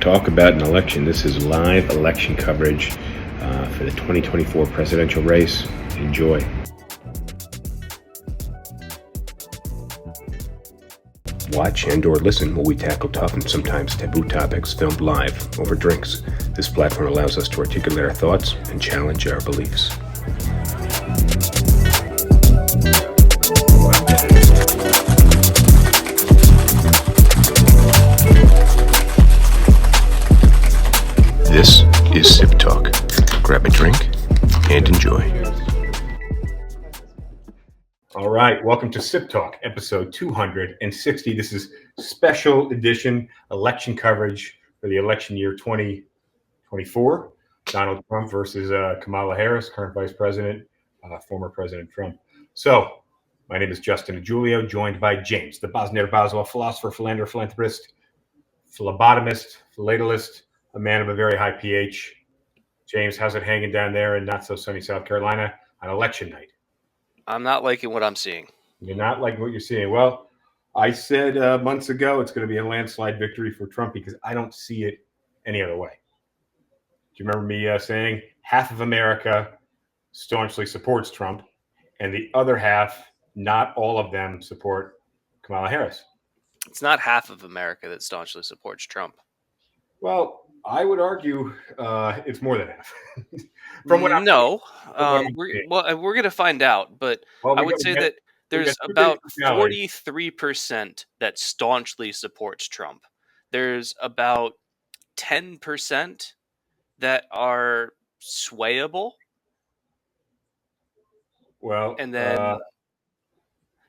talk about an election. This is live election coverage for the 2024 presidential race. Enjoy. Watch and or listen while we tackle tough and sometimes taboo topics filmed live over drinks. This platform allows us to articulate our thoughts and challenge our beliefs. This is SipTalk. Grab a drink and enjoy. All right, welcome to SipTalk, episode 260. This is special edition election coverage for the election year 2024. Donald Trump versus Kamala Harris, current vice president, former President Trump. So, my name is Justin DiGiulio, joined by James, the Boswell, philosopher, philanderer, philanthropist, phlebotomist, philatelist, a man of a very high pH. James, how's it hanging down there in not so sunny South Carolina on election night? I'm not liking what I'm seeing. You're not liking what you're seeing. Well, I said months ago it's going to be a landslide victory for Trump because I don't see it any other way. Do you remember me saying half of America staunchly supports Trump and the other half, not all of them, support Kamala Harris? It's not half of America that staunchly supports Trump. Well, I would argue it's more than half. From what we're going to find out, but I would say that there's about 43% that staunchly supports Trump. There's about 10% that are swayable. Well, and then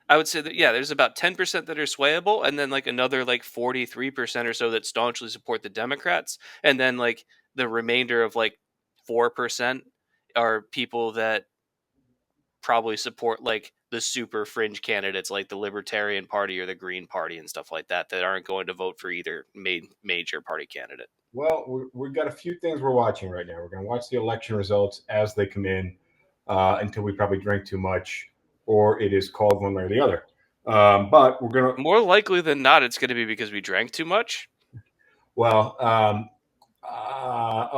I would say that, there's about 10% that are swayable, and then like another like 43% or so that staunchly support the Democrats. And then like the remainder of like 4% are people that probably support like the super fringe candidates like the Libertarian Party or the Green Party and stuff like that aren't going to vote for either major party candidate. Well, we've got a few things we're watching right now. We're going to watch the election results as they come in until we probably drink too much, or it is called one way or the other. But we're going to... More likely than not, it's going to be because we drank too much. Well, I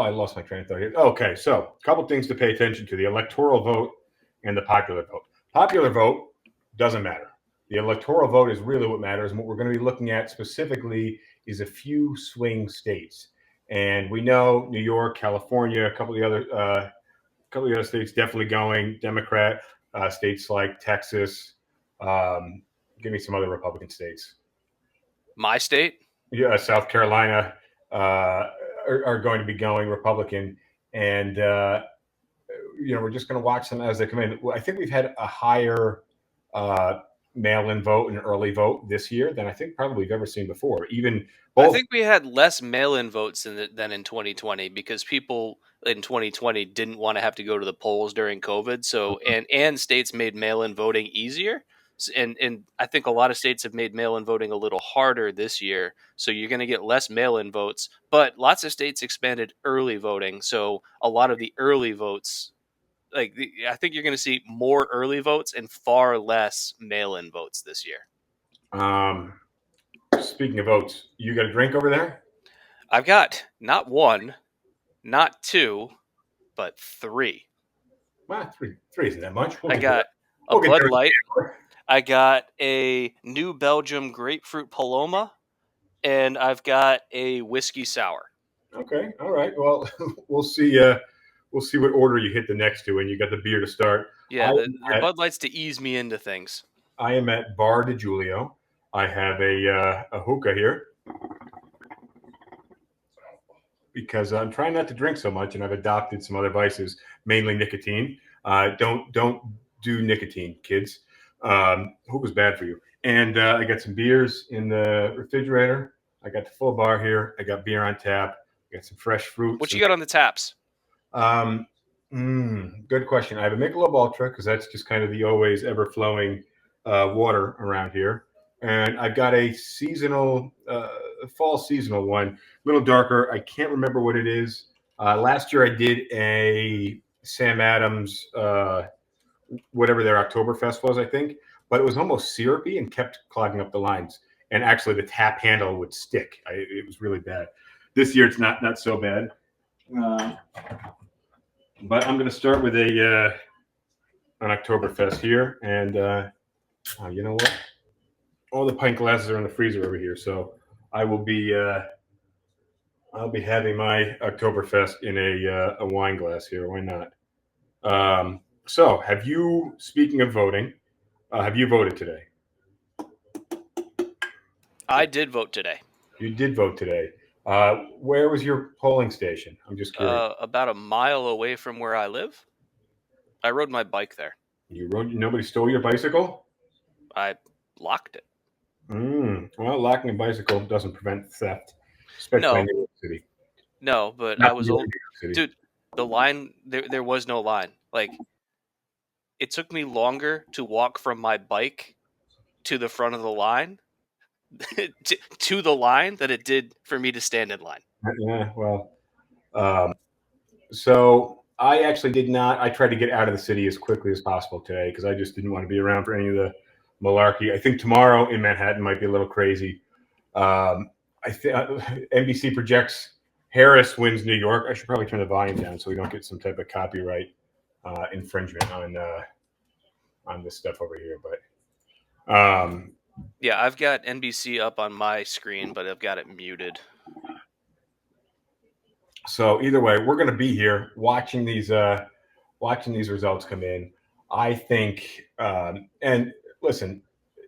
lost my train of thought here. Okay, so a couple things to pay attention to: the electoral vote and the popular vote. Popular vote doesn't matter. The electoral vote is really what matters. And what we're going to be looking at specifically is a few swing states. And we know New York, California, a couple of the other states definitely going Democrat. States like Texas. Give me some other Republican states. My state? Yeah, South Carolina are going to be going Republican. And, we're just going to watch them as they come in. I think we've had a higher mail-in vote and early vote this year than I think probably we've ever seen before. I think we had less mail-in votes than in 2020 because people in 2020 didn't want to have to go to the polls during COVID. So and states made mail-in voting easier. And I think a lot of states have made mail-in voting a little harder this year. So you're going to get less mail-in votes, but lots of states expanded early voting. So a lot of the early votes, I think you're going to see more early votes and far less mail-in votes this year. Speaking of votes, you got a drink over there? I've got not one, not two, but three. Wow, three isn't that much. I got a Bud Light. I got a New Belgium Grapefruit Paloma, and I've got a whiskey sour. Okay, all right. Well, we'll see. We'll see what order you hit the next two, and you got the beer to start. Yeah, the Bud Light's to ease me into things. I am at Bar DiGiulio. I have a hookah here because I'm trying not to drink so much, and I've adopted some other vices, mainly nicotine. Don't do nicotine, kids. Hookah's bad for you. And I got some beers in the refrigerator. I got the full bar here. I got beer on tap. I got some fresh fruit. What you got on the taps? Good question. I have a Michelob Ultra because that's just kind of the always ever-flowing water around here. And I've got a seasonal, fall seasonal one, a little darker. I can't remember what it is. Last year I did a Sam Adams, whatever their Oktoberfest was, I think. But it was almost syrupy and kept clogging up the lines. And actually the tap handle would stick. It was really bad. this year it's not so bad. But I'm going to start with an Oktoberfest here, and you know what? All the pint glasses are in the freezer over here, so I will be I'll be having my Oktoberfest in a wine glass here. Why not? So, have you? Speaking of voting, have you voted today? I did vote today. You did vote today. Where was your polling station? I'm just curious. About a mile away from where I live. I rode my bike there. You rode. Nobody stole your bicycle. I locked it. Well, locking a bicycle doesn't prevent theft, especially in New York City. No, but Not I was New old. York City. Dude, the line, there was no line. Like, it took me longer to walk from my bike to the front of the line, to the line, than it did for me to stand in line. Yeah, well, so I actually did not. I tried to get out of the city as quickly as possible today because I just didn't want to be around for any of the malarkey. I think tomorrow in Manhattan might be a little crazy. I think NBC projects Harris wins New York. I should probably turn the volume down so we don't get some type of copyright infringement on this stuff over here. But yeah, I've got NBC up on my screen, but I've got it muted. So either way, we're going to be here watching these results come in. I think, and listen,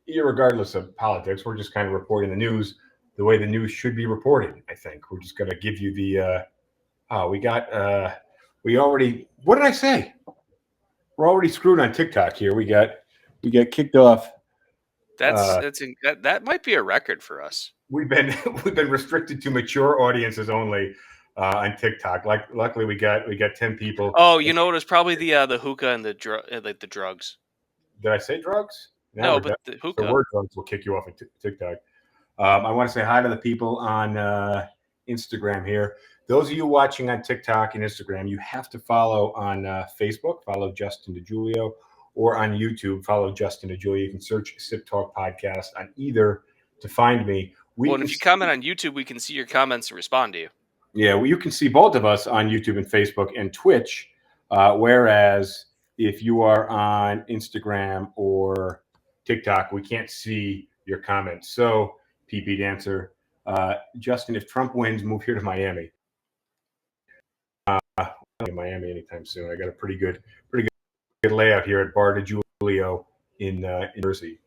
irregardless of politics, we're just kind of reporting the news the way the news should be reported. I think we're just going to give you the. We already. What did I say? We're already screwed on TikTok here. We got kicked off. That might be a record for us. We've been restricted to mature audiences only. On TikTok, luckily we got 10 people. Oh, you know, it was probably the hookah and the drugs. Did I say drugs? No, but the hookah. The word drugs will kick you off of TikTok. I want to say hi to the people on Instagram here. Those of you watching on TikTok and Instagram, you have to follow on Facebook. Follow Justin DiGiulio, or on YouTube, follow Justin DiGiulio. You can search SipTalk Podcast on either to find me. And if you comment on YouTube, we can see your comments and respond to you. Yeah, well, you can see both of us on YouTube and Facebook and Twitch. Whereas if you are on Instagram or TikTok, we can't see your comments. So, PP Dancer, Justin, if Trump wins, move here to Miami. In Miami anytime soon. I got a pretty good layout here at Bar DiGiulio in Jersey.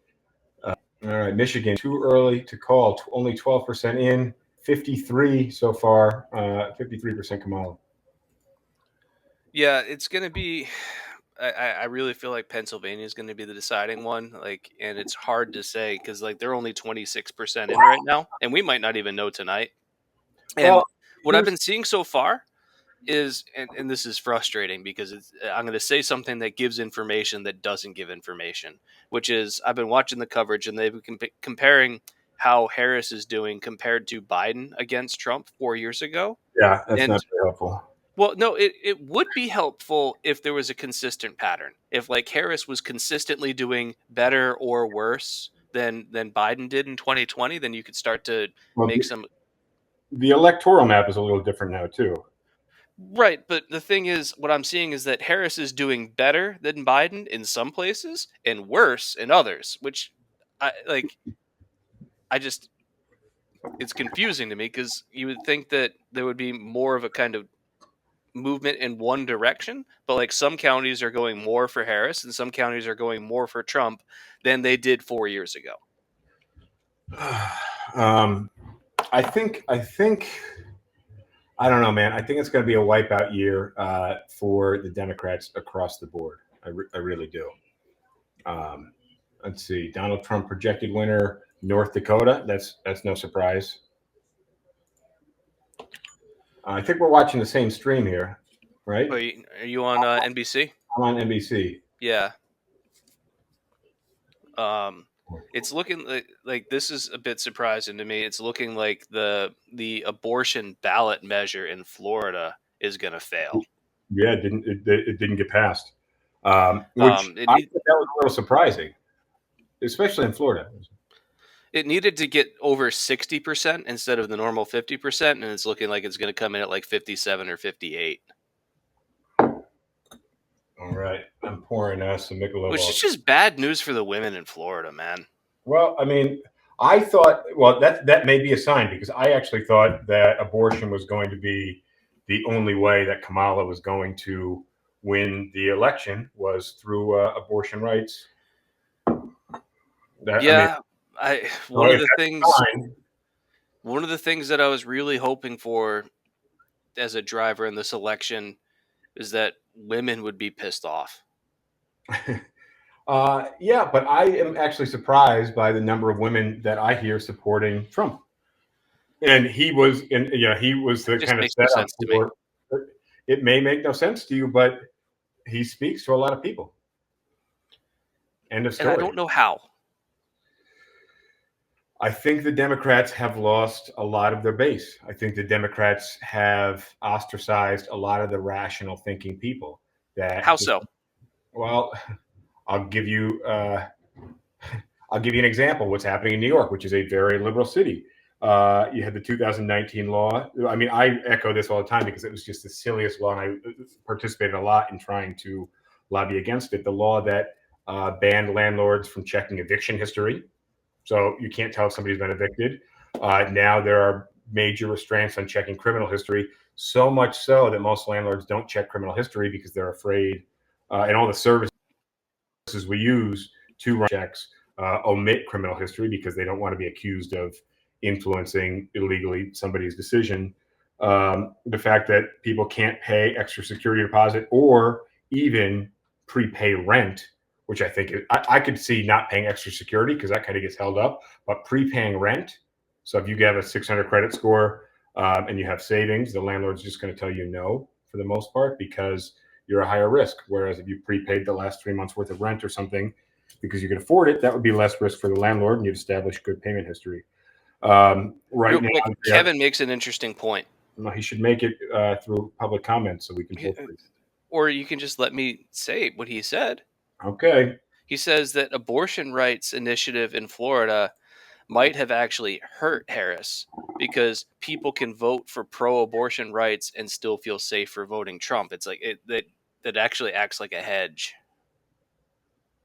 All right, Michigan, too early to call. Only 12% in. 53 so far, 53% Kamala. Yeah, it's going to be. I really feel like Pennsylvania is going to be the deciding one. And it's hard to say because they're only 26% in right now, and we might not even know tonight. And what I've been seeing so far is, and this is frustrating because I'm going to say something that gives information that doesn't give information, which is I've been watching the coverage and they've been comparing how Harris is doing compared to Biden against Trump 4 years ago. Yeah, that's not very helpful. Well, no, it would be helpful if there was a consistent pattern. If Harris was consistently doing better or worse than Biden did in 2020, then you could start to make some. The electoral map is a little different now too. Right, but the thing is, what I'm seeing is that Harris is doing better than Biden in some places and worse in others, which it's confusing to me because you would think that there would be more of a kind of movement in one direction, but some counties are going more for Harris and some counties are going more for Trump than they did 4 years ago. I think I don't know, man. I think it's going to be a wipeout year for the Democrats across the board. I really do. Let's see. Donald Trump projected winner, North Dakota. That's no surprise. I think we're watching the same stream here, right? Are you on NBC? I'm on NBC. Yeah. It's looking like this is a bit surprising to me. It's looking like the abortion ballot measure in Florida is going to fail. Yeah, it didn't get passed, which I thought that was a little surprising, especially in Florida. It needed to get over 60% instead of the normal 50%, and it's looking like it's going to come in at like 57 or 58. All right, I'm pouring some Michelob. Which is just bad news for the women in Florida, man. Well, I mean, I thought, well, that may be a sign, because I actually thought that abortion was going to be the only way that Kamala was going to win the election, was through abortion rights. Yeah, one of the things fine. one of the things that I was really hoping for as a driver in this election is that women would be pissed off. Yeah, but I am actually surprised by the number of women that I hear supporting Trump. And he was the Just kind of makes no setup sense to me. for. It may make no sense to you, but he speaks to a lot of people. End of And I story. don't know how. I think the Democrats have lost a lot of their base. I think the Democrats have ostracized a lot of the rational thinking people. How so? Well, I'll give you an example. What's happening in New York, which is a very liberal city. You had the 2019 law. I mean, I echo this all the time because it was just the silliest law, and I participated a lot in trying to lobby against it. The law that banned landlords from checking eviction history. So you can't tell if somebody's been evicted. Now there are major restraints on checking criminal history, so much so that most landlords don't check criminal history because they're afraid, and all the services we use to run checks omit criminal history because they don't want to be accused of influencing illegally somebody's decision. The fact that people can't pay extra security deposit or even prepay rent, which I think I could see not paying extra security because that kind of gets held up, but prepaying rent. So if you have a 600 credit score and you have savings, the landlord's just going to tell you no for the most part because you're a higher risk. Whereas if you prepaid the last 3 months worth of rent or something because you can afford it, that would be less risk for the landlord, and you'd establish good payment history. Right Real now, quick, Kevin makes an interesting point. He should make it through public comment so we can pull through. Or you can just let me say what he said. Okay. He says that abortion rights initiative in Florida might have actually hurt Harris because people can vote for pro-abortion rights and still feel safe for voting Trump. It's like that actually acts like a hedge.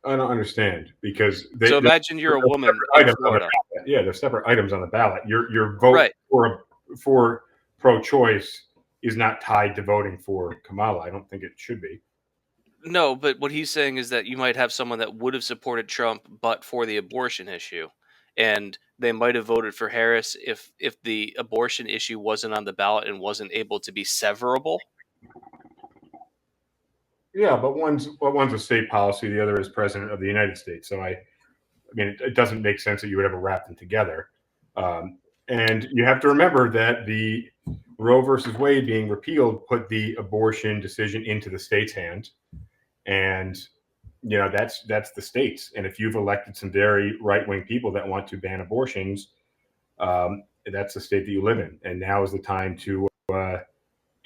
I don't understand because So imagine you're a woman in Florida. Yeah, there's separate items on the ballot. Your vote Right. for pro-choice is not tied to voting for Kamala. I don't think it should be. No, but what he's saying is that you might have someone that would have supported Trump but for the abortion issue. And they might have voted for Harris if the abortion issue wasn't on the ballot and wasn't able to be severable. Yeah, but one's a state policy, the other is president of the United States. So I mean, it doesn't make sense that you would ever wrap them together. And you have to remember that the Roe versus Wade being repealed put the abortion decision into the state's hands, and that's the states. And if you've elected some very right wing people that want to ban abortions, that's the state that you live in. And now is the time to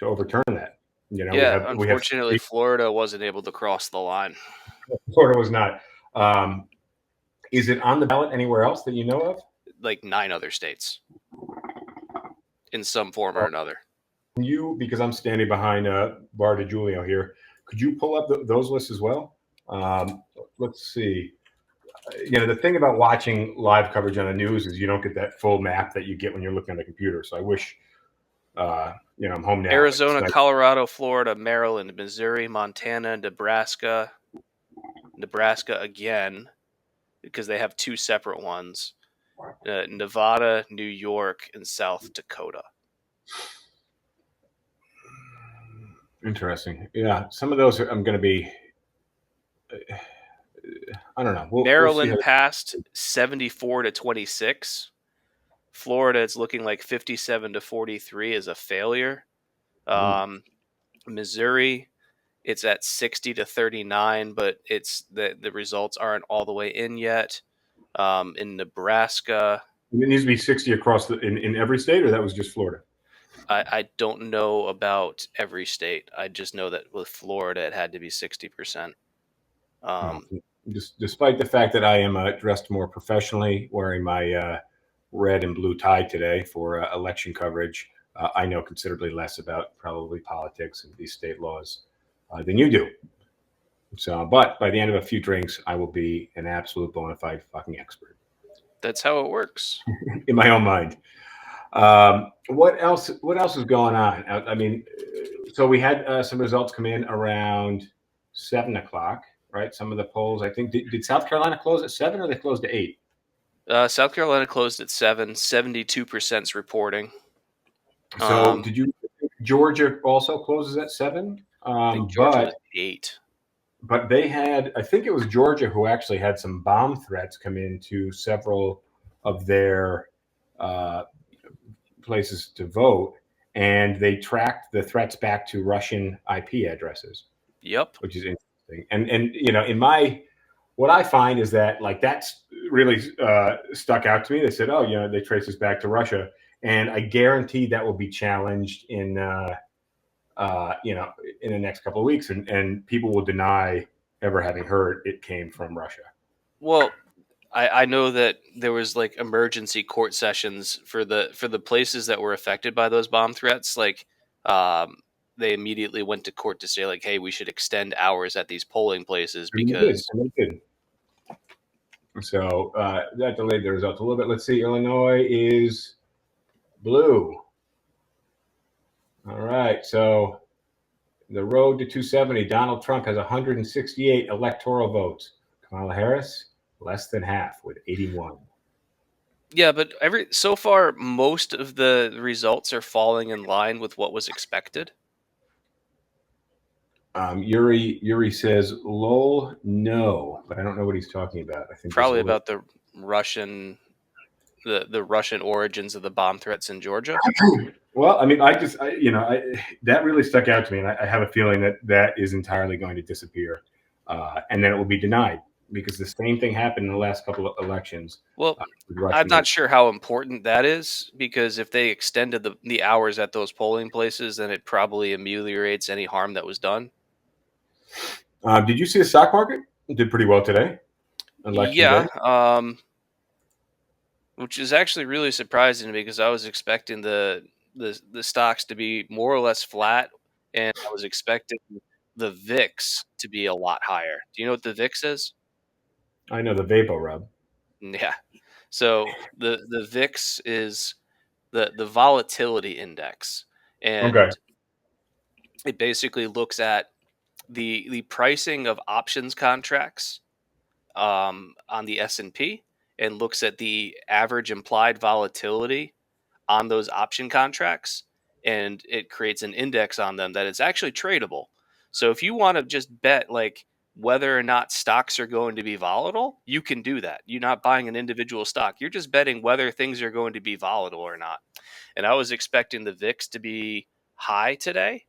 overturn that. Unfortunately, Florida wasn't able to cross the line. Florida was not. Is it on the ballot anywhere else that you know of? Like 9 other states, in some form or another. Because I'm standing behind Bar DiGiulio here, could you pull up those lists as well? Let's see. The thing about watching live coverage on the news is you don't get that full map that you get when you're looking on the computer. So I wish, I'm home now. Arizona, Colorado, Florida, Maryland, Missouri, Montana, Nebraska again, because they have 2 separate ones. Nevada, New York, and South Dakota. Interesting. Yeah, some of those I'm going to be. I don't know. Maryland passed 74-26. Florida, it's looking like 57-43 is a failure. Missouri, it's at 60-39, but it's the results aren't all the way in yet. In Nebraska, it needs to be 60 across in every state, or that was just Florida? I don't know about every state. I just know that with Florida, it had to be 60%. despite the fact that I am dressed more professionally, wearing my red and blue tie today for election coverage, I know considerably less about probably politics and these state laws than you do. So, but by the end of a few drinks, I will be an absolute bona fide fucking expert That's how it works. in my own mind. What else? What else is going on? I mean, so we had some results come in around 7 o'clock, right? Some of the polls. I think did South Carolina close at 7 or they closed at 8? South Carolina closed at 7. 72% reporting. So did you? Georgia also closes at 7, I think Georgia was 8. But they had, I think it was Georgia who actually had some bomb threats come into several of their places to vote, and they tracked the threats back to Russian IP addresses. Yep. Which is interesting. And in my, what I find is that like that's really stuck out to me. They said, oh, they trace this back to Russia, and I guarantee that will be challenged in in the next couple of weeks, and people will deny ever having heard it came from Russia. Well, I know that there was like emergency court sessions for the places that were affected by those bomb threats. Like, they immediately went to court to say like, hey, we should extend hours at these polling places because they did. So that delayed the results a little bit. Let's see. Illinois is blue. All right. So the road to 270, Donald Trump has 168 electoral votes. Kamala Harris, less than half with 81. Yeah, but so far most of the results are falling in line with what was expected. Yuri says, "Lol, no," but I don't know what he's talking about. I think probably about the Russian, the Russian origins of the bomb threats in Georgia. Well, I mean, that really stuck out to me, and I have a feeling that is entirely going to disappear, and then it will be denied because the same thing happened in the last couple of elections. Well, I'm not sure how important that is because if they extended the hours at those polling places, then it probably ameliorates any harm that was done. Did you see the stock market? It did pretty well today. Yeah, which is actually really surprising because I was expecting the stocks to be more or less flat, and I was expecting the VIX to be a lot higher. Do you know what the VIX is? I know the Vapo Rub. Yeah. So the VIX is the volatility index, and Okay. it basically looks at the pricing of options contracts on the S&P and looks at the average implied volatility on those option contracts, and it creates an index on them that is actually tradable. So if you want to just bet like whether or not stocks are going to be volatile, you can do that. You're not buying an individual stock. You're just betting whether things are going to be volatile or not. And I was expecting the VIX to be high today,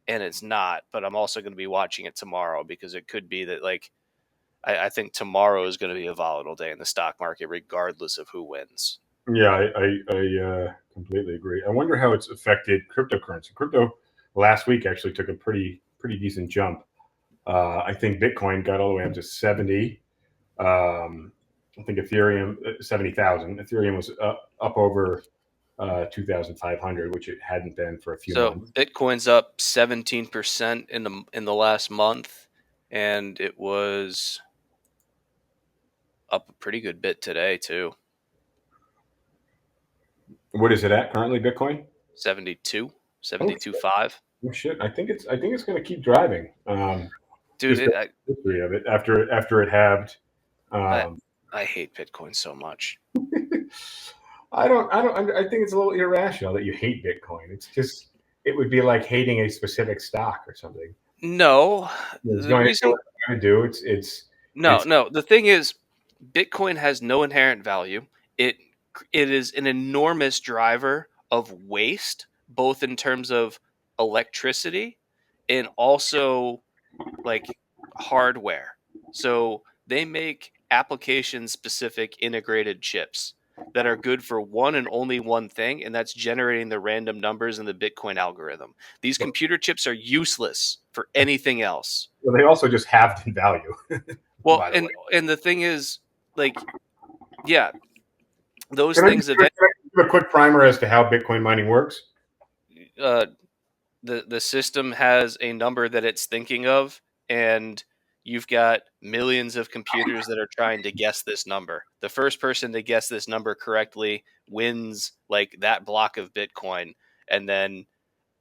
and it's not, but I'm also going to be watching it tomorrow because it could be that like I think tomorrow is going to be a volatile day in the stock market regardless of who wins. Yeah, I completely agree. I wonder how it's affected cryptocurrency. Crypto last week actually took a pretty decent jump. I think Bitcoin got all the way up to 70. I think Ethereum 70,000. Ethereum was up over 2,500, which it hadn't been for a few months. So Bitcoin's up 17% in the last month, and it was up a pretty good bit today too. What is it at currently, Bitcoin? 72.5. Oh shit! I think it's going to keep driving. Dude, history of it after it halved. I hate Bitcoin so much. I think it's a little irrational that you hate Bitcoin. It's just, it would be like hating a specific stock or something. No, the reason to do no. The thing is, Bitcoin has no inherent value. It is an enormous driver of waste, both in terms of electricity and also like hardware. So they make application specific integrated chips that are good for one and only one thing, and that's generating the random numbers in the Bitcoin algorithm. These computer chips are useless for anything else. Well, they also just halved in value. Well, by the way. and the thing is, like, yeah, those Can I things just give a quick primer as to how Bitcoin mining works? uh, the system has a number that it's thinking of, and you've got millions of computers that are trying to guess this number. The first person to guess this number correctly wins like that block of Bitcoin, and then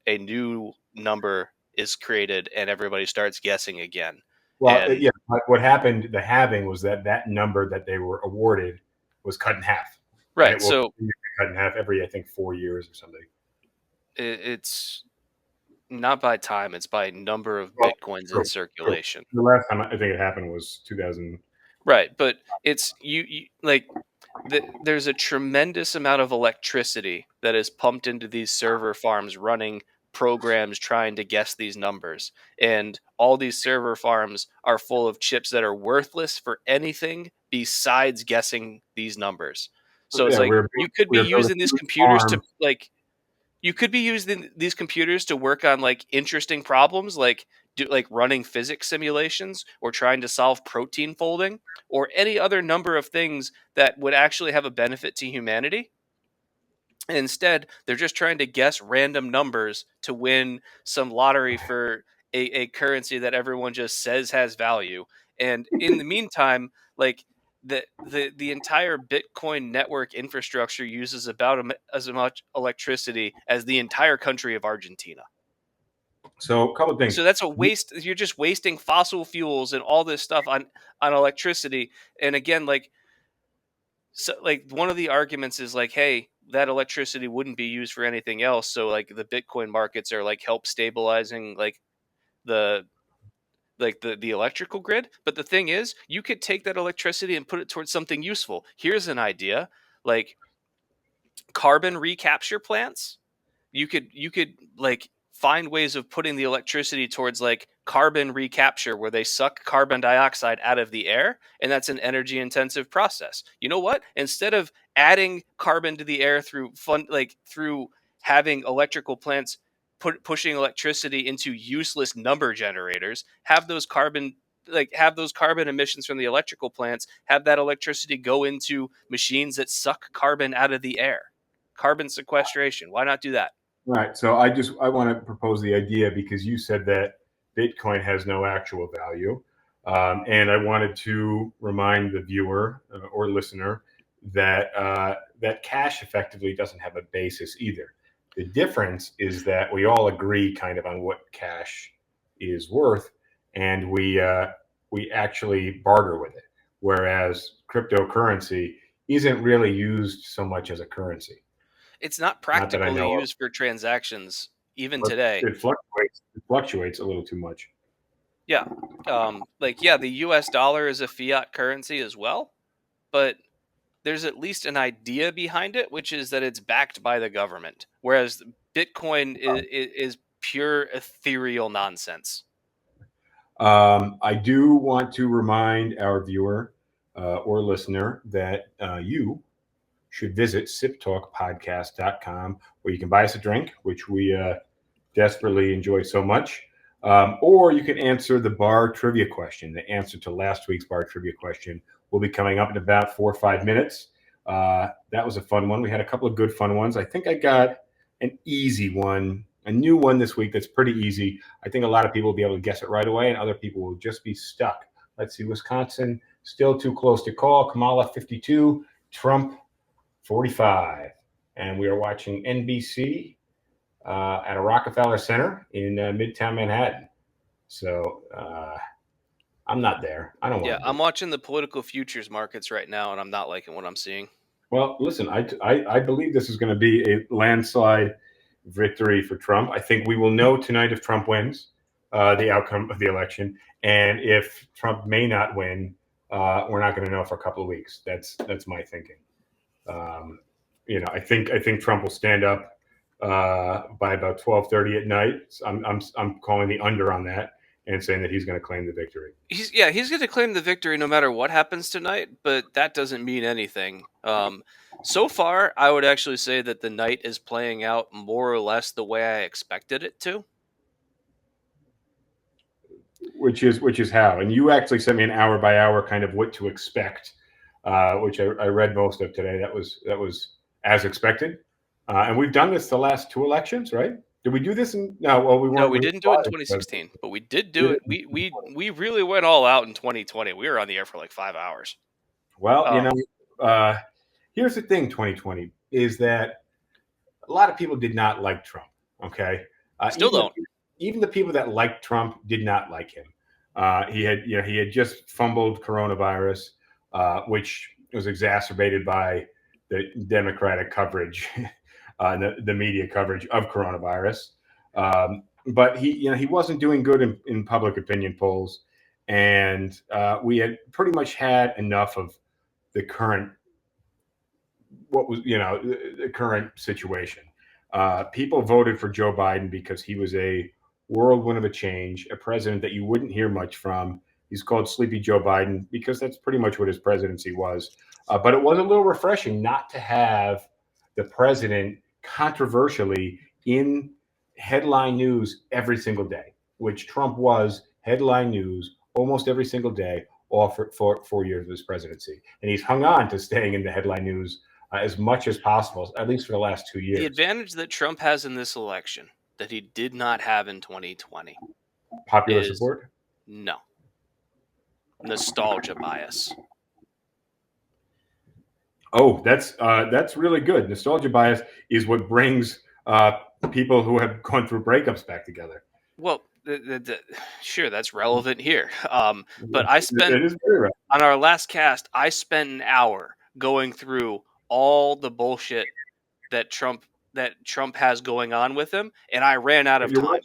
a new number is created and everybody starts guessing again. Well, And yeah. What happened? The halving was that number that they were awarded was cut in half, and it right, will so continue to cut in half every, I think, 4 years or something. it's not by time, it's by number of Well, bitcoins in true, true. circulation. The last time I think it happened was 2000. Right, but it's you like there's a tremendous amount of electricity that is pumped into these server farms running programs trying to guess these numbers. And all these server farms are full of chips that are worthless for anything besides guessing these numbers. So it's Yeah, like you could be we're building using these huge computers to farms. like you could be using these computers to work on like interesting problems like like running physics simulations or trying to solve protein folding or any other number of things that would actually have a benefit to humanity. And instead, they're just trying to guess random numbers to win some lottery for a currency that everyone just says has value. And in the meantime, like the entire Bitcoin network infrastructure uses about as much electricity as the entire country of Argentina. So, a couple of things. So that's a waste. You're just wasting fossil fuels and all this stuff on electricity. And again, so like one of the arguments is like, hey, that electricity wouldn't be used for anything else, so like the Bitcoin markets are like help stabilizing the the electrical grid. But the thing is, you could take that electricity and put it towards something useful. Here's an idea: like carbon recapture plants. You could like find ways of putting the electricity towards like carbon recapture where they suck carbon dioxide out of the air, and that's an energy intensive process. You know what, instead of adding carbon to the air through through having electrical plants pushing electricity into useless number generators, have those carbon emissions from the electrical plants, have that electricity go into machines that suck carbon out of the air. Carbon sequestration, why not do that? Right. So I want to propose the idea because you said that Bitcoin has no actual value, and I wanted to remind the viewer or listener that that cash effectively doesn't have a basis either. The difference is that we all agree kind of on what cash is worth, and we actually barter with it, whereas cryptocurrency isn't really used so much as a currency. It's not Not that I practical to know of. use for transactions even But today. it fluctuates. It fluctuates a little too much. Yeah. Yeah, the US dollar is a fiat currency as well, but there's at least an idea behind it, which is that it's backed by the government, whereas Bitcoin is pure ethereal nonsense. I do want to remind our viewer or listener that you should visit siptalkpodcast.com where you can buy us a drink, which we desperately enjoy so much. Or you can answer the bar trivia question. The answer to last week's bar trivia question will be coming up in about 4 or 5 minutes. That was a fun one. We had a couple of good fun ones. I think I got an easy one, a new one this week that's pretty easy. I think a lot of people will be able to guess it right away, and other people will just be stuck. Let's see, Wisconsin still too close to call. Kamala 52, Trump 45. And we are watching NBC at a Rockefeller Center in Midtown Manhattan. So I'm not there. I don't Yeah, want to I'm be. watching the political futures markets right now, and I'm not liking what I'm seeing. Well, listen, I believe this is going to be a landslide victory for Trump. I think we will know tonight if Trump wins the outcome of the election, and if Trump may not win, we're not going to know for a couple of weeks. That's my thinking. Um, I think Trump will stand up by about 12:30 at night. So I'm calling the under on that and saying that he's going to claim the victory. He's going to claim the victory no matter what happens tonight, but that doesn't mean anything. So far, I would actually say that the night is playing out more or less the way I expected it to. which is how. And you actually sent me an hour by hour kind of what to expect, which I read most of today. That was as expected. And we've done this the last two elections, right? Did we do this? No, well, we No, weren't. we We didn't do it in were 2016, but we did do it. We really went all out in 2020. We were on the air for like 5 hours. well, Um, here's the thing. 2020 is that a lot of people did not like Trump. Okay, Still don't. even the people that liked Trump did not like him. He had just fumbled coronavirus, which was exacerbated by the Democratic coverage, the media coverage of coronavirus. But he wasn't doing good in public opinion polls, and we had pretty much had enough of the current what was the current situation. People voted for Joe Biden because he was a whirlwind of a change, a president that you wouldn't hear much from. He's called Sleepy Joe Biden because that's pretty much what his presidency was. But it was a little refreshing not to have the president controversially in headline news every single day, which Trump was headline news almost every single day all for 4 years of his presidency. And he's hung on to staying in the headline news as much as possible, at least for the last 2 years. The advantage that Trump has in this election that he did not have in 2020 Popular is support? no nostalgia bias. Oh, that's really good. Nostalgia bias is what brings people who have gone through breakups back together. Well, sure, that's relevant here. But I spent It is very right. on our last cast, I spent an hour going through all the bullshit that Trump has going on with him, and I ran out of time.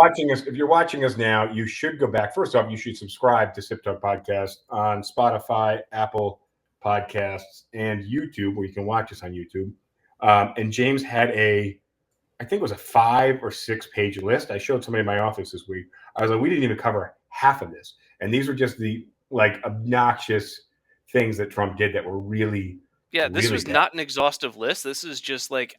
If you're watching us now, you should go back. First off, you should subscribe to SipTalk Podcast on Spotify, Apple Podcasts, and YouTube, where you can watch us on YouTube. And James had I think it was a 5 or 6 page list. I showed somebody in my office this week. I was like, we didn't even cover half of this. And these were just the obnoxious things that Trump did that were really, Yeah, this really was bad. not an exhaustive list. This is just like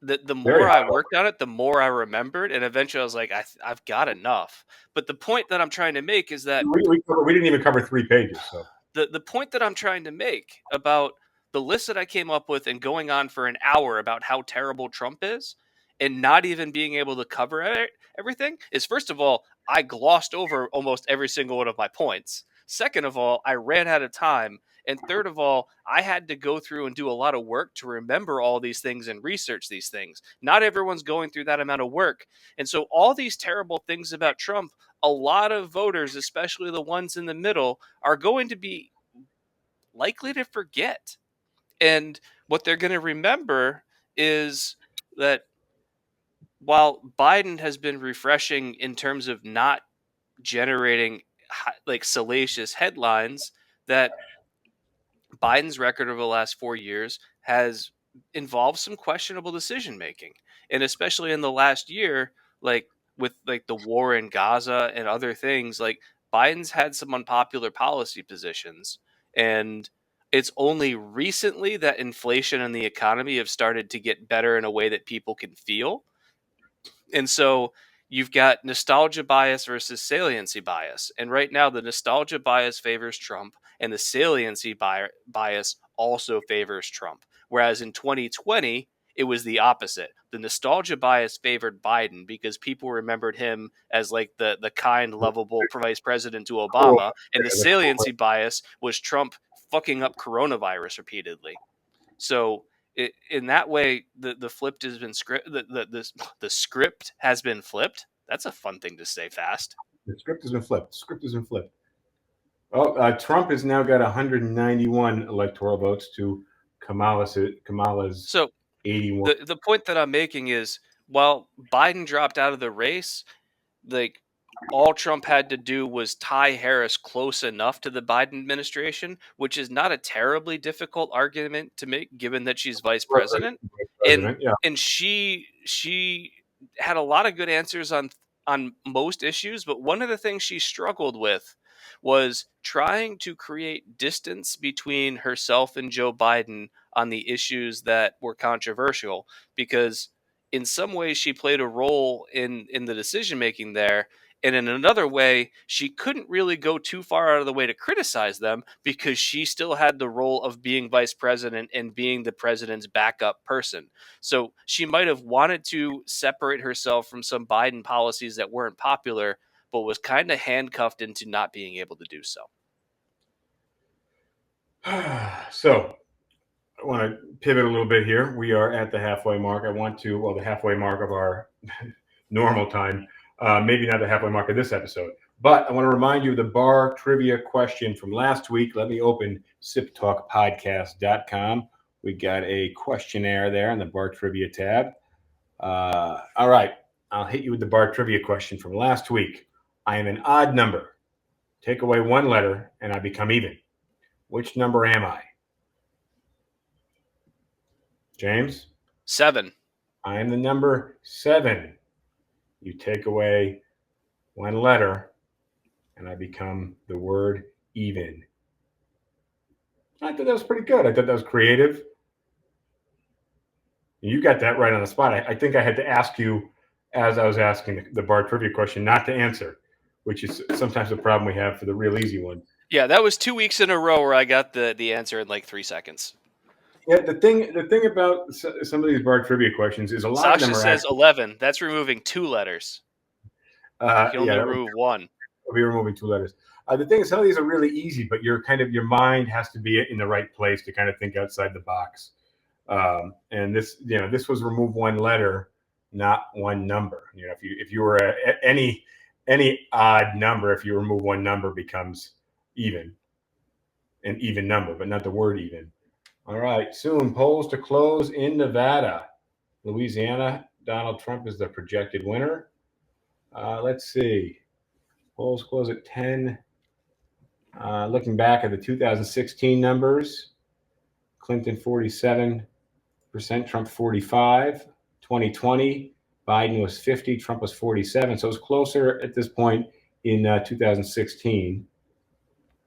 the Very more high I level. worked on it, the more I remembered, and eventually I was like, I've got enough. But the point that I'm trying to make is that We didn't even cover 3 pages. So the point that I'm trying to make about the list that I came up with and going on for an hour about how terrible Trump is and not even being able to cover everything is, first of all, I glossed over almost every single one of my points. Second of all, I ran out of time. And third of all, I had to go through and do a lot of work to remember all these things and research these things. Not everyone's going through that amount of work. And so, all these terrible things about Trump, a lot of voters, especially the ones in the middle, are going to be likely to forget. And what they're going to remember is that while Biden has been refreshing in terms of not generating like salacious headlines, that Biden's record over the last 4 years has involved some questionable decision making. And especially in the last year, like with like the war in Gaza and other things, like Biden's had some unpopular policy positions. And it's only recently that inflation and the economy have started to get better in a way that people can feel. And so you've got nostalgia bias versus saliency bias. And right now, the nostalgia bias favors Trump, and the saliency bias also favors Trump. Whereas in 2020, it was the opposite. The nostalgia bias favored Biden because people remembered him as like the kind, lovable vice president to cool. Obama, and the saliency bias was Trump fucking up coronavirus repeatedly. So in that way, the flipped has been the script has been flipped. That's a fun thing to say fast. The script has been flipped. The script has been flipped. Oh, Trump has now got 191 electoral votes to Kamala's So 81. the point that I'm making is while Biden dropped out of the race, like all Trump had to do was tie Harris close enough to the Biden administration, which is not a terribly difficult argument to make given that she's vice president. And President, yeah. she had a lot of good answers on most issues, but one of the things she struggled with was trying to create distance between herself and Joe Biden on the issues that were controversial, because in some ways she played a role in the decision making there, And in another way, she couldn't really go too far out of the way to criticize them because she still had the role of being vice president and being the president's backup person. So she might have wanted to separate herself from some Biden policies that weren't popular, but was kind of handcuffed into not being able to do so. So I want to pivot a little bit here. We are at the halfway mark. The halfway mark of our normal time. Maybe not the halfway mark of this episode, but I want to remind you of the bar trivia question from last week. Let me open SipTalkPodcast.com. We got a questionnaire there in the bar trivia tab. All right. I'll hit you with the bar trivia question from last week. I am an odd number. Take away one letter and I become even. Which number am I? James? 7. I am the number 7. You take away one letter and I become the word even. I thought that was pretty good. I thought that was creative. You got that right on the spot. I think I had to ask you as I was asking the bar trivia question not to answer, which is sometimes the problem we have for the real easy one. Yeah, that was 2 weeks in a row where I got the answer in like 3 seconds. Yeah, the thing about some of these bar trivia questions is a lot of them Sasha are says actually, 11. That's removing 2 letters. You can only remove 1. We're removing 2 letters. The thing is, some of these are really easy, but your mind has to be in the right place to kind of think outside the box. And this was remove one letter, not one number. If you were any odd number, if you remove one number, becomes even, an even number, but not the word even. All right, soon polls to close in Nevada, Louisiana. Donald Trump is the projected winner. Let's see. Polls close at 10. Looking back at the 2016 numbers, Clinton 47%, Trump 45%. 2020, Biden was 50%, Trump was 47%. So it was closer at this point in 2016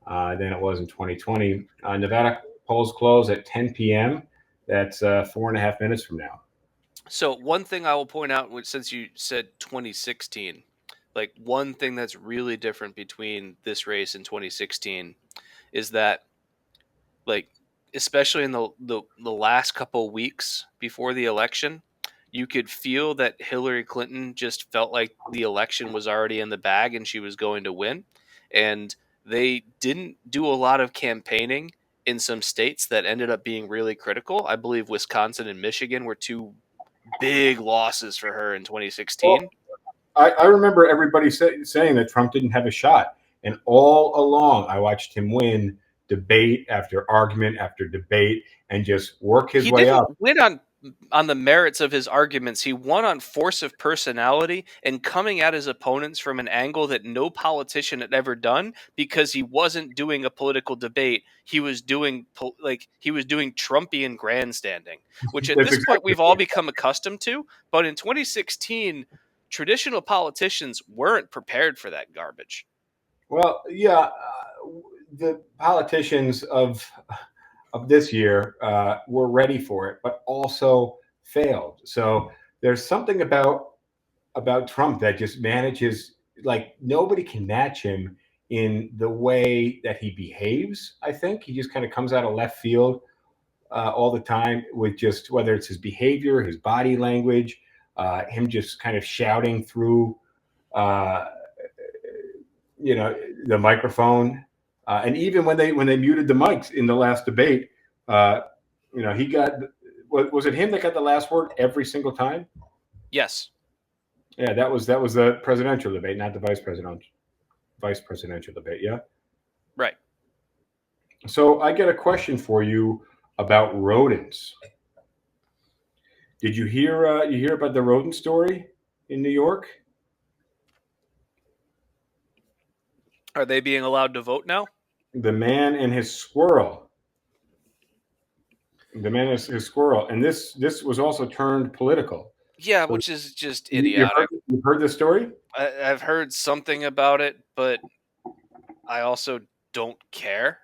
than it was in 2020. Nevada polls close at 10 p.m. That's 4.5 minutes from now. So one thing I will point out, since you said 2016, like one thing that's really different between this race and 2016 is that, like, especially in the last couple weeks before the election, you could feel that Hillary Clinton just felt like the election was already in the bag and she was going to win. And they didn't do a lot of campaigning in some states that ended up being really critical. I believe Wisconsin and Michigan were 2 big losses for her in 2016. Well, I remember everybody saying that Trump didn't have a shot. And all along, I watched him win debate after argument after debate and just work his way up. He didn't win on the merits of his arguments. He won on force of personality and coming at his opponents from an angle that no politician had ever done, because he wasn't doing a political debate. He was doing Trumpian grandstanding, which at That's this point exactly we've all become accustomed to. But in 2016, traditional politicians weren't prepared for that garbage. Well, yeah, the politicians of this year were ready for it, but also failed. So there's something about Trump that just manages, like nobody can match him in the way that he behaves. I think he just kind of comes out of left field all the time with just whether it's his behavior, his body language, him just kind of shouting through the microphone, and even when they muted the mics in the last debate, he got, was it him that got the last word every single time? Yes. Yeah, that was the presidential debate, not the vice presidential debate. Yeah, right. So I get a question for you about rodents. Did you hear about the rodent story in New York? Are they being allowed to vote now? The man and his squirrel. The man and his squirrel, and this was also turned political. Yeah, which is just idiotic. You've heard this story? I've heard something about it, but I also don't care.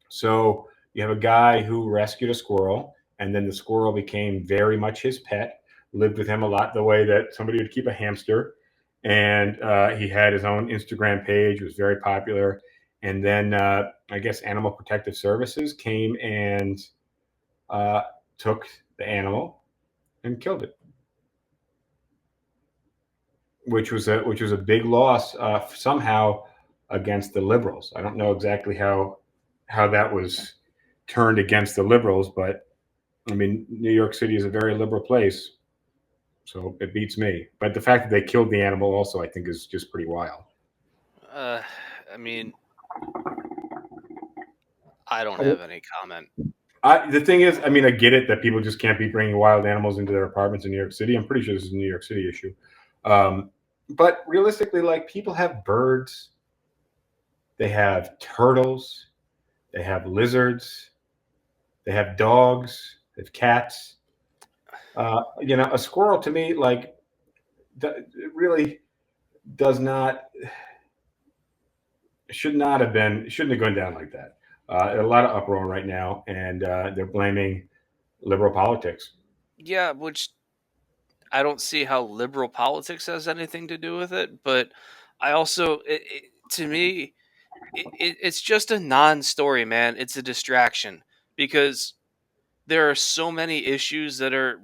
So you have a guy who rescued a squirrel, and then the squirrel became very much his pet, lived with him a lot the way that somebody would keep a hamster. and he had his own Instagram page. It was very popular. And then I guess Animal Protective Services came and uh, took the animal and killed it, which was a big loss somehow against the liberals. I don't know exactly how that was turned against the liberals, but I mean, New York City is a very liberal place, so it beats me. But the fact that they killed the animal also, I think, is just pretty wild. I mean, I don't I mean, have any comment. the thing is, I mean, I get it that people just can't be bringing wild animals into their apartments in New York City. I'm pretty sure this is a New York City issue. But realistically, like people have birds, they have turtles, they have lizards, they have dogs, they have cats. A squirrel to me, like, it really does not, shouldn't have gone down like that. A lot of uproar right now, and they're blaming liberal politics. Yeah, which I don't see how liberal politics has anything to do with it. But I also, to me, it's just a non-story, man. It's a distraction because there are so many issues that are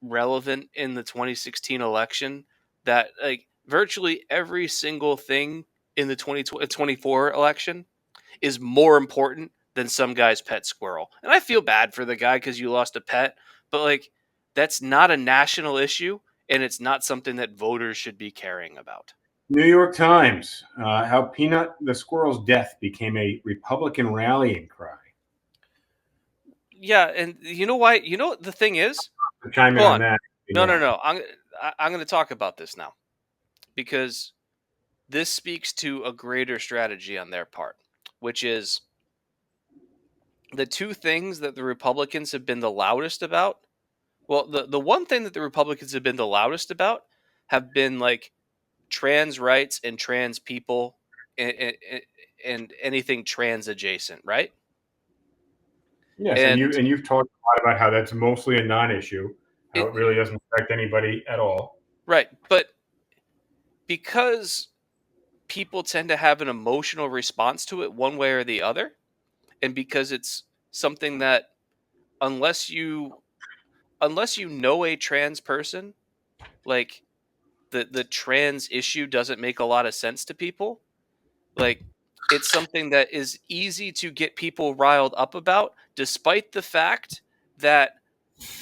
relevant in the 2016 election that like virtually every single thing in the 2024 election is more important than some guy's pet squirrel. And I feel bad for the guy because you lost a pet, but like that's not a national issue and it's not something that voters should be caring about. New York Times, how Peanut the squirrel's death became a Republican rallying cry. Yeah, and you know why? You know the thing is, To chime in hold on on. that, No, no, yeah. no. I'm going to talk about this now because this speaks to a greater strategy on their part, which is the two things that the Republicans have been the loudest about. Well, the one thing that the Republicans have been the loudest about have been like trans rights and trans people and anything trans adjacent, right? Yes, and And you've talked a lot about how that's mostly a non-issue, how it it really doesn't affect anybody at all. right, but because people tend to have an emotional response to it one way or the other, and because it's something that unless you unless you know a trans person, like the trans issue doesn't make a lot of sense to people. Like it's something that is easy to get people riled up about, despite the fact that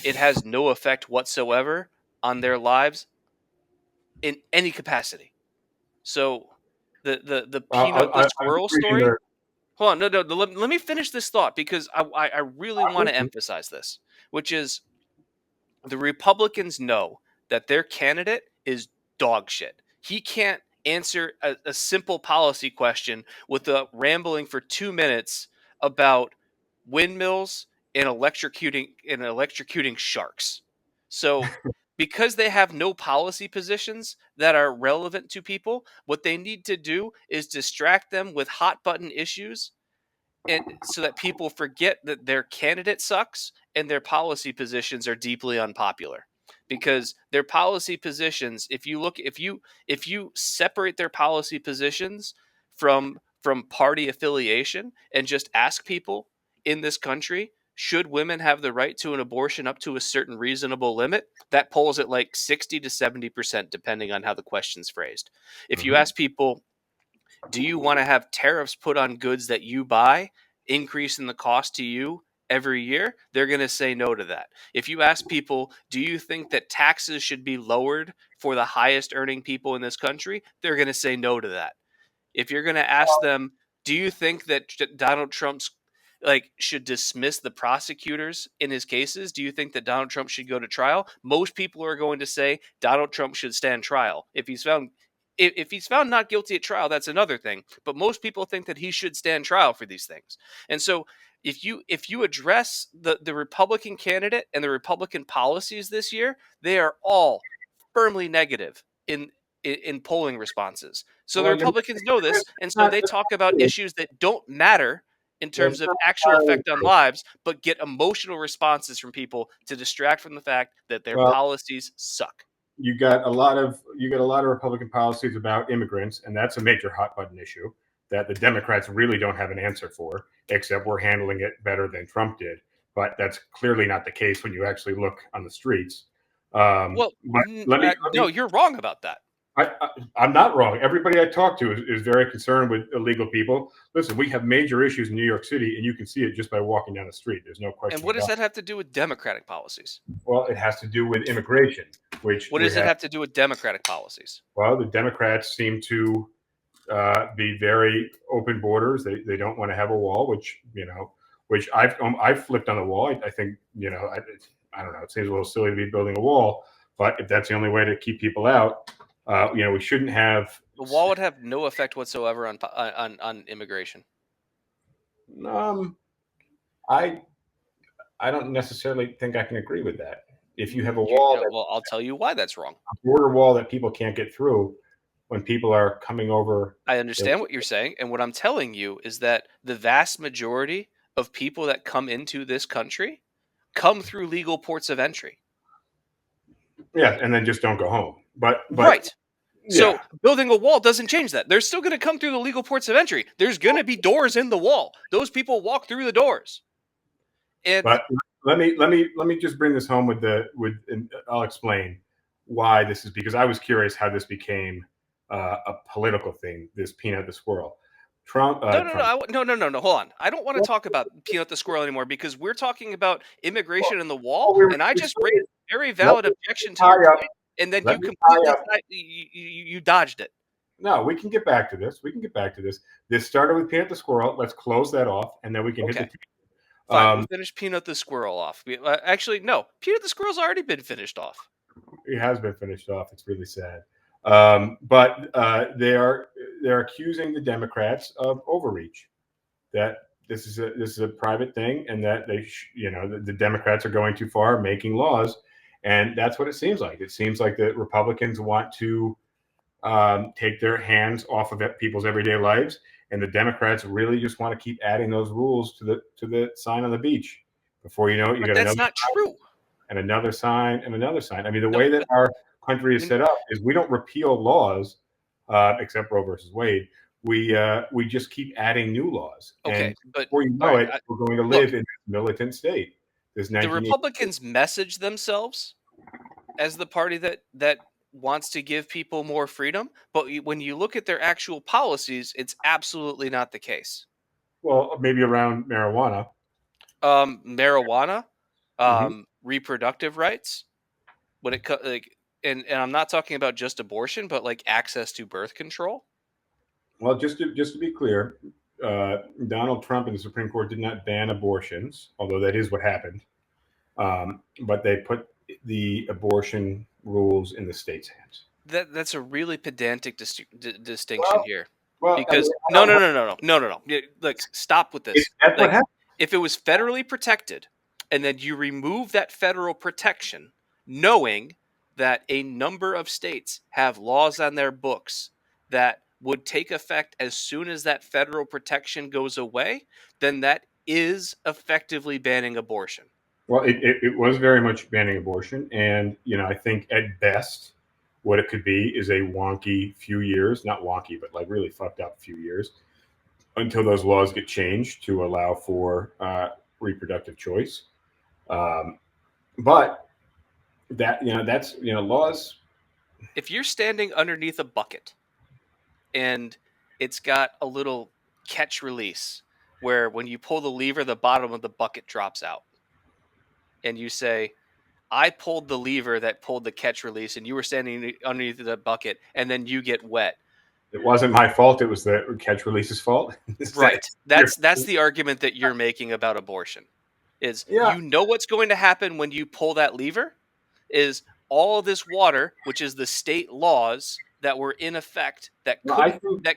it has no effect whatsoever on their lives in any capacity. So the peanut the I'm squirrel reading story. the. Hold on, no. Let me finish this thought because I really want to emphasize this, which is the Republicans know that their candidate is dog shit. He can't answer a simple policy question without rambling for 2 minutes about windmills and electrocuting sharks. So because they have no policy positions that are relevant to people, what they need to do is distract them with hot button issues and so that people forget that their candidate sucks and their policy positions are deeply unpopular because their policy positions if you separate their policy positions from party affiliation and just ask people in this country, should women have the right to an abortion up to a certain reasonable limit, that polls at like 60 to 70% depending on how the question's phrased. If you Mhm. ask people, do you want to have tariffs put on goods that you buy, increasing the cost to you every year? They're going to say no to that. If you ask people, do you think that taxes should be lowered for the highest earning people in this country? They're going to say no to that. If you're going to ask them, do you think that Donald Trump's like should dismiss the prosecutors in his cases? Do you think that Donald Trump should go to trial? Most people are going to say Donald Trump should stand trial. If he's found not guilty at trial, that's another thing. But most people think that he should stand trial for these things. And so if you address the Republican candidate and the Republican policies this year, they are all firmly negative in polling responses. So the Well, Republicans know this, and so not, they talk about issues that don't matter in terms it's of not actual entirely effect on true. lives, but get emotional responses from people to distract from the fact that their Well, policies suck. you got a lot of Republican policies about immigrants, and that's a major hot button issue that the Democrats really don't have an answer for, except we're handling it better than Trump did. But that's clearly not the case when you actually look on the streets. Well, But no, you're wrong about that. I'm not wrong. Everybody I talk to is very concerned with illegal people. Listen, we have major issues in New York City, and you can see it just by walking down the street. There's no question. And what does that have to do with Democratic policies? Well, it has to do with immigration, which what does it have to do with Democratic policies? Well, the Democrats seem to be very open borders. They don't want to have a wall, which I've flipped on the wall. I think I don't know. It seems a little silly to be building a wall, but if that's the only way to keep people out, we shouldn't have. The wall would have no effect whatsoever on immigration. I don't necessarily think I can agree with that. If you have a wall, well, I'll tell you why that's wrong. A border wall that people can't get through when people are coming over. I understand what you're saying, and what I'm telling you is that the vast majority of people that come into this country come through legal ports of entry. Yeah, and then just don't go home. But right. Yeah. So building a wall doesn't change that. They're still going to come through the legal ports of entry. There's going to be doors in the wall. Those people walk through the doors. But let me just bring this home and I'll explain why this is, because I was curious how this became a political thing. This Peanut the Squirrel. Trump. No. Hold on. I don't want to talk about Peanut the Squirrel anymore because we're talking about immigration and the wall, and I just raised a very valid objection to your point, and then you completely you dodged it. No, we can get back to this. This started with Peanut the Squirrel. Let's close that off, and then we can hit the. Fine, we'll finish Peanut the Squirrel off. Actually, no. Peanut the Squirrel's already been finished off. It has been finished off. It's really sad. But they're accusing the Democrats of overreach. That this is a private thing, and that the Democrats are going too far, making laws, and that's what it seems like. It seems like the Republicans want to take their hands off of people's everyday lives. And the Democrats really just want to keep adding those rules to the sign on the beach. Before you know it, that's not true. And another sign and another sign. I mean, the way that our country is set up is we don't repeal laws, except Roe versus Wade. We just keep adding new laws. Okay, and but before you know it, we're going to live in a militant state. The Republicans message themselves as the party that wants to give people more freedom, but when you look at their actual policies, it's absolutely not the case. Well, maybe around marijuana. Reproductive rights. When it and I'm not talking about just abortion, but like access to birth control. Well, just to be clear, Donald Trump and the Supreme Court did not ban abortions, although that is what happened. But they put the abortion rules in the state's hands. That's a really pedantic distinction here. Well, because no. Like, stop with this. If it was federally protected, and then you remove that federal protection, knowing that a number of states have laws on their books that would take effect as soon as that federal protection goes away, then that is effectively banning abortion. Well, it was very much banning abortion. And, I think at best what it could be is a wonky few years, not wonky, but like really fucked up few years until those laws get changed to allow for reproductive choice. But that's laws. If you're standing underneath a bucket and it's got a little catch release where when you pull the lever, the bottom of the bucket drops out. And you say, I pulled the lever that pulled the catch release, and you were standing underneath the bucket, and then you get wet. It wasn't my fault. It was the catch release's fault. Right. That's the argument that you're making about abortion. You know what's going to happen when you pull that lever? Is all of this water, which is the state laws that were in effect that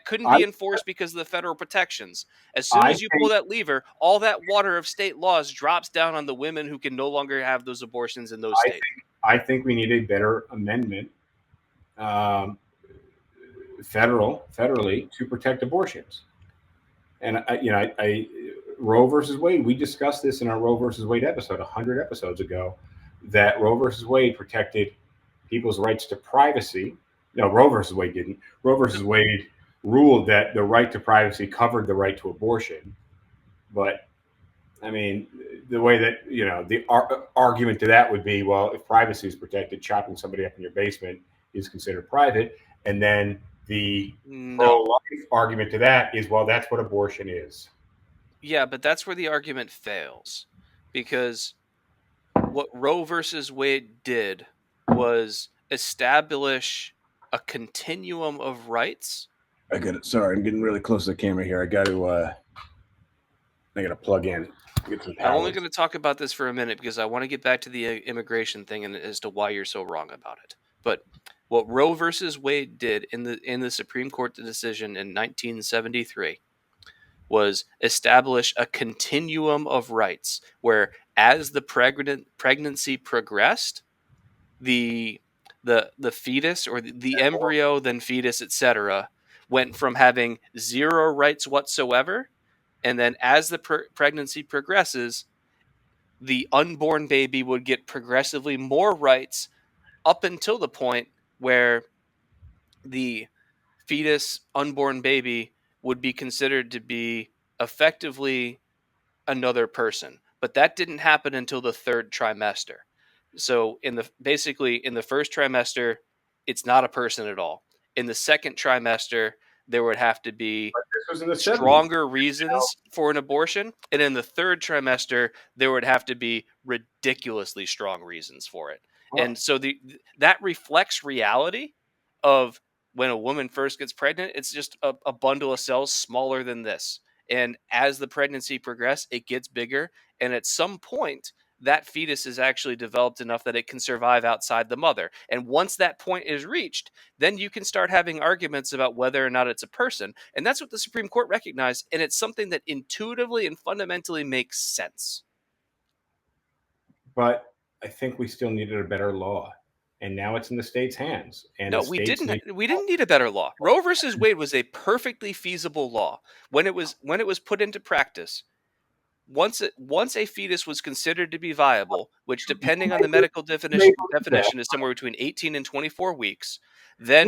couldn't be enforced because of the federal protections. As soon as you pull that lever, all that water of state laws drops down on the women who can no longer have those abortions in those states. I think we need a better amendment, federally, to protect abortions. And Roe versus Wade, we discussed this in our Roe versus Wade episode 100 episodes ago, that Roe versus Wade protected people's rights to privacy. No, Roe versus Wade didn't. Roe versus Wade ruled that the right to privacy covered the right to abortion. But I mean, the way that the argument to that would be, well, if privacy is protected, chopping somebody up in your basement is considered private, and then the No. pro-life argument to that is, well, that's what abortion is. Yeah, but that's where the argument fails, because what Roe versus Wade did was establish a continuum of rights. I got it. Sorry, I'm getting really close to the camera here. I got to plug in. Get some I'm power. only going to talk about this for a minute because I want to get back to the immigration thing and as to why you're so wrong about it. But what Roe versus Wade did in the Supreme Court decision in 1973 was establish a continuum of rights where, as the pregnancy progressed, the fetus, or the embryo, then fetus, etc., went from having zero rights whatsoever, and then as the pregnancy progresses, the unborn baby would get progressively more rights up until the point where the fetus, unborn baby, would be considered to be effectively another person. But that didn't happen until the third trimester. So basically in the first trimester, it's not a person at all. In the second trimester, there would have to be This was in the 70s. stronger reasons for an abortion, and in the third trimester, there would have to be ridiculously strong reasons for it. And so that reflects reality of when a woman first gets pregnant. It's just a bundle of cells smaller than this, and as the pregnancy progresses, it gets bigger, and at some point that fetus is actually developed enough that it can survive outside the mother. And once that point is reached, then you can start having arguments about whether or not it's a person. And that's what the Supreme Court recognized, and it's something that intuitively and fundamentally makes sense. But I think we still needed a better law, and now it's in the state's hands. And No, we didn't. We didn't need a better law. Roe versus Wade was a perfectly feasible law when it was put into practice. Once a fetus was considered to be viable, which depending on the medical definition is somewhere between 18 and 24 weeks, then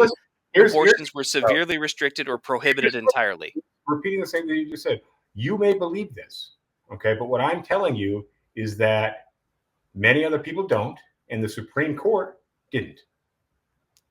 abortions were severely restricted or prohibited entirely. Repeating the same thing you just said. You may believe this, okay? But what I'm telling you is that many other people don't, and the Supreme Court didn't.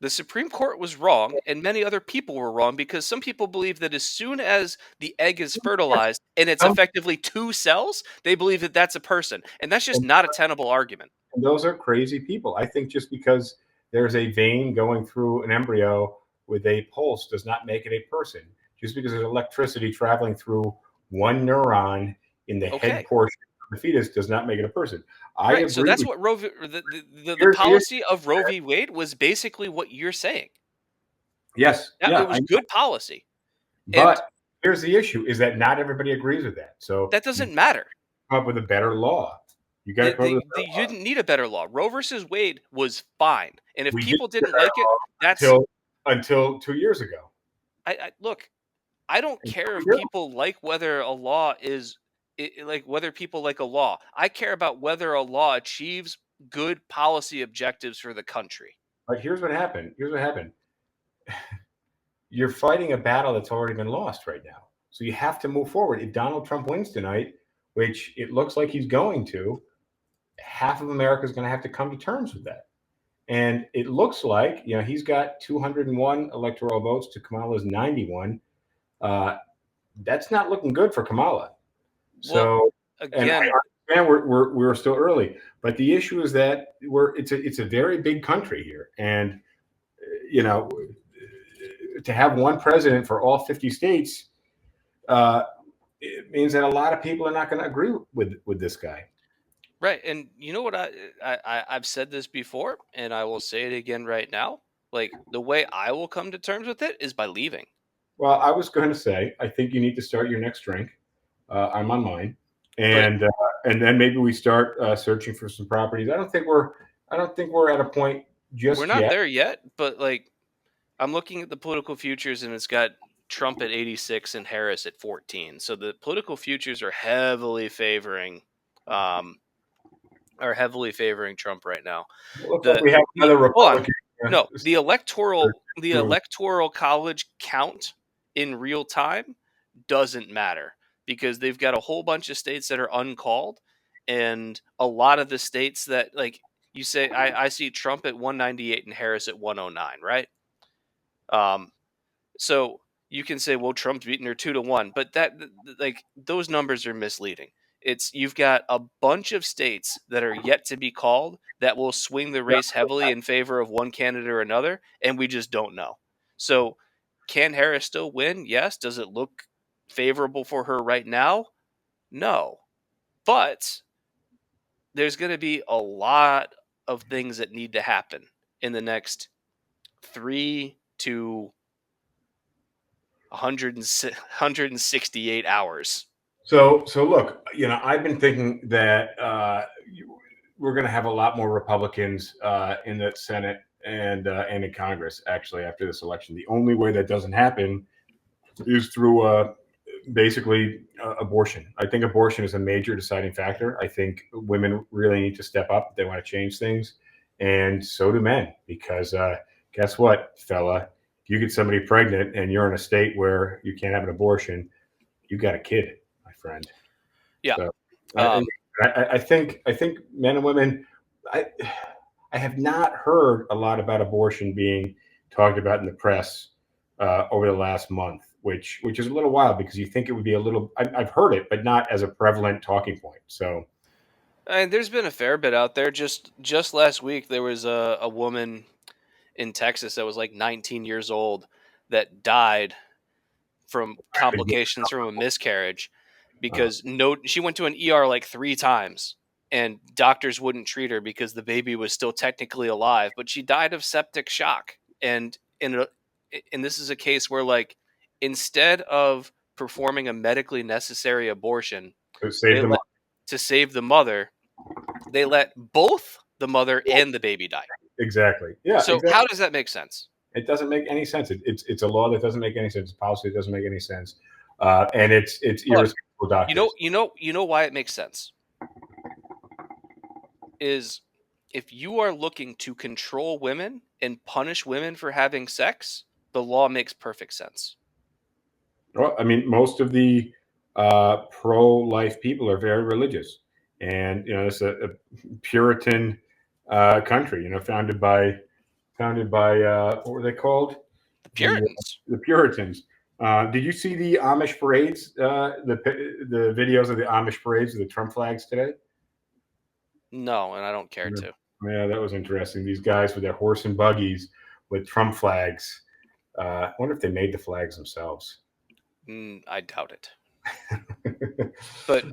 The Supreme Court was wrong, and many other people were wrong, because some people believe that as soon as the egg is fertilized and it's effectively two cells, they believe that that's a person. And that's just not a tenable argument. And those are crazy people. I think just because there's a vein going through an embryo with a pulse does not make it a person. Just because there's electricity traveling through one neuron in the head portion of the fetus does not make it a person. I agree. So that's what the policy of Roe v. Wade was basically what you're saying. Yes. It was good policy. But here's the issue, is that not everybody agrees with that. So that doesn't matter. Come up with a better law. You got to you didn't need a better law. Roe versus Wade was fine. And if people didn't like it, that's until 2 years ago. Look, I don't care if people like whether a law is whether people like a law. I care about whether a law achieves good policy objectives for the country. But here's what happened. You're fighting a battle that's already been lost right now. So you have to move forward. If Donald Trump wins tonight, which it looks like he's going to, half of America is going to have to come to terms with that. And it looks like, he's got 201 electoral votes to Kamala's 91. That's not looking good for Kamala. So again, we're still early, but the issue is that it's a very big country here, and to have one president for all 50 states, it means that a lot of people are not going to agree with this guy. Right, and you know what? I've said this before, and I will say it again right now. Like, the way I will come to terms with it is by leaving. Well, I was going to say, I think you need to start your next drink. I'm on mine, and then maybe we start searching for some properties. I don't think we're at a point just yet. We're not there yet, but I'm looking at the political futures, and it's got Trump at 86 and Harris at 14. So the political futures are heavily favoring Trump right now. We have another Republican No, the electoral college count in real time doesn't matter because they've got a whole bunch of states that are uncalled, and a lot of the states that, like you say, I see Trump at 198 and Harris at 109, right? Um, so you can say, well, Trump's beating her 2-1, but like those numbers are misleading. It's you've got a bunch of states that are yet to be called that will swing the race heavily in favor of one candidate or another, and we just don't know. So can Harris still win? Yes. Does it look favorable for her right now? No. But there's going to be a lot of things that need to happen in the next 3 to 168 hours. So look, I've been thinking that we're going to have a lot more Republicans in the Senate and in Congress actually after this election. The only way that doesn't happen is through basically abortion. I think abortion is a major deciding factor. I think women really need to step up if they want to change things, and so do men. Because guess what, fella? If you get somebody pregnant and you're in a state where you can't have an abortion, you got a kid, my friend. Yeah. So, I think men and women. I have not heard a lot about abortion being talked about in the press over the last month, which is a little wild because you think it would be a little. I've heard it, but not as a prevalent talking point. So, And there's been a fair bit out there. Just last week, there was a woman in Texas that was like 19 years old that died from complications from a miscarriage because she went to an ER like 3 times and doctors wouldn't treat her because the baby was still technically alive, but she died of septic shock. And this is a case where, like, instead of performing a medically necessary abortion, save them to save the mother, they let both the mother and the baby die. exactly. Yeah, So exactly. how does that make sense? It doesn't make any sense. It's a law that doesn't make any sense. It's a policy that doesn't make any sense, and it's irresponsible doctors. You know why it makes sense is if you are looking to control women and punish women for having sex, the law makes perfect sense. Well, I mean, most of the pro-life people are very religious, and it's a Puritan country. Founded by what were they called? The Puritans. The Puritans. Did you see the Amish parades? The videos of the Amish parades with the Trump flags today? No, and I don't care to. Yeah, that was interesting. These guys with their horse and buggies with Trump flags. I wonder if they made the flags themselves. I doubt it. But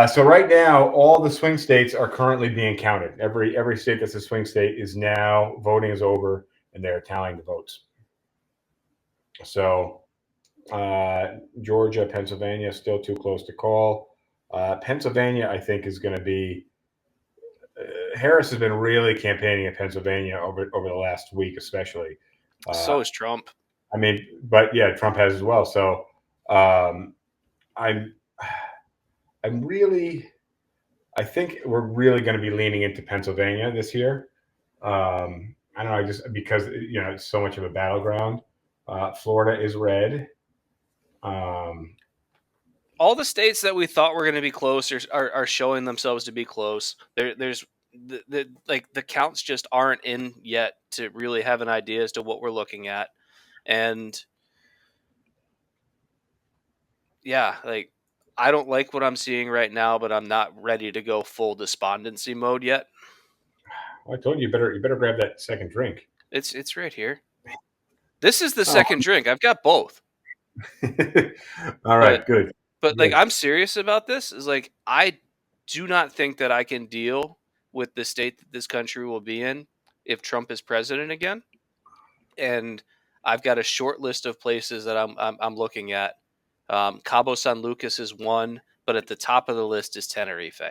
so right now, all the swing states are currently being counted. Every state that's a swing state is now voting is over, and they're tallying the votes. So Georgia, Pennsylvania, still too close to call. Pennsylvania, I think, is going to be. Harris has been really campaigning in Pennsylvania over the last week, especially. So is Trump. I mean, but yeah, Trump has as well. So I'm really. I think we're really going to be leaning into Pennsylvania this year. I don't know, just because it's so much of a battleground. Florida is red. All the states that we thought were going to be close are showing themselves to be close. There's the counts just aren't in yet to really have an idea as to what we're looking at, and yeah, like I don't like what I'm seeing right now, but I'm not ready to go full despondency mode yet. Well, I told you, you better grab that second drink. It's right here. This is the second drink. I've got both. All right, good. But like, I'm serious about this. Is like, I do not think that I can deal with the state that this country will be in if Trump is president again. And I've got a short list of places that I'm looking at. Cabo San Lucas is one, but at the top of the list is Tenerife.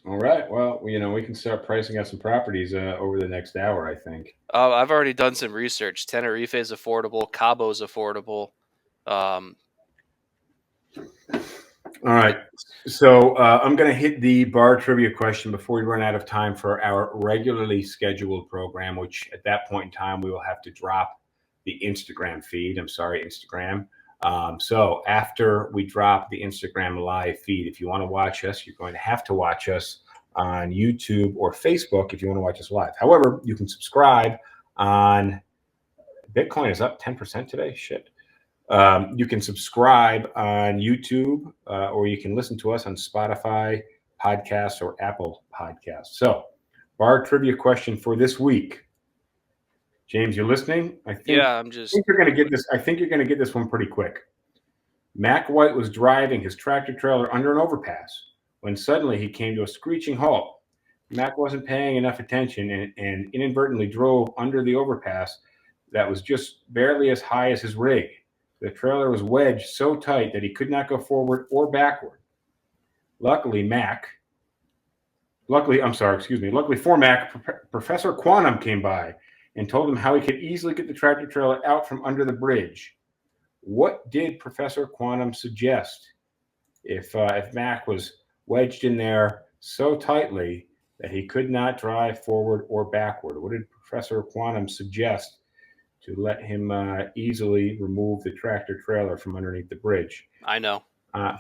All right. Well, we can start pricing out some properties over the next hour, I think. I've already done some research. Tenerife is affordable. Cabo's affordable. All right. So I'm going to hit the bar trivia question before we run out of time for our regularly scheduled program, which at that point in time, we will have to drop the Instagram feed. I'm sorry, Instagram. So after we drop the Instagram live feed, if you want to watch us, you're going to have to watch us on YouTube or Facebook if you want to watch us live. However, you can subscribe on Bitcoin is up 10% today. Shit. You can subscribe on YouTube or you can listen to us on Spotify podcasts or Apple podcasts. So, bar trivia question for this week. James, you're listening? I think you're going to get this. I think you're going to get this one pretty quick. Mack White was driving his tractor trailer under an overpass when suddenly he came to a screeching halt. Mack wasn't paying enough attention and inadvertently drove under the overpass that was just barely as high as his rig. The trailer was wedged so tight that he could not go forward or backward. Luckily for Mack, Professor Quantum came by and told him how he could easily get the tractor trailer out from under the bridge. What did Professor Quantum suggest if Mack was wedged in there so tightly that he could not drive forward or backward? What did Professor Quantum suggest to let him easily remove the tractor trailer from underneath the bridge? I know. I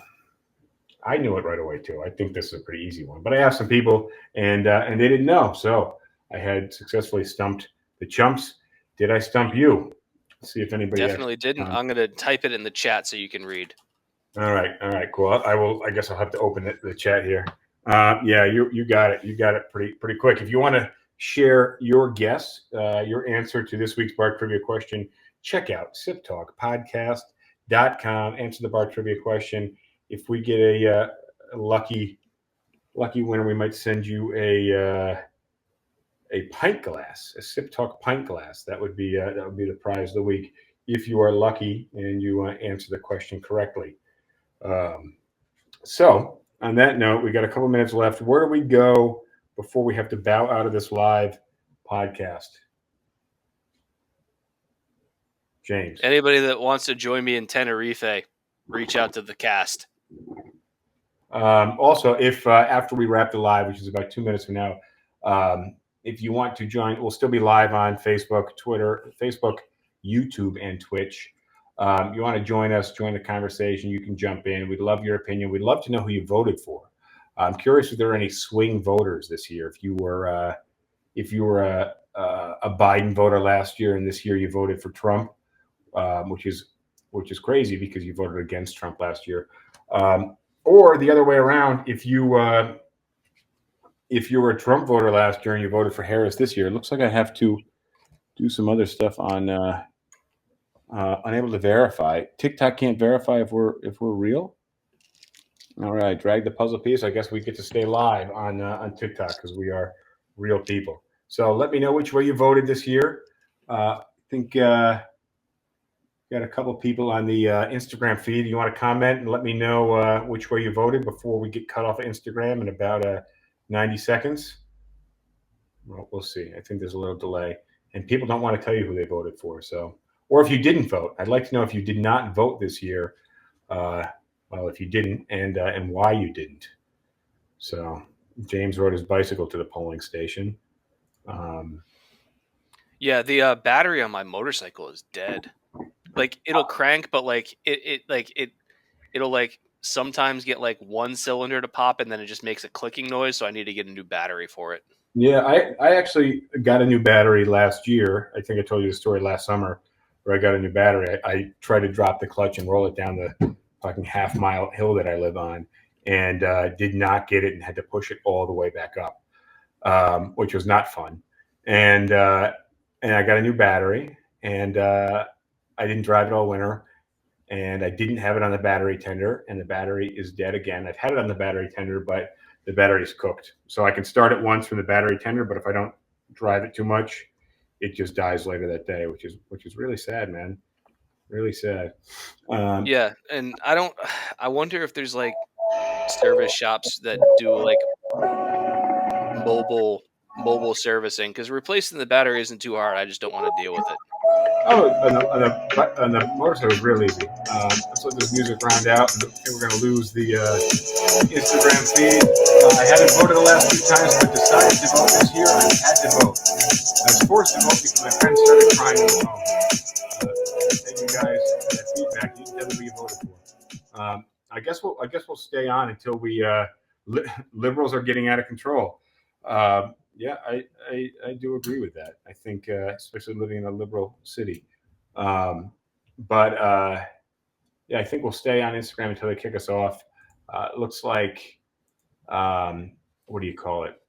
knew it right away too. I think this is a pretty easy one, but I asked some people and they didn't know, so I had successfully stumped the chumps. Did I stump you? Let's see if anybody definitely didn't. I'm going to type it in the chat so you can read. All right, cool. I guess I'll have to open the chat here. Yeah, you got it. You got it pretty quick. If you want to share your guess, your answer to this week's bar trivia question, check out SipTalkPodcast.com. Answer the bar trivia question. If we get a lucky winner, we might send you a pint glass, a SipTalk pint glass. That would be the prize of the week if you are lucky and you answer the question correctly. So on that note, we got a couple minutes left. Where do we go before we have to bow out of this live podcast? James. Anybody that wants to join me in Tenerife, reach out to the cast. Also, if after we wrap the live, which is about 2 minutes from now, if you want to join, we'll still be live on Facebook, YouTube, and Twitch. You want to join us, join the conversation, you can jump in. We'd love your opinion. We'd love to know who you voted for. I'm curious if there are any swing voters this year. If you were a Biden voter last year and this year you voted for Trump, which is crazy because you voted against Trump last year, or the other way around. If you were a Trump voter last year and you voted for Harris this year, it looks like I have to do some other stuff on. Unable to verify. TikTok can't verify if we're real. All right, drag the puzzle piece. I guess we get to stay live on TikTok because we are real people. So let me know which way you voted this year. I think got a couple people on the Instagram feed. You want to comment and let me know which way you voted before we get cut off of Instagram in about 90 seconds. Well, we'll see. I think there's a little delay, and people don't want to tell you who they voted for. So. Or if you didn't vote, I'd like to know if you did not vote this year. Well, if you didn't, and why you didn't. So James rode his bicycle to the polling station. Yeah, the battery on my motorcycle is dead. Like it'll crank, but like it'll like sometimes get like one cylinder to pop, and then it just makes a clicking noise. So I need to get a new battery for it. Yeah, I actually got a new battery last year. I think I told you the story last summer. Where I got a new battery. I tried to drop the clutch and roll it down the fucking half-mile hill that I live on, and did not get it and had to push it all the way back up, which was not fun. And I got a new battery, and I didn't drive it all winter, and I didn't have it on the battery tender, and the battery is dead again. I've had it on the battery tender, but the battery's cooked. So I can start it once from the battery tender, but if I don't drive it too much, it just dies later that day, which is really sad, man. Really sad. Yeah, and I wonder if there's like service shops that do like mobile servicing, because replacing the battery isn't too hard. I just don't want to deal with it. Oh, on the motorcycle was real easy. Let's let this music round out, and we're going to lose the Instagram feed. I haven't voted the last few times, but decided to vote this year. I had to vote. I was forced to vote because my friends started crying on the phone. Thank you guys for that feedback. You definitely voted for. I guess we'll stay on until we liberals are getting out of control. Yeah, I do agree with that. I think, especially living in a liberal city. But yeah, I think we'll stay on Instagram until they kick us off. It looks like, what do you call it?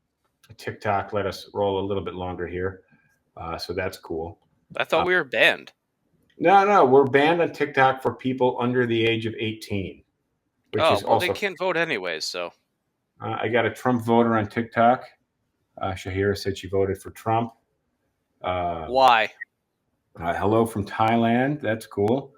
TikTok let us roll a little bit longer here. So that's cool. I thought we were banned. No, we're banned on TikTok for people under the age of 18, which is Well, they also. can't vote anyways, so. I got a Trump voter on TikTok. Shahira said she voted for Trump. Why? Hello from Thailand. That's cool.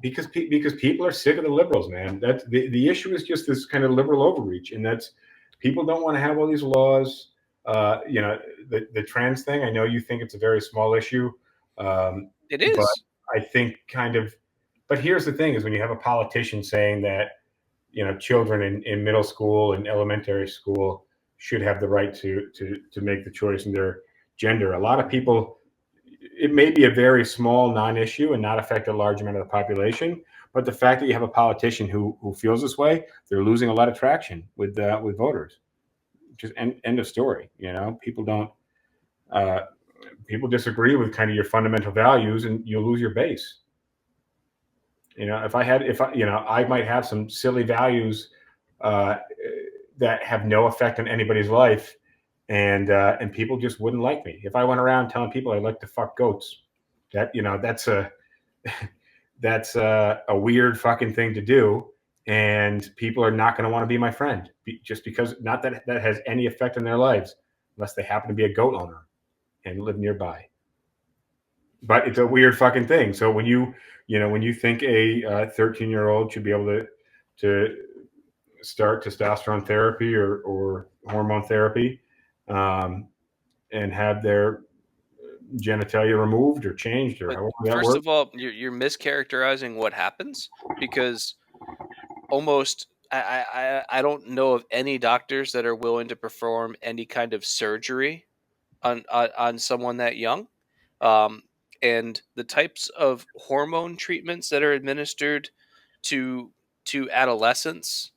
Because people are sick of the liberals, man. That's the issue is just this kind of liberal overreach, and that's people don't want to have all these laws. The trans thing. I know you think it's a very small issue, It but is. I think kind of. But here's the thing: is when you have a politician saying that children in middle school and elementary school should have the right to make the choice in their gender. A lot of people, it may be a very small non-issue and not affect a large amount of the population, but the fact that you have a politician who feels this way, they're losing a lot of traction with voters. Just end of story. People don't. People disagree with kind of your fundamental values, and you'll lose your base. I might have some silly values uh, that have no effect on anybody's life, and people just wouldn't like me if I went around telling people I like to fuck goats. That's a that's a weird fucking thing to do, and people are not going to want to be my friend just because not that that has any effect on their lives, unless they happen to be a goat owner and live nearby. But it's a weird fucking thing. So when you think a 13-year-old should be able to start testosterone therapy or hormone therapy, um, and have their genitalia removed or changed or But however that first works. of all, you're mischaracterizing what happens, because almost I don't know of any doctors that are willing to perform any kind of surgery on someone that young. Um, and the types of hormone treatments that are administered to adolescents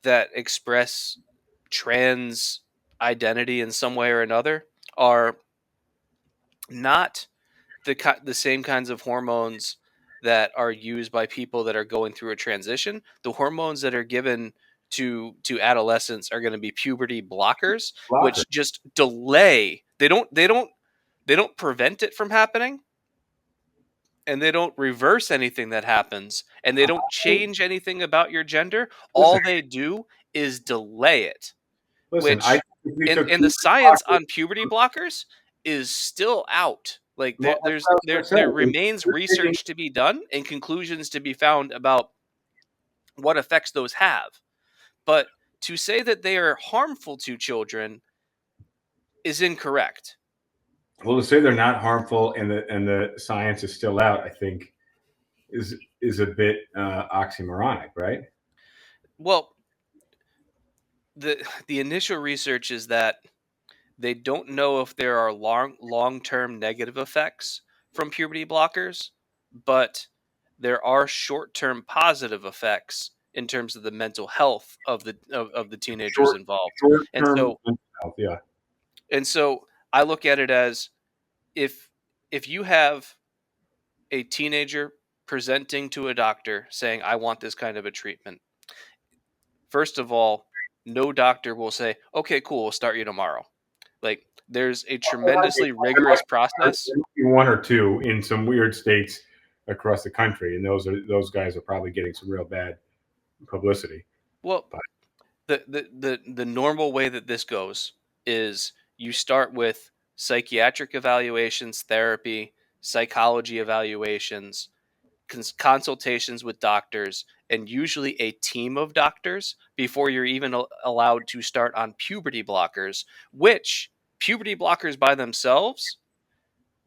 that express trans identity in some way or another are not the same kinds of hormones that are used by people that are going through a transition. The hormones that are given to adolescents are going to be puberty blockers, Blocker. which just delay. They don't prevent it from happening, and they don't reverse anything that happens, and they don't change anything about your gender. Listen, All they do is delay it, listen. I which, think if we and took and the puberty science blockers, on puberty blockers is still out. Like well, that's what I was going to there say. remains You're taking, research to be done and conclusions to be found about what effects those have. But to say that they are harmful to children is incorrect. well, to say they're not harmful and the science is still out, I think is a bit oxymoronic, right? Well, the initial research is that they don't know if there are long-term negative effects from puberty blockers, but there are short-term positive effects in terms of the mental health of the teenagers Short involved. short And term so mental health, yeah. and so I look at it as, if you have a teenager presenting to a doctor saying, I want this kind of a treatment, first of all, no doctor will say, okay, cool, we'll start you tomorrow. Like, there's a tremendously rigorous process. There might be one or two in some weird states across the country, and those guys are probably getting some real bad publicity. Well, But the normal way that this goes is you start with psychiatric evaluations, therapy, psychology evaluations, consultations with doctors, and usually a team of doctors before you're even allowed to start on puberty blockers, which puberty blockers by themselves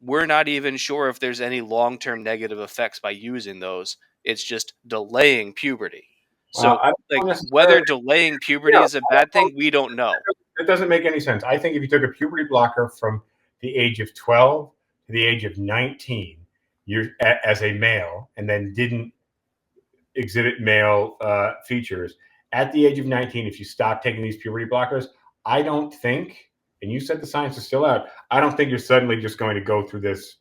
we're not even sure if there's any long-term negative effects by using those. It's just delaying puberty. So, I like, don't whether necessarily, delaying you puberty know, is a bad thing, we don't know. it doesn't make any sense. I think if you took a puberty blocker from the age of 12 to the age of 19, you're as a male, and then didn't exhibit male features at the age of 19, if you stop taking these puberty blockers, I don't think, and you said the science is still out, I don't think you're suddenly just going to go through this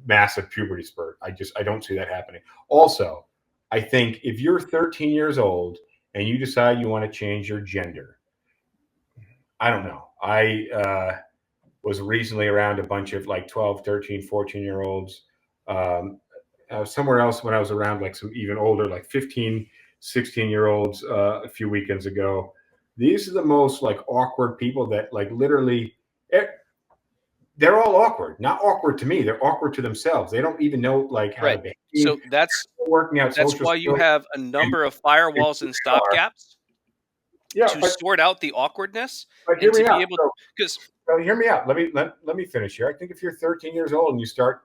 massive puberty spurt. I don't see that happening. Also, I think if you're 13 years old and you decide you want to change your gender, I don't know. I was recently around a bunch of like 12, 13, 14 year olds. Um, Somewhere else when I was around like some even older, like 15, 16 year olds a few weekends ago. These are the most like awkward people that like literally, they're all awkward. Not awkward to me. They're awkward to themselves. They don't even know like how to Right. behave. So that's Working out that's social why you skills. have a And number of who firewalls and they are. stopgaps Yeah, to sort out the awkwardness but hear and to me be out. able, because So hear me out. Let me finish here. I think if you're 13 years old and you start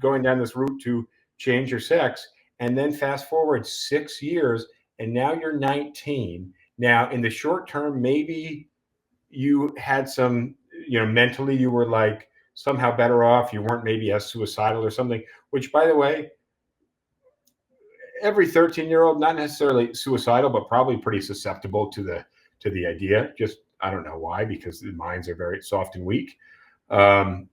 going down this route to change your sex, and then fast forward 6 years, and now you're 19. Now, in the short term, maybe you had some, mentally you were like somehow better off. You weren't maybe as suicidal or something. Which, by the way, every 13-year-old, not necessarily suicidal, but probably pretty susceptible to the idea. Just I don't know why, because the minds are very soft and weak. Um,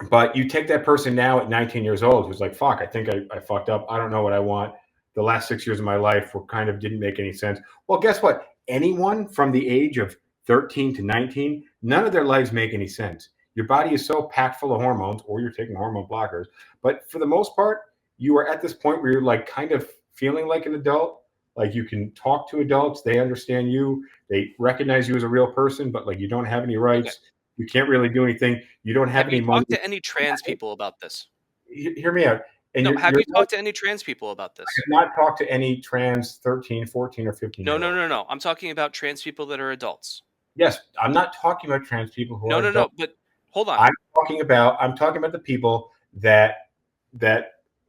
but you take that person now at 19 years old who's like, fuck, I think I fucked up. I don't know what I want. The last 6 years of my life were kind of didn't make any sense. Well, guess what? Anyone from the age of 13 to 19, none of their lives make any sense. Your body is so packed full of hormones, or you're taking hormone blockers. But for the most part, you are at this point where you're like kind of feeling like an adult. Like you can talk to adults, they understand you, they recognize you as a real person, but like you don't have any okay. rights. You can't really do anything. You don't have Have any you money. talked to any trans people about this? Hear me out. And No, have you're you talked to any trans people about I this? have not talked to any trans 13, 14, or 15 No, year no, old. no, no. I'm talking about trans people that are adults. Yes, I'm not talking about trans people who No, are no, adults. no. But hold on. I'm talking about the people that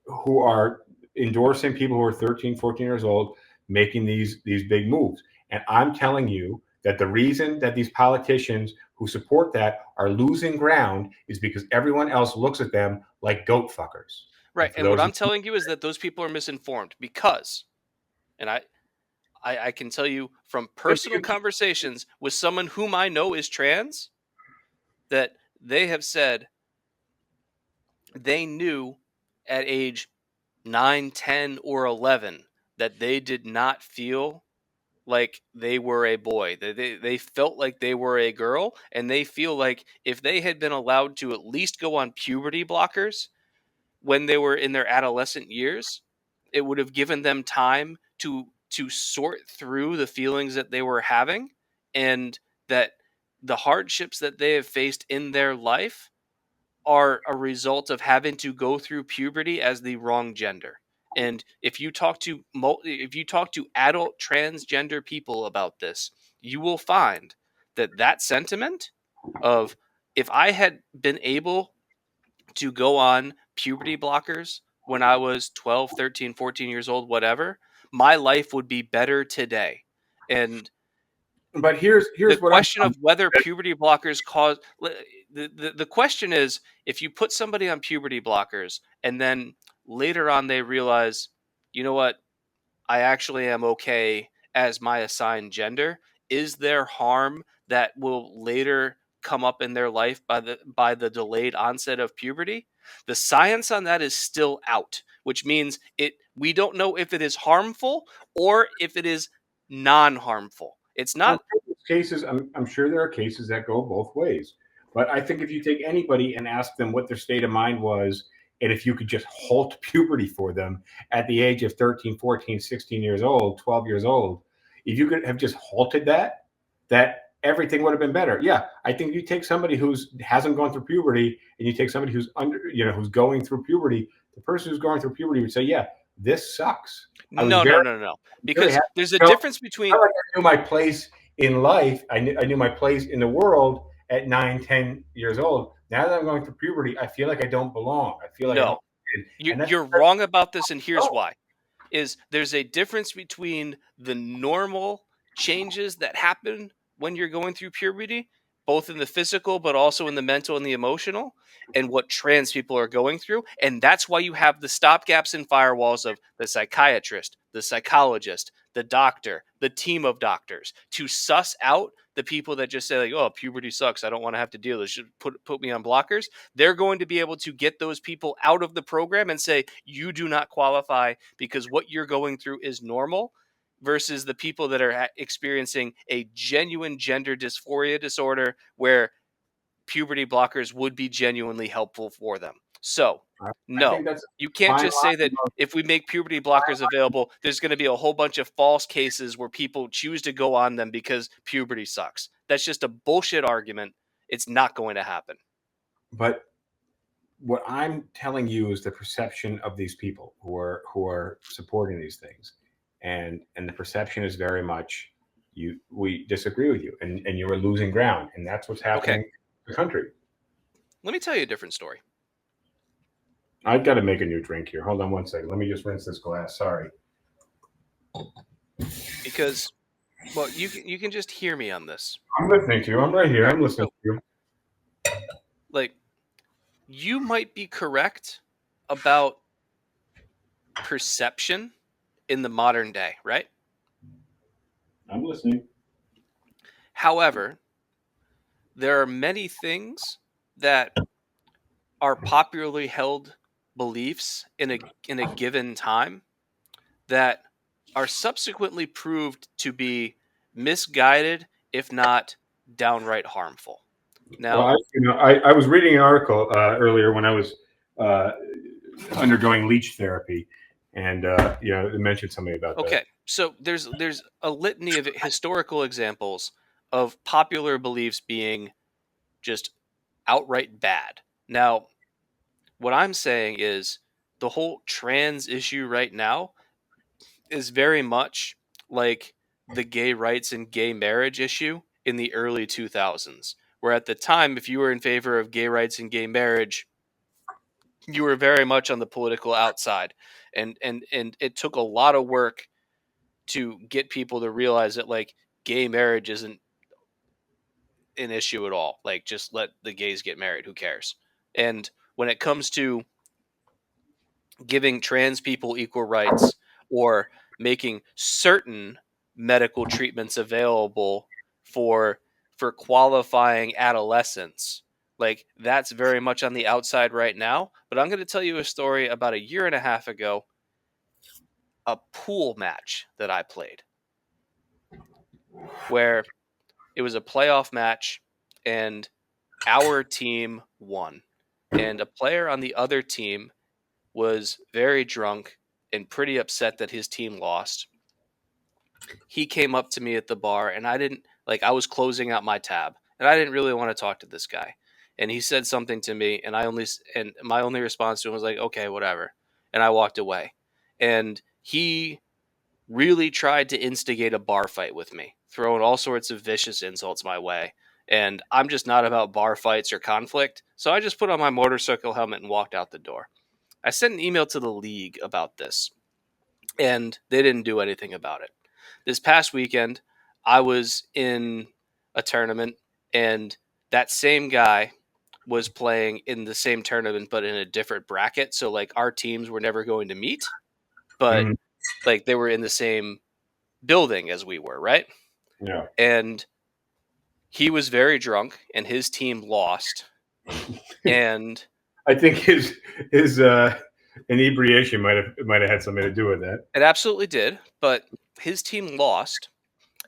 who are endorsing people who are 13, 14 years old making these big moves. And I'm telling you that the reason that these politicians who support that are losing ground is because everyone else looks at them like goat fuckers. Right. And for And what those I'm telling you is that those people are misinformed because, and I can tell you from but personal you, conversations with someone whom I know is trans that they have said they knew at age 9, 10, or 11 that they did not feel like they were a boy. They felt like they were a girl, and they feel like if they had been allowed to at least go on puberty blockers when they were in their adolescent years, it would have given them time to sort through the feelings that they were having, and that the hardships that they have faced in their life are a result of having to go through puberty as the wrong gender. And if you talk to adult transgender people about this, you will find that that sentiment of, if I had been able to go on puberty blockers when I was 12, 13, 14 years old, whatever, my life would be better today. And but the here's what question of whether puberty blockers cause the question is, if you put somebody on puberty blockers and then later on they realize, you know what, I actually am okay as my assigned gender, is there harm that will later come up in their life by the delayed onset of puberty? The science on that is still out, which means we don't know if it is harmful or if it is non-harmful. It's I'm not. sure I'm sure there are cases that go both ways. But I think if you take anybody and ask them what their state of mind was, and if you could just halt puberty for them at the age of 13, 14, 16 years old, 12 years old, if you could have just halted that everything would have been better. Yeah, I think you take somebody who's hasn't gone through puberty and you take somebody who's who's going through puberty, the person who's going through puberty would say, yeah, this sucks. I was No, no, no, no. very Because happy. there's a You know, difference I between. like I knew my place in life. I knew my place in the world, at 9, 10 years old. Now that I'm going through puberty, I feel like I don't belong. I feel like I don't No, fit in. And that's you're wrong about this, and here's oh, why. Is there's a difference between the normal changes that happen when you're going through puberty, both in the physical but also in the mental and the emotional, and what trans people are going through. And that's why you have the stopgaps and firewalls of the psychiatrist, the psychologist, the doctor, the team of doctors to suss out the people that just say, like, oh, puberty sucks, I don't want to have to deal with this, should put me on blockers. They're going to be able to get those people out of the program and say, you do not qualify because what you're going through is normal, versus the people that are experiencing a genuine gender dysphoria disorder where puberty blockers would be genuinely helpful for them. So, I think no, that's a you can't fine just say line. that if we make puberty blockers available, there's going to be a whole bunch of false cases where people choose to go on them because puberty sucks. That's just a bullshit argument. It's not going to happen. But what I'm telling you is the perception of these people who are supporting these things, and the perception is very much we disagree with you, and you are losing ground, and that's what's Okay, happening in the country. let me tell you a different story. I've got to make a new drink here. Hold on one second. Let me just rinse this glass. Sorry. Because, well, you can just hear me on this. I'm listening to you. I'm right here. All right, I'm listening so to you. like you might be correct about perception in the modern day, right? I'm listening. However, there are many things that are popularly held beliefs in a given time that are subsequently proved to be misguided, if not downright harmful. Well, Now, I was reading an article earlier when I was uh, undergoing leech therapy, and it mentioned something about that. okay, so there's a litany of historical examples of popular beliefs being just outright bad. Now, what I'm saying is the whole trans issue right now is very much like the gay rights and gay marriage issue in the early 2000s, where at the time, if you were in favor of gay rights and gay marriage, you were very much on the political outside. And it took a lot of work to get people to realize that, like, gay marriage isn't an issue at all. Like, just let the gays get married. Who cares? And when it comes to giving trans people equal rights or making certain medical treatments available for qualifying adolescents, like, that's very much on the outside right now. But I'm going to tell you a story about a year and a half ago, a pool match that I played, where it was a playoff match and our team won, and a player on the other team was very drunk and pretty upset that his team lost. He came up to me at the bar, and I was closing out my tab and I didn't really want to talk to this guy. And he said something to me, and my only response to him was like, okay, whatever. And I walked away. And he really tried to instigate a bar fight with me, throwing all sorts of vicious insults my way. And I'm just not about bar fights or conflict. So I just put on my motorcycle helmet and walked out the door. I sent an email to the league about this, and they didn't do anything about it. This past weekend, I was in a tournament, and that same guy was playing in the same tournament, but in a different bracket. So, like, our teams were never going to meet, but Mhm. like they were in the same building as we were, right? Yeah, And he was very drunk, and his team lost. And I think his inebriation might have had something to do with that. it absolutely did, but his team lost,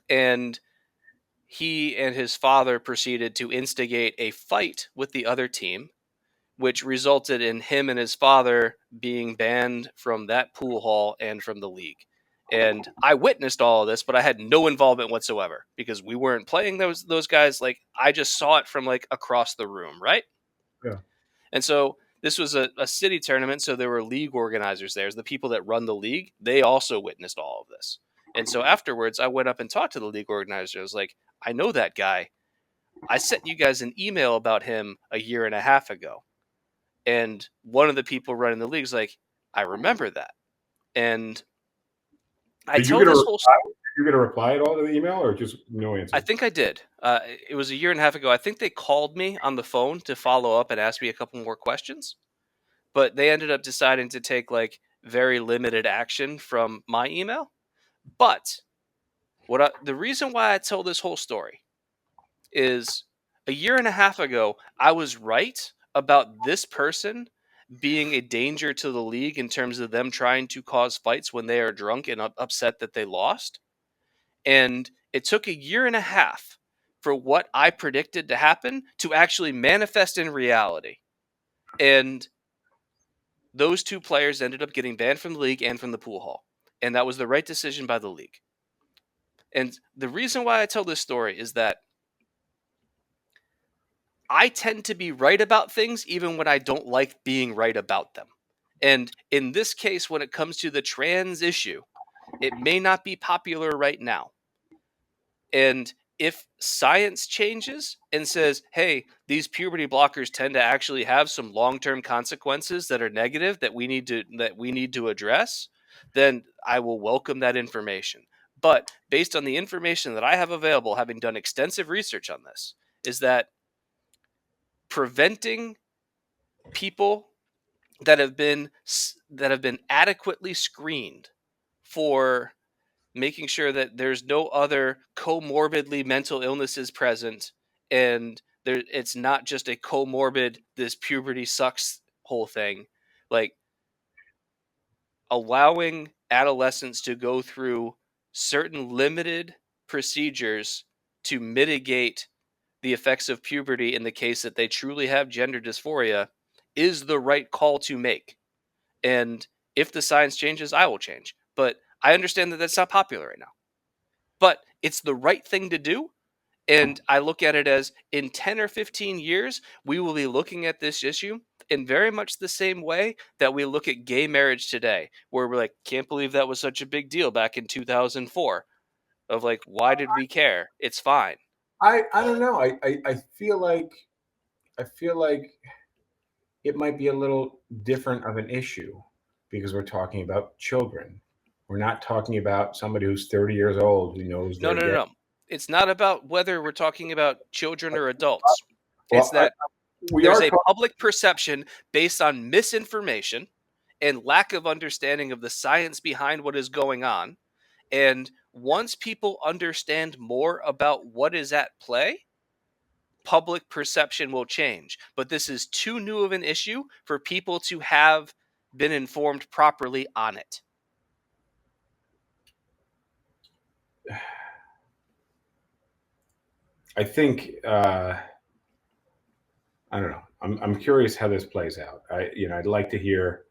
and he and his father proceeded to instigate a fight with the other team, which resulted in him and his father being banned from that pool hall and from the league. And I witnessed all of this, but I had no involvement whatsoever because we weren't playing those guys. Like, I just saw it from, like, across the room, right? Yeah. And so this was a city tournament, so there were league organizers there. The people that run the league, they also witnessed all of this. And so afterwards, I went up and talked to the league organizer. I was like, I know that guy. I sent you guys an email about him a year and a half ago. And one of the people running the league is like, I remember that. And I Did you tell get a this whole. reply? Did you get a reply at all to the email, or just no I answer? think I did. It was a year and a half ago. I think they called me on the phone to follow up and ask me a couple more questions, but they ended up deciding to take like very limited action from my email. But the reason why I tell this whole story is a year and a half ago, I was right about this person being a danger to the league in terms of them trying to cause fights when they are drunk and upset that they lost. And it took a year and a half for what I predicted to happen to actually manifest in reality. And those two players ended up getting banned from the league and from the pool hall. And that was the right decision by the league. And the reason why I tell this story is that I tend to be right about things even when I don't like being right about them. And in this case, when it comes to the trans issue, it may not be popular right now. And if science changes and says, hey, these puberty blockers tend to actually have some long-term consequences that are negative that we need to address, then I will welcome that information. But based on the information that I have available, having done extensive research on this, is that preventing people that have been adequately screened for making sure that there's no other comorbidly mental illnesses present, and it's not just a comorbid this puberty sucks whole thing, like allowing adolescents to go through certain limited procedures to mitigate the effects of puberty in the case that they truly have gender dysphoria is the right call to make. And if the science changes, I will change. But I understand that that's not popular right now. But it's the right thing to do. And I look at it as in 10 or 15 years, we will be looking at this issue in very much the same way that we look at gay marriage today, where we're like, can't believe that was such a big deal back in 2004. Of like, why did we care? It's fine. I don't know. I feel like it might be a little different of an issue because we're talking about children. We're not talking about somebody who's 30 years old who knows No, they're no, no, gay. no. It's not about whether we're talking about children or adults. It's Well, that we there's are a talking. public perception based on misinformation and lack of understanding of the science behind what is going on. And once people understand more about what is at play, public perception will change. But this is too new of an issue for people to have been informed properly on it. I think I don't know. I'm curious how this plays out. I'd like to hear.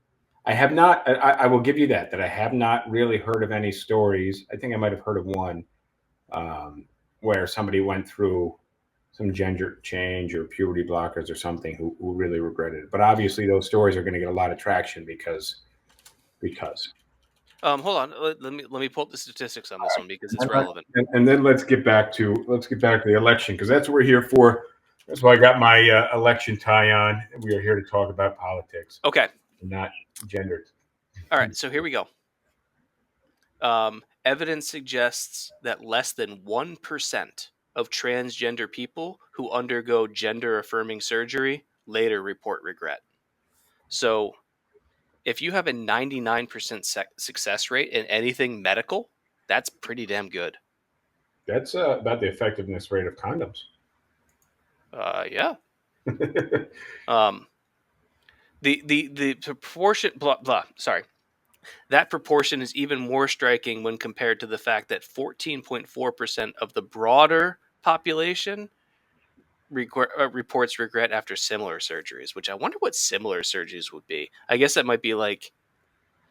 I have not. I will give you that I have not really heard of any stories. I think I might have heard of one um, where somebody went through some gender change or puberty blockers or something who really regretted it. But obviously, those stories are going to get a lot of traction because. Hold on. Let me pull up the statistics on this one because it's And, relevant. then let's get back to the election because that's what we're here for. That's why I got my election tie on. We are here to talk about politics, Okay. not gender. All right. So here we go. Evidence suggests that less than 1% of transgender people who undergo gender affirming surgery later report regret. So, if you have a 99% success rate in anything medical, that's pretty damn good. That's about the effectiveness rate of condoms. Yeah. Um, the proportion, blah, blah, sorry. That proportion is even more striking when compared to the fact that 14.4% of the broader population reports regret after similar surgeries, which I wonder what similar surgeries would be. I guess that might be like,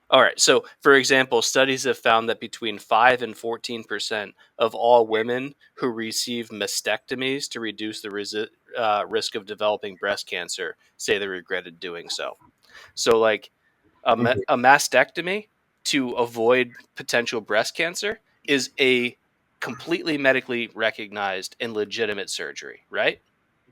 all right. So, for example, studies have found that between 5 and 14% of all women who receive mastectomies to reduce the risk of developing breast cancer say they regretted doing so. So, like a mastectomy to avoid potential breast cancer is a completely medically recognized and legitimate surgery, right?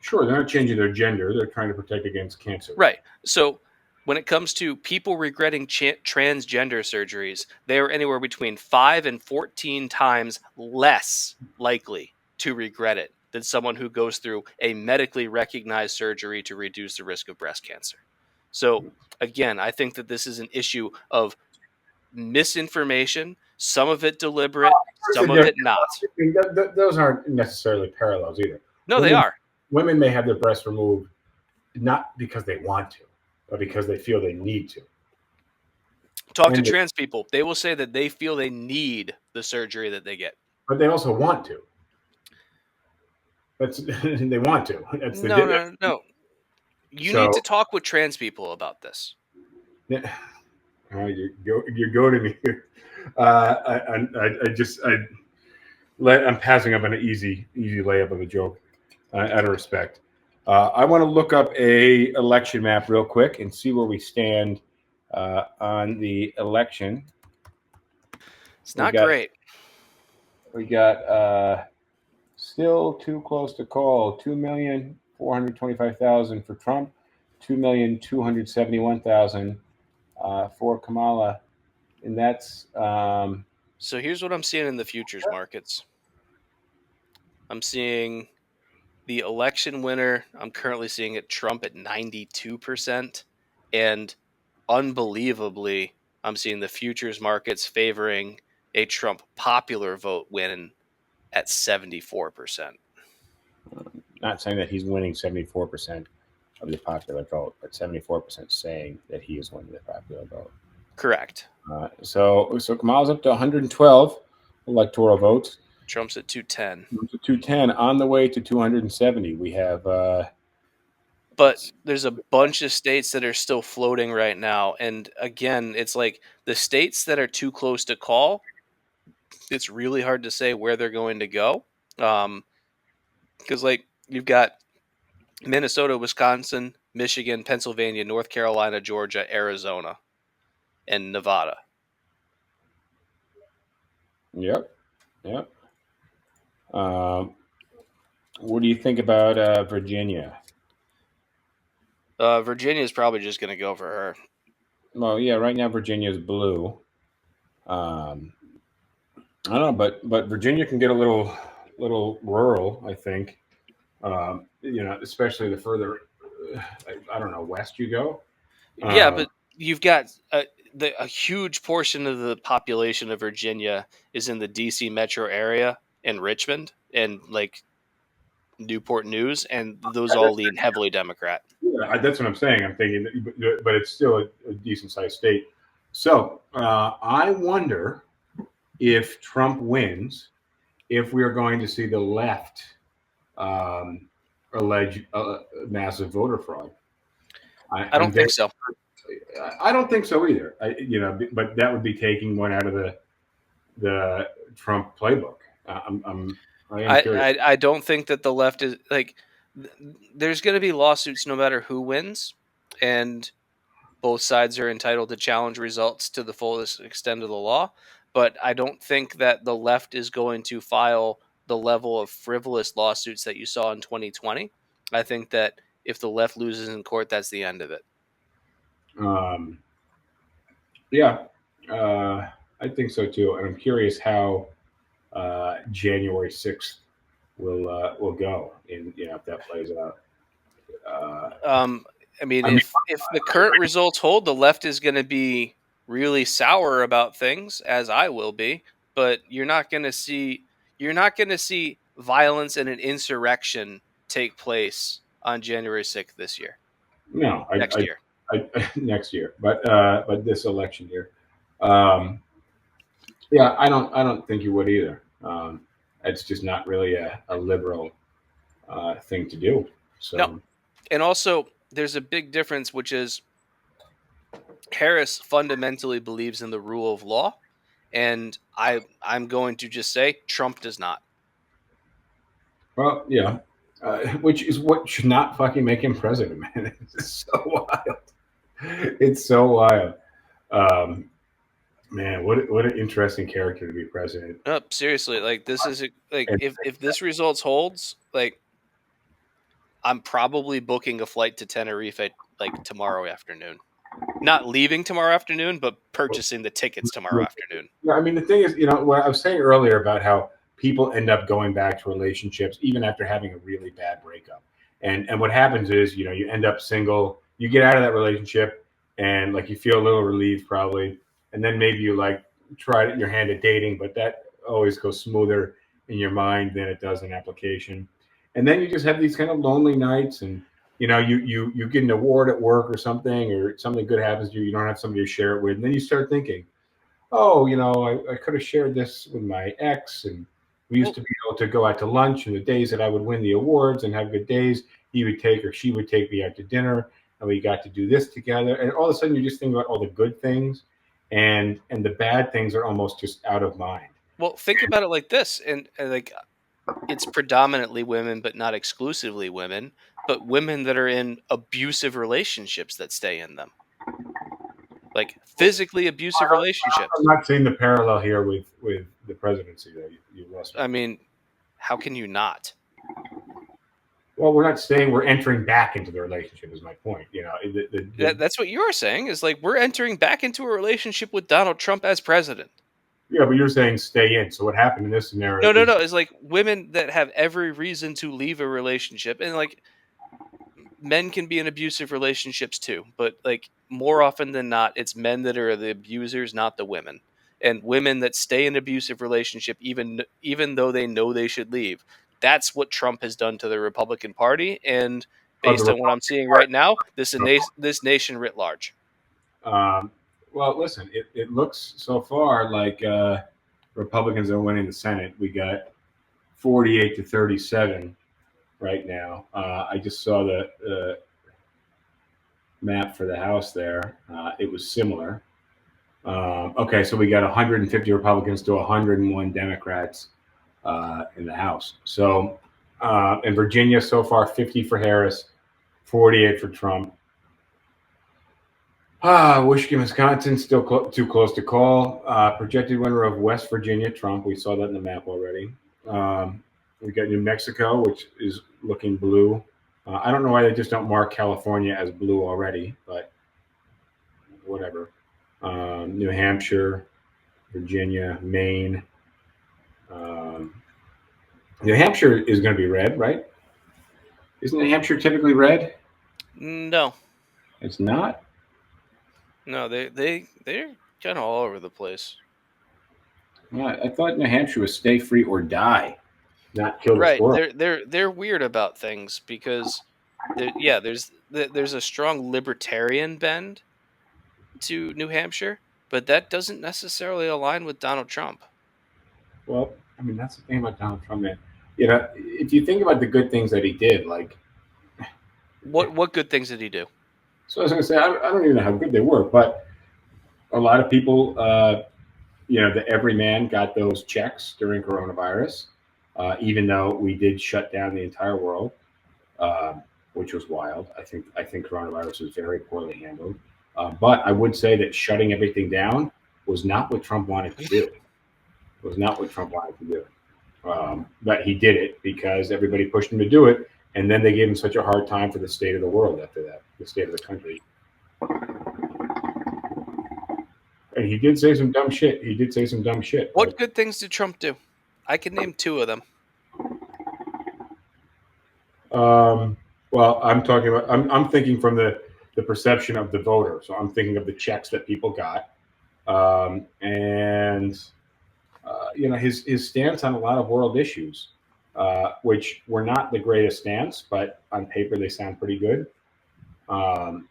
Sure, they're not changing their gender. They're trying to protect against cancer. Right. So when it comes to people regretting transgender surgeries, they are anywhere between 5 and 14 times less likely to regret it than someone who goes through a medically recognized surgery to reduce the risk of breast cancer. So again, I think that this is an issue of misinformation, some of it deliberate, some of it not. Those aren't necessarily parallels either. No, they are. Women may have their breasts removed not because they want to, but because they feel they need to. Talk to trans people. They will say that they feel they need the surgery that they get. But they also want to. They want to. That's the No. You need to talk with trans people about this. You're goading me here. I'm passing up an easy layup of a joke out of respect. I want to look up a election map real quick and see where we stand on the election. It's not great. We got still too close to call. 2,425,000 for Trump. 2,271,000 for Kamala, and that's. So here's what I'm seeing in the futures markets. I'm seeing the election winner. I'm currently seeing it Trump at 92%, and unbelievably, I'm seeing the futures markets favoring a Trump popular vote win at 74%. Not saying that he's winning 74% of the popular vote, but 74% saying that he is winning the popular vote. Correct. So Kamala's up to 112 electoral votes. Trump's at 210. 210 on the way to 270. We have. But there's a bunch of states that are still floating right now, and again, it's like the states that are too close to call. It's really hard to say where they're going to go, because like you've got Minnesota, Wisconsin, Michigan, Pennsylvania, North Carolina, Georgia, Arizona, and Nevada. Yep. What do you think about Virginia? Virginia is probably just going to go for her. Well, yeah, right now Virginia is blue. I don't know, but Virginia can get a little rural, I think. Especially the further, I don't know, west you go. Yeah, but you've got a huge portion of the population of Virginia is in the D.C. metro area and Richmond and like Newport News, and those all lean heavily Democrat. Yeah, that's what I'm saying. I'm thinking, but it's still a decent sized state. So I wonder if Trump wins, if we are going to see the left allege massive voter fraud. I don't think so. I don't think so either. But that would be taking one out of the Trump playbook. I don't think that the left is like. There's going to be lawsuits no matter who wins, and both sides are entitled to challenge results to the fullest extent of the law. But I don't think that the left is going to file the level of frivolous lawsuits that you saw in 2020. I think that if the left loses in court, that's the end of it. I think so too, and I'm curious how January 6th will go, and if that plays out. If the current results hold, the left is going to be really sour about things, as I will be. But you're not going to see violence and an insurrection take place on January 6th this year. No, next year. Next year, but this election year. I don't think you would either. It's just not really a liberal thing to do. So. No. And also, there's a big difference, which is Harris fundamentally believes in the rule of law, and I'm going to just say Trump does not. Well, yeah, which is what should not fucking make him president, man. It's so wild. It's so wild. Man, what an interesting character to be president. No, seriously, like this is like And if this results holds, like I'm probably booking a flight to Tenerife like tomorrow afternoon. Not leaving tomorrow afternoon, but purchasing the tickets tomorrow afternoon. yeah, I mean, the thing is, what I was saying earlier about how people end up going back to relationships even after having a really bad breakup, and what happens is, you end up single, you get out of that relationship, and like you feel a little relieved probably, and then maybe you like try your hand at dating, but that always goes smoother in your mind than it does in application, and then you just have these kind of lonely nights, and you get an award at work or something, or something good happens to you, you don't have somebody to share it with, and then you start thinking, oh, I could have shared this with my ex, and we used Well, to be able to go out to lunch, and the days that I would win the awards and have good days, he would take or she would take me out to dinner, and we got to do this together. And all of a sudden, you just think about all the good things, and the bad things are almost just out of mind. well, think about it like this, and like it's predominantly women, but not exclusively women, but women that are in abusive relationships that stay in them, like physically abusive I'm relationships. not seeing the parallel here with the presidency that you lost me. I mean, how can you not? Well, we're not saying we're entering back into the relationship. Is my point. That's what you're saying is like we're entering back into a relationship with Donald Trump as president. Yeah, but you're saying stay in. So what happened in this scenario No, no, is no. It's like women that have every reason to leave a relationship, and like men can be in abusive relationships too, but like more often than not, it's men that are the abusers, not the women. And women that stay in abusive relationship, even though they know they should leave. That's what Trump has done to the Republican Party, and of the based on what I'm seeing right now, this nation writ large. Um, well, listen, it looks so far like Republicans are winning the Senate. We got 48 to 37 right now. I just saw the map for the House there. It was similar. Okay, so we got 150 Republicans to 101 Democrats in the House. So in Virginia, so far, 50 for Harris, 48 for Trump. Michigan, Wisconsin, still too close to call. Projected winner of West Virginia, Trump. We saw that in the map already. We got New Mexico, which is looking blue. I don't know why they just don't mark California as blue already, but whatever. New Hampshire, Virginia, Maine. Um, New Hampshire is going to be red, right? Isn't New Hampshire typically red? No, It's not. no, they're kind of all over the place. Yeah, I thought New Hampshire was stay free or die, not kill the Right. squirrel. They're weird about things because yeah, there's a strong libertarian bend to New Hampshire, but that doesn't necessarily align with Donald Trump. Well, I mean, that's the thing about Donald Trump, man. If you think about the good things that he did, like, What good things did he do? so I was going to say, I don't even know how good they were, but a lot of people, the everyman got those checks during coronavirus, even though we did shut down the entire world, uh, which was wild. I think coronavirus was very poorly handled. But I would say that shutting everything down was not what Trump wanted to do. It was not what Trump wanted to do. But he did it because everybody pushed him to do it, and then they gave him such a hard time for the state of the world after that, the state of the country. And he did say some dumb shit. He did say some dumb shit, but What good things did Trump do? I can name two of them. um, well, I'm talking about. I'm thinking from the perception of the voter. So I'm thinking of the checks that people got, and his stance on a lot of world issues, which were not the greatest stance, but on paper they sound pretty good. Um,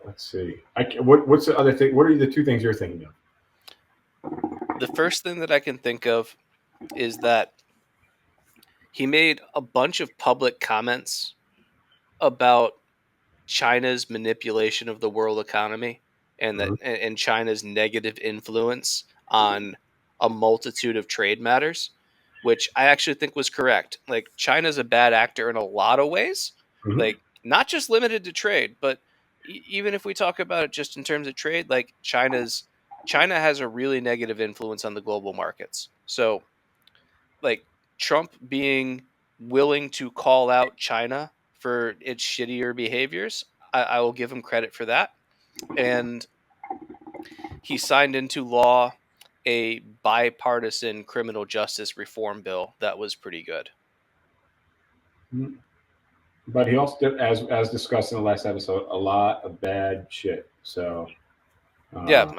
let's see. What's the other thing? What are the two things you're thinking of? The first thing that I can think of is that he made a bunch of public comments about China's manipulation of the world economy Mhm. and China's negative influence on a multitude of trade matters, which I actually think was correct. Like China's a bad actor in a lot of ways, Mhm. like not just limited to trade, but even if we talk about it just in terms of trade, like China has a really negative influence on the global markets. So, like Trump being willing to call out China for its shittier behaviors, I will give him credit for that. And he signed into law a bipartisan criminal justice reform bill that was pretty good. But he also did, as discussed in the last episode, a lot of bad shit. So Yeah,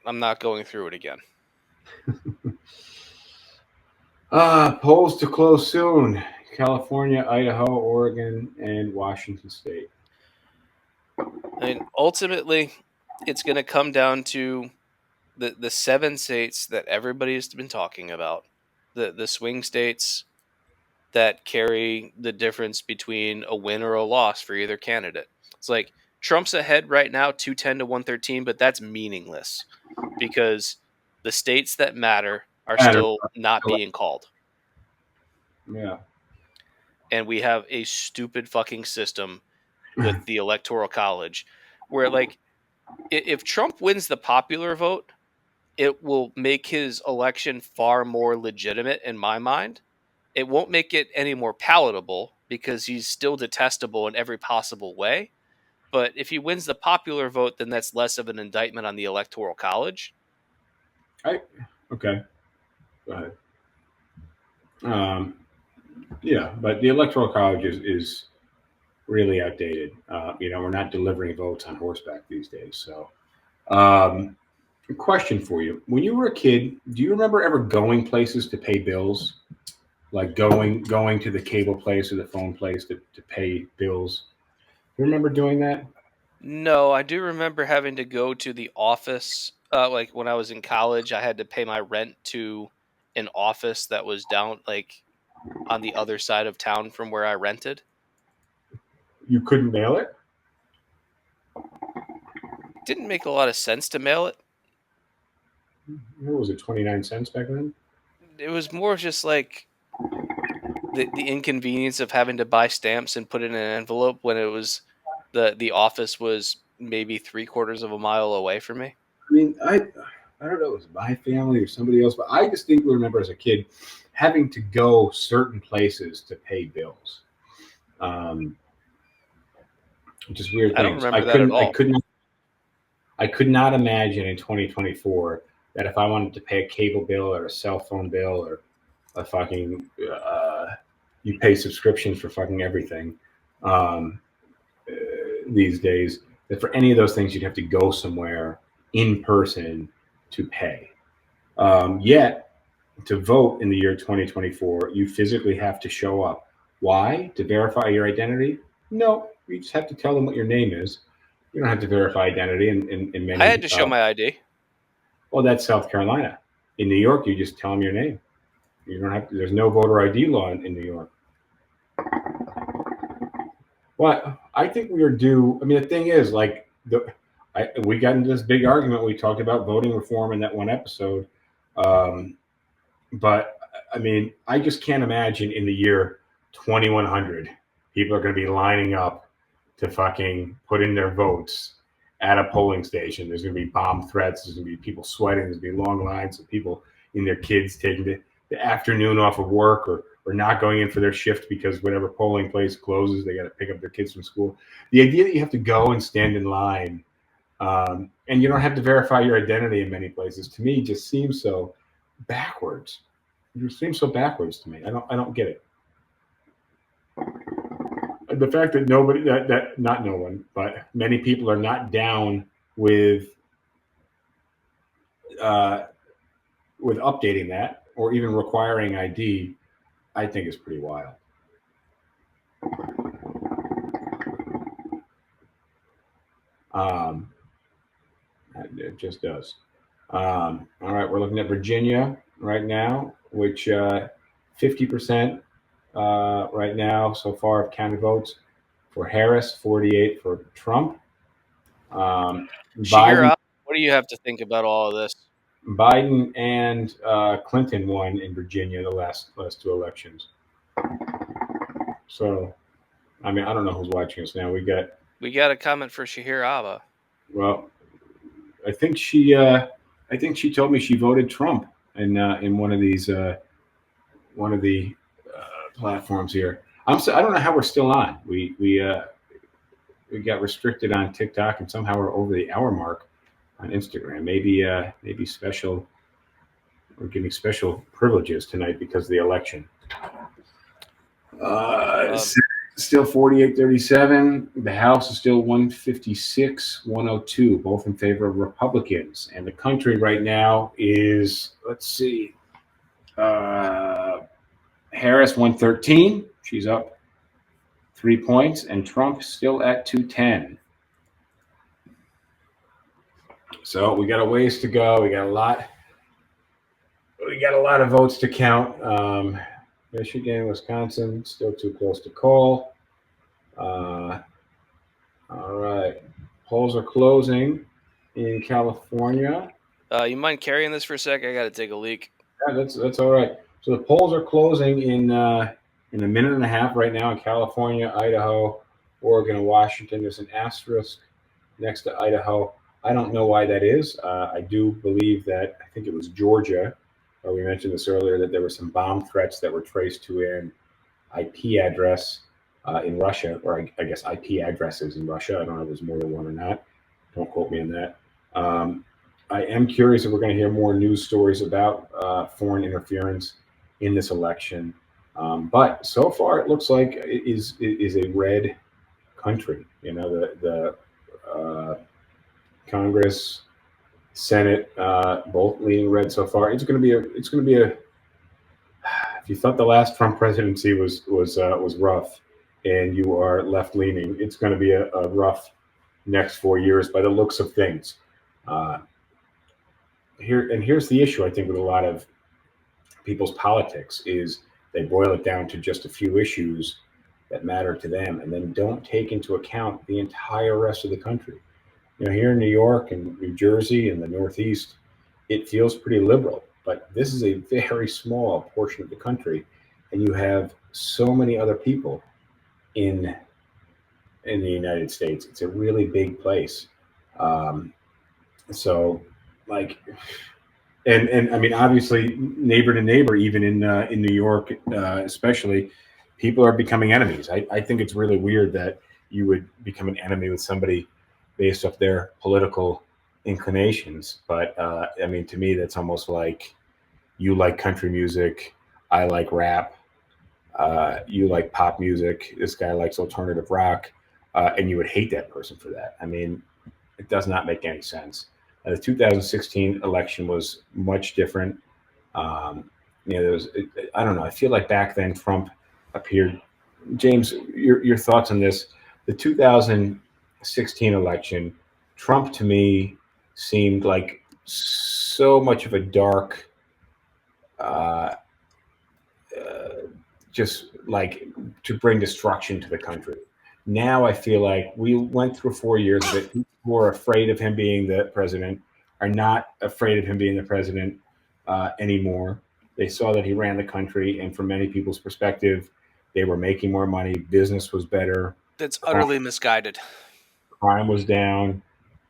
I'm not going through it again. polls to close soon: California, Idaho, Oregon, and Washington State. I mean, ultimately, it's going to come down to the 7 states that everybody's been talking about, the swing states that carry the difference between a win or a loss for either candidate. It's like Trump's ahead right now, 210 to 113, but that's meaningless because the states that matter are still not being called. Yeah. And we have a stupid fucking system with the Electoral College where, like, if Trump wins the popular vote, it will make his election far more legitimate in my mind. It won't make it any more palatable because he's still detestable in every possible way. But if he wins the popular vote, then that's less of an indictment on the Electoral College. Okay. Go ahead. Yeah, but the Electoral College is really outdated. We're not delivering votes on horseback these days. So, a question for you: when you were a kid, do you remember ever going places to pay bills, like going to the cable place or the phone place to pay bills? You remember doing that? No, I do remember having to go to the office. Like when I was in college, I had to pay my rent to an office that was down, like on the other side of town from where I rented. You couldn't mail it. Didn't make a lot of sense to mail it. What was it, 29 cents back then? It was more just like the inconvenience of having to buy stamps and put it in an envelope when it was the office was maybe 3/4 of a mile away from me. I mean, I don't know, if it was my family or somebody else, but I distinctly remember as a kid having to go certain places to pay bills. Um, just weird I don't things. I remember that at couldn't. I all. couldn't. I could not imagine in 2024 that if I wanted to pay a cable bill or a cell phone bill or a fucking you pay subscriptions for fucking everything um, these days, that for any of those things you'd have to go somewhere in person to pay. Yet to vote in the year 2024, you physically have to show up. Why? To verify your identity? No, you just have to tell them what your name is. You don't have to verify identity in I had many. to show my ID. Well, that's South Carolina. In New York, you just tell them your name. You don't have to. There's no voter ID law in New York. Well, I think we are due. I mean, the thing is, like, we got into this big argument. We talked about voting reform in that one episode. Um, but I mean, I just can't imagine in the year 2100, people are going to be lining up to fucking put in their votes at a polling station. There's going to be bomb threats. There's going to be people sweating. There's going to be long lines of people and their kids taking the afternoon off of work or not going in for their shift because whatever polling place closes, they got to pick up their kids from school. The idea that you have to go and stand in line and you don't have to verify your identity in many places, to me, just seems so backwards. It seems so backwards to me. I don't get it. The fact that nobody that not no one, but many people are not down uh, with updating that or even requiring ID, I think is pretty wild. Um, it just does. All right, we're looking at Virginia right now, which 50% right now so far of counted votes for Harris, 48 for Trump. Biden, Shigeru, what do you have to think about all of this? Biden and Clinton won in Virginia the last two elections. So, I mean, I don't know who's watching us now. We got We got a comment for Shahir Abba. Well, I think she told me she voted Trump in one of the platforms here. I don't know how we're still on. We got restricted on TikTok, and somehow we're over the hour mark on Instagram. Maybe special. We're giving special privileges tonight because of the election. Still 48-37. The House is still 156-102, both in favor of Republicans. And the country right now is, let's see, Harris 113. She's up 3 points, and Trump still at 210. So we got a ways to go. We got a lot of votes to count. Michigan, Wisconsin, still too close to call. All right. Polls are closing in California. You mind carrying this for a sec? I got to take a leak. Yeah, that's all right. So the polls are closing in a minute and a half right now in California, Idaho, Oregon, and Washington. There's an asterisk next to Idaho. I don't know why that is. I do believe that, I think it was Georgia, we mentioned this earlier, that there were some bomb threats that were traced to an IP address in Russia, or I guess IP addresses in Russia. I don't know if there's more than one or not. Don't quote me on that. I am curious if we're going to hear more news stories about foreign interference in this election. But so far, it looks like it is a red country. You know, the Congress, Senate, both leaning red so far. It's going to be a. If you thought the last Trump presidency was rough, and you are left leaning, it's going to be a rough next 4 years by the looks of things. Here's the issue, I think, with a lot of people's politics is they boil it down to just a few issues that matter to them, and then don't take into account the entire rest of the country. You know, here in New York and New Jersey and the Northeast, it feels pretty liberal, but this is a very small portion of the country, and you have so many other people in the United States. It's a really big place. So, like, and I mean, obviously, neighbor to neighbor, even in New York, especially, people are becoming enemies. I think it's really weird that you would become an enemy with somebody based off their political inclinations. But I mean, to me, that's almost like you like country music, I like rap, you like pop music, this guy likes alternative rock, and you would hate that person for that. I mean, it does not make any sense. The 2016 election was much different. You know, I don't know. I feel like back then Trump appeared. James, your thoughts on this? The 2016 election, Trump to me seemed like so much of a dark, just like to bring destruction to the country. Now I feel like we went through 4 years of it. People who are afraid of him being the president are not afraid of him being the president anymore. They saw that he ran the country, and from many people's perspective, they were making more money. Business was better. That's utterly misguided. Crime was down.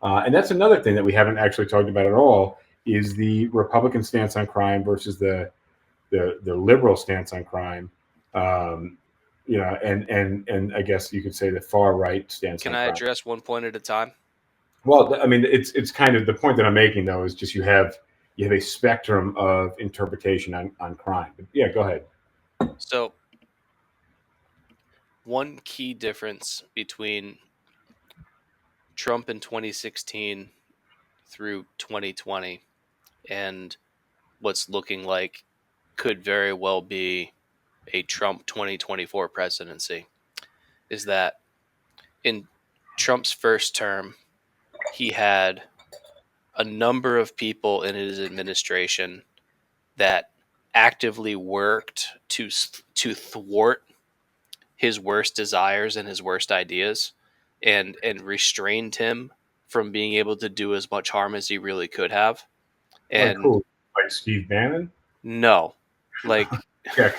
And that's another thing that we haven't actually talked about at all is the Republican stance on crime versus the liberal stance on crime. You know, and I guess you could say the far right stance. Can I address one point at a time? Well, I mean, it's kind of the point that I'm making though is just you have a spectrum of interpretation on crime. But yeah, go ahead. So, one key difference between Trump in 2016 through 2020 and what's looking like could very well be a Trump 2024 presidency is that in Trump's first term, he had a number of people in his administration that actively worked to thwart his worst desires and his worst ideas and restrained him from being able to do as much harm as he really could have. And cool. Like Steve Bannon? No. Like yeah.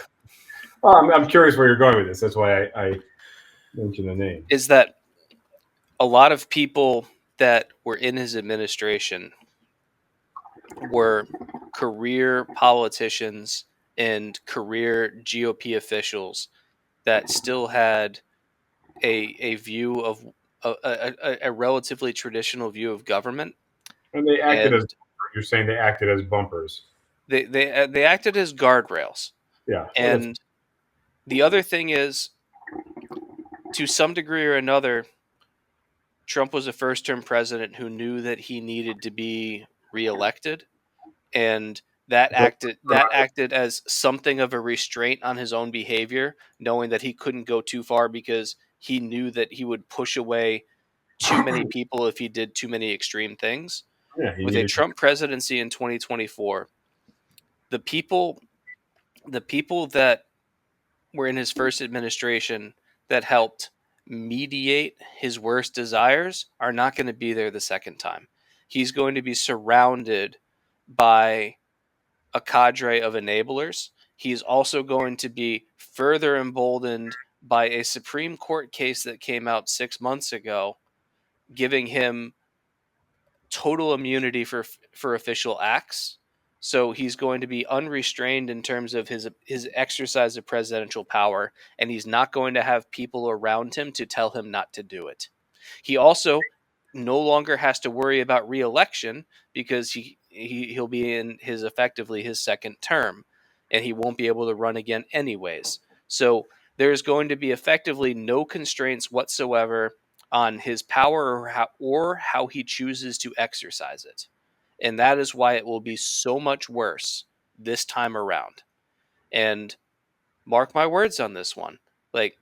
Well, I'm curious where you're going with this. That's why I mentioned the name. Is that a lot of people that were in his administration were career politicians and career GOP officials that still had a view of a relatively traditional view of government, And they acted as, and you're saying they acted as bumpers. they acted as guardrails. Yeah. Well, that's, And the other thing is, to some degree or another, Trump was a first-term president who knew that he needed to be reelected, and but, that acted as something of a restraint on his own behavior, knowing that he couldn't go too far because he knew that he would push away too many people if he did too many extreme things. yeah, he With a needed to. Trump presidency in 2024, the people the people that were in his first administration that helped mediate his worst desires are not going to be there the second time. He's going to be surrounded by a cadre of enablers. He's also going to be further emboldened by a Supreme Court case that came out 6 months ago, giving him total immunity for official acts. So he's going to be unrestrained in terms of his exercise of presidential power, and he's not going to have people around him to tell him not to do it. He also no longer has to worry about reelection because he'll be in his effectively his second term, and he won't be able to run again anyways. So there's going to be effectively no constraints whatsoever on his power or how he chooses to exercise it. And that is why it will be so much worse this time around. And mark my words on this one. Like,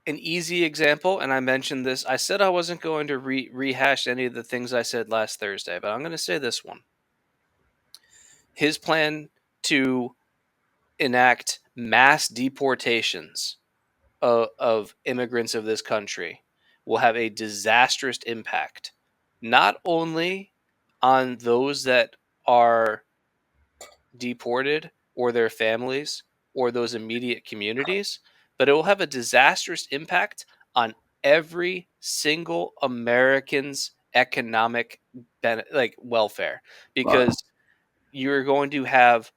an easy example, and I mentioned this, I said I wasn't going to rehash any of the things I said last Thursday, but I'm going to say this one. His plan to enact mass deportations of immigrants of this country will have a disastrous impact, not only on those that are deported or their families or those immediate communities, but it will have a disastrous impact on every single American's economic welfare, Well, because you're going to have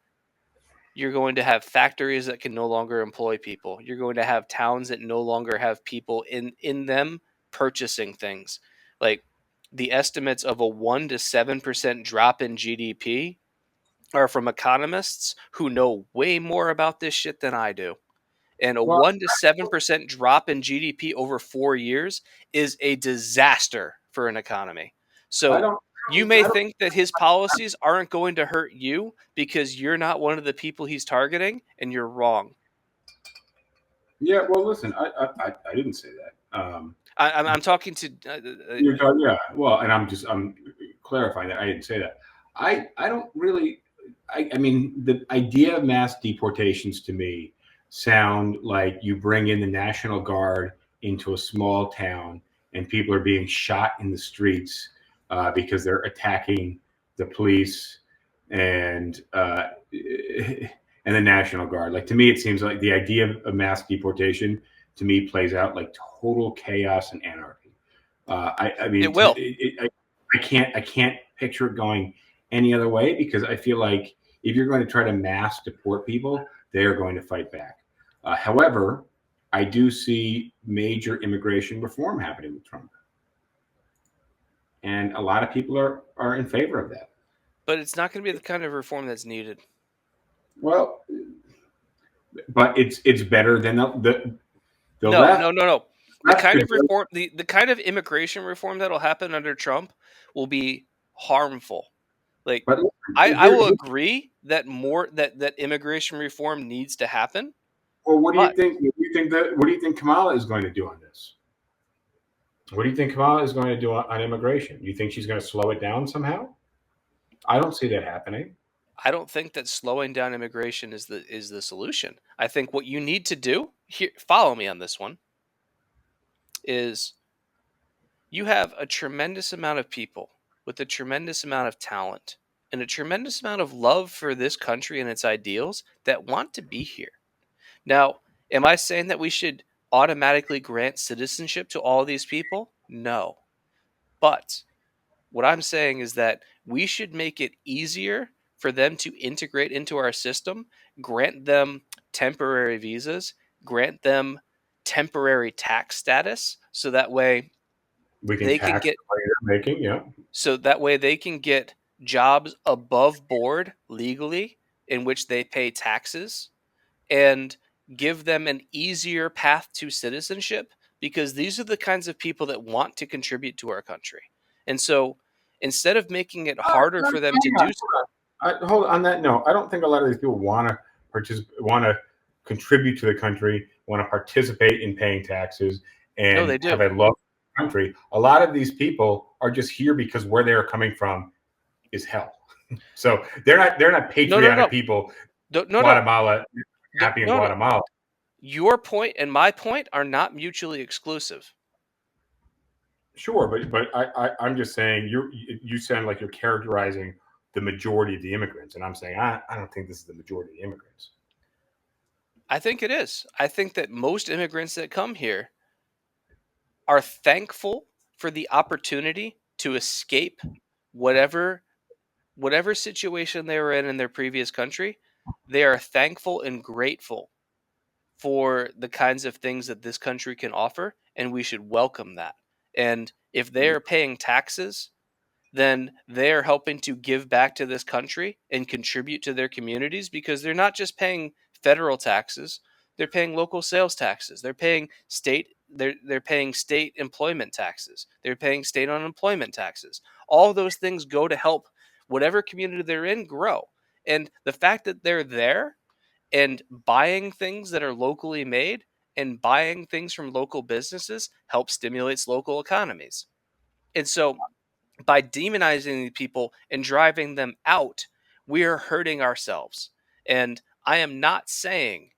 you're going to have factories that can no longer employ people. You're going to have towns that no longer have people in them purchasing things. Like, the estimates of a 1 to 7% drop in GDP are from economists who know way more about this shit than I do. And a well, 1 to 7% drop in GDP over 4 years is a disaster for an economy. I So don't. you may I don't. think that his policies aren't going to hurt you because you're not one of the people he's targeting, and you're wrong. Yeah. Well, listen. I didn't say that. I'm talking to. You're talking. Yeah. Well, and I'm clarifying that I didn't say that. I don't really. I mean, the idea of mass deportations to me sound like you bring in the National Guard into a small town and people are being shot in the streets because they're attacking the police and and the National Guard. Like, to me, it seems like the idea of mass deportation to me plays out like total chaos and anarchy. I mean, It will. I can't picture it going any other way because I feel like if you're going to try to mass deport people, they are going to fight back. However, I do see major immigration reform happening with Trump, and a lot of people are in favor of that. But it's not going to be the kind of reform that's needed. Well, but it's better than the No, left. no, no, no. The Left kind could of reform, the kind of immigration reform that'll happen under Trump will be harmful. Like, but I here, will agree that that immigration reform needs to happen, well, what do you but think? What do you think Kamala is going to do on this? What do you think Kamala is going to do on immigration? You think she's going to slow it down somehow? I don't see that happening. I don't think that slowing down immigration is the solution. I think what you need to do here, follow me on this one, is you have a tremendous amount of people with a tremendous amount of talent and a tremendous amount of love for this country and its ideals that want to be here. Now, am I saying that we should automatically grant citizenship to all these people? No. But what I'm saying is that we should make it easier for them to integrate into our system, grant them temporary visas, grant them temporary tax status, so that way We can they can tax get the money they're making. Yeah. jobs above board legally in which they pay taxes, and give them an easier path to citizenship, because these are the kinds of people that want to contribute to our country. And so instead of making it harder for them to Hang on, do so, hold on that note. I don't think a lot of these people want to want to contribute to the country, want to participate in paying taxes, no, and they do. have a love for the country. A lot of these people are just here because where they're coming from is hell. So they're not No, no, patriotic no. people. No, no, no. Guatemala, happy in No, no. Guatemala. Your point and my point are not mutually exclusive. Sure, but I'm just saying you sound like you're characterizing the majority of the immigrants, and I'm saying I don't think this is the majority of the immigrants. I think it is. I think that most immigrants that come here are thankful for the opportunity to escape whatever situation they were in their previous country. They are thankful and grateful for the kinds of things that this country can offer, and we should welcome that. And if they are paying taxes, then they're helping to give back to this country and contribute to their communities, because they're not just paying federal taxes, they're paying local sales taxes, they're paying state employment taxes, they're paying state unemployment taxes. All those things go to help whatever community they're in grow. And the fact that they're there and buying things that are locally made and buying things from local businesses helps stimulates local economies. And so by demonizing these people and driving them out, we are hurting ourselves. And I am not saying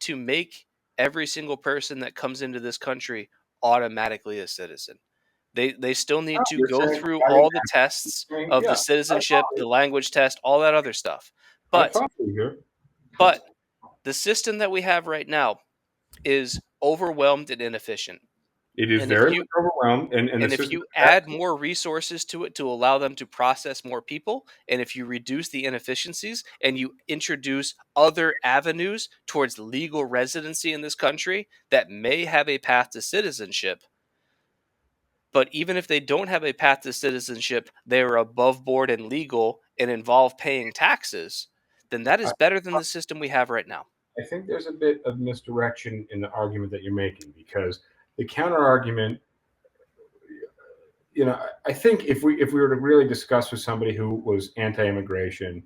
to make every single person that comes into this country automatically a citizen. They still No, need to you're go saying through having all the tests of the yeah. citizenship, the language test, all that other stuff. I But follow you here. but the system that we have right now is overwhelmed and inefficient. It is And if very you much overwhelmed, and the And if system you add more resources to it to allow them to process more people, and if you reduce the inefficiencies and you introduce other avenues towards legal residency in this country that may have a path to citizenship, but even if they don't have a path to citizenship, they are above board and legal and involve paying taxes, then that I, is better than the system we have right now. I think there's a bit of misdirection in the argument that you're making, because the counter argument, I think if we were to really discuss with somebody who was anti-immigration,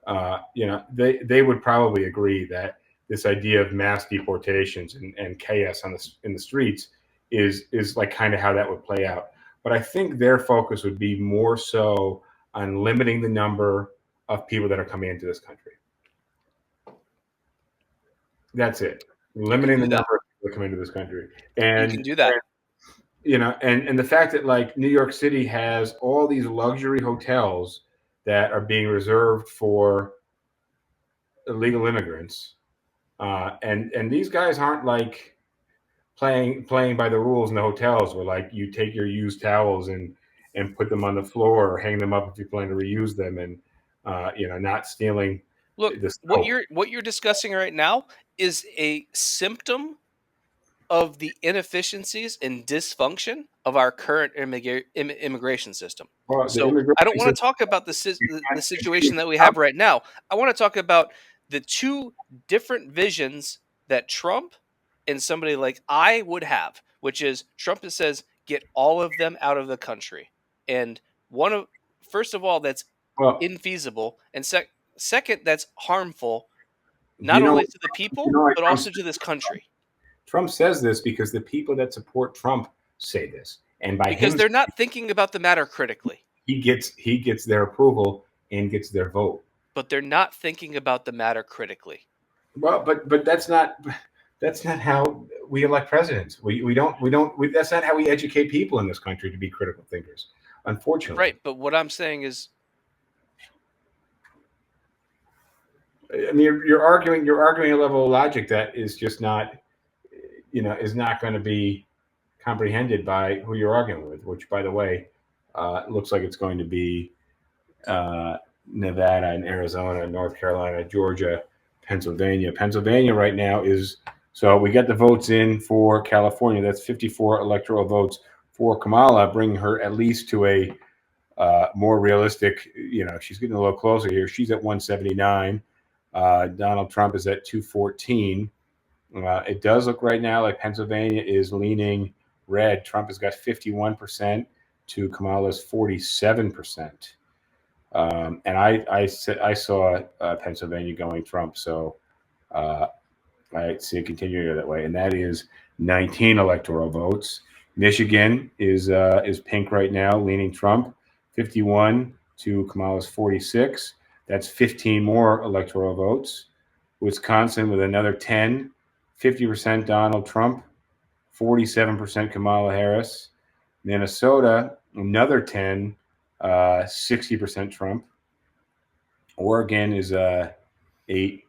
they would probably agree that this idea of mass deportations and chaos in the streets is like kind of how that would play out. But I think their focus would be more so on limiting the number of people that are coming into this country. That's it. You can Limiting the do that. number of people that come into this country. You And can do that. and the fact that like New York City has all these luxury hotels that are being reserved for illegal immigrants, and these guys aren't like playing by the rules in the hotels, where like you take your used towels and put them on the floor or hang them up if you plan to reuse them, and not stealing Look, the what soap. you're discussing right now is a symptom of the inefficiencies and dysfunction of our current immigration system. Well, the So I immigration don't want system to talk about you the can't continue situation to that we stop. have right now. I want to talk about the two different visions that Trump and somebody like I would have, which is Trump says get all of them out of the country, and one of first of all that's Well, infeasible, and second that's harmful do not you know? only to the people Why but also to this country. Trump says this because the people that support Trump say this, and by Because him, they're not thinking about the matter critically, he gets their approval and gets their vote. but they're not thinking about the matter critically. Well, but that's not how we elect presidents. That's not how we educate people in this country to be critical thinkers. Unfortunately, Right, but what I'm saying is I mean, you're arguing a level of logic that is just not. is not going to be comprehended by who you're arguing with. Which, by the way, looks like it's going to be Nevada and Arizona, North Carolina, Georgia, Pennsylvania. Pennsylvania right now is so we got the votes in for California. That's 54 electoral votes for Kamala, bringing her at least to a more realistic. She's getting a little closer here. She's at 179. Donald Trump is at 214. It does look right now like Pennsylvania is leaning red. Trump has got 51% to Kamala's 47%. And I saw Pennsylvania going Trump, so I see it continuing that way. And that is 19 electoral votes. Michigan is pink right now, leaning Trump, 51 to Kamala's 46. That's 15 more electoral votes. Wisconsin with another 10, 50% Donald Trump, 47% Kamala Harris. Minnesota, another 10, 60% Trump. Oregon is 8.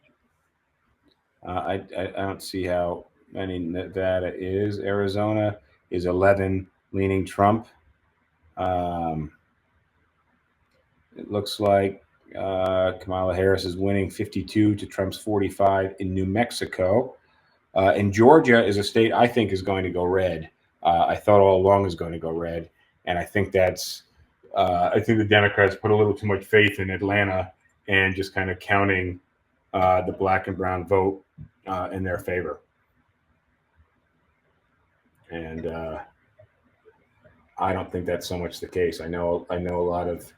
I don't see how many Nevada is. Arizona is 11, leaning Trump. It looks like Kamala Harris is winning 52 to Trump's 45 in New Mexico. And Georgia is a state I think is going to go red. I thought all along is going to go red. And I think I think the Democrats put a little too much faith in Atlanta and just kind of counting the black and brown vote in their favor. And I don't think that's so much the case. I know a lot of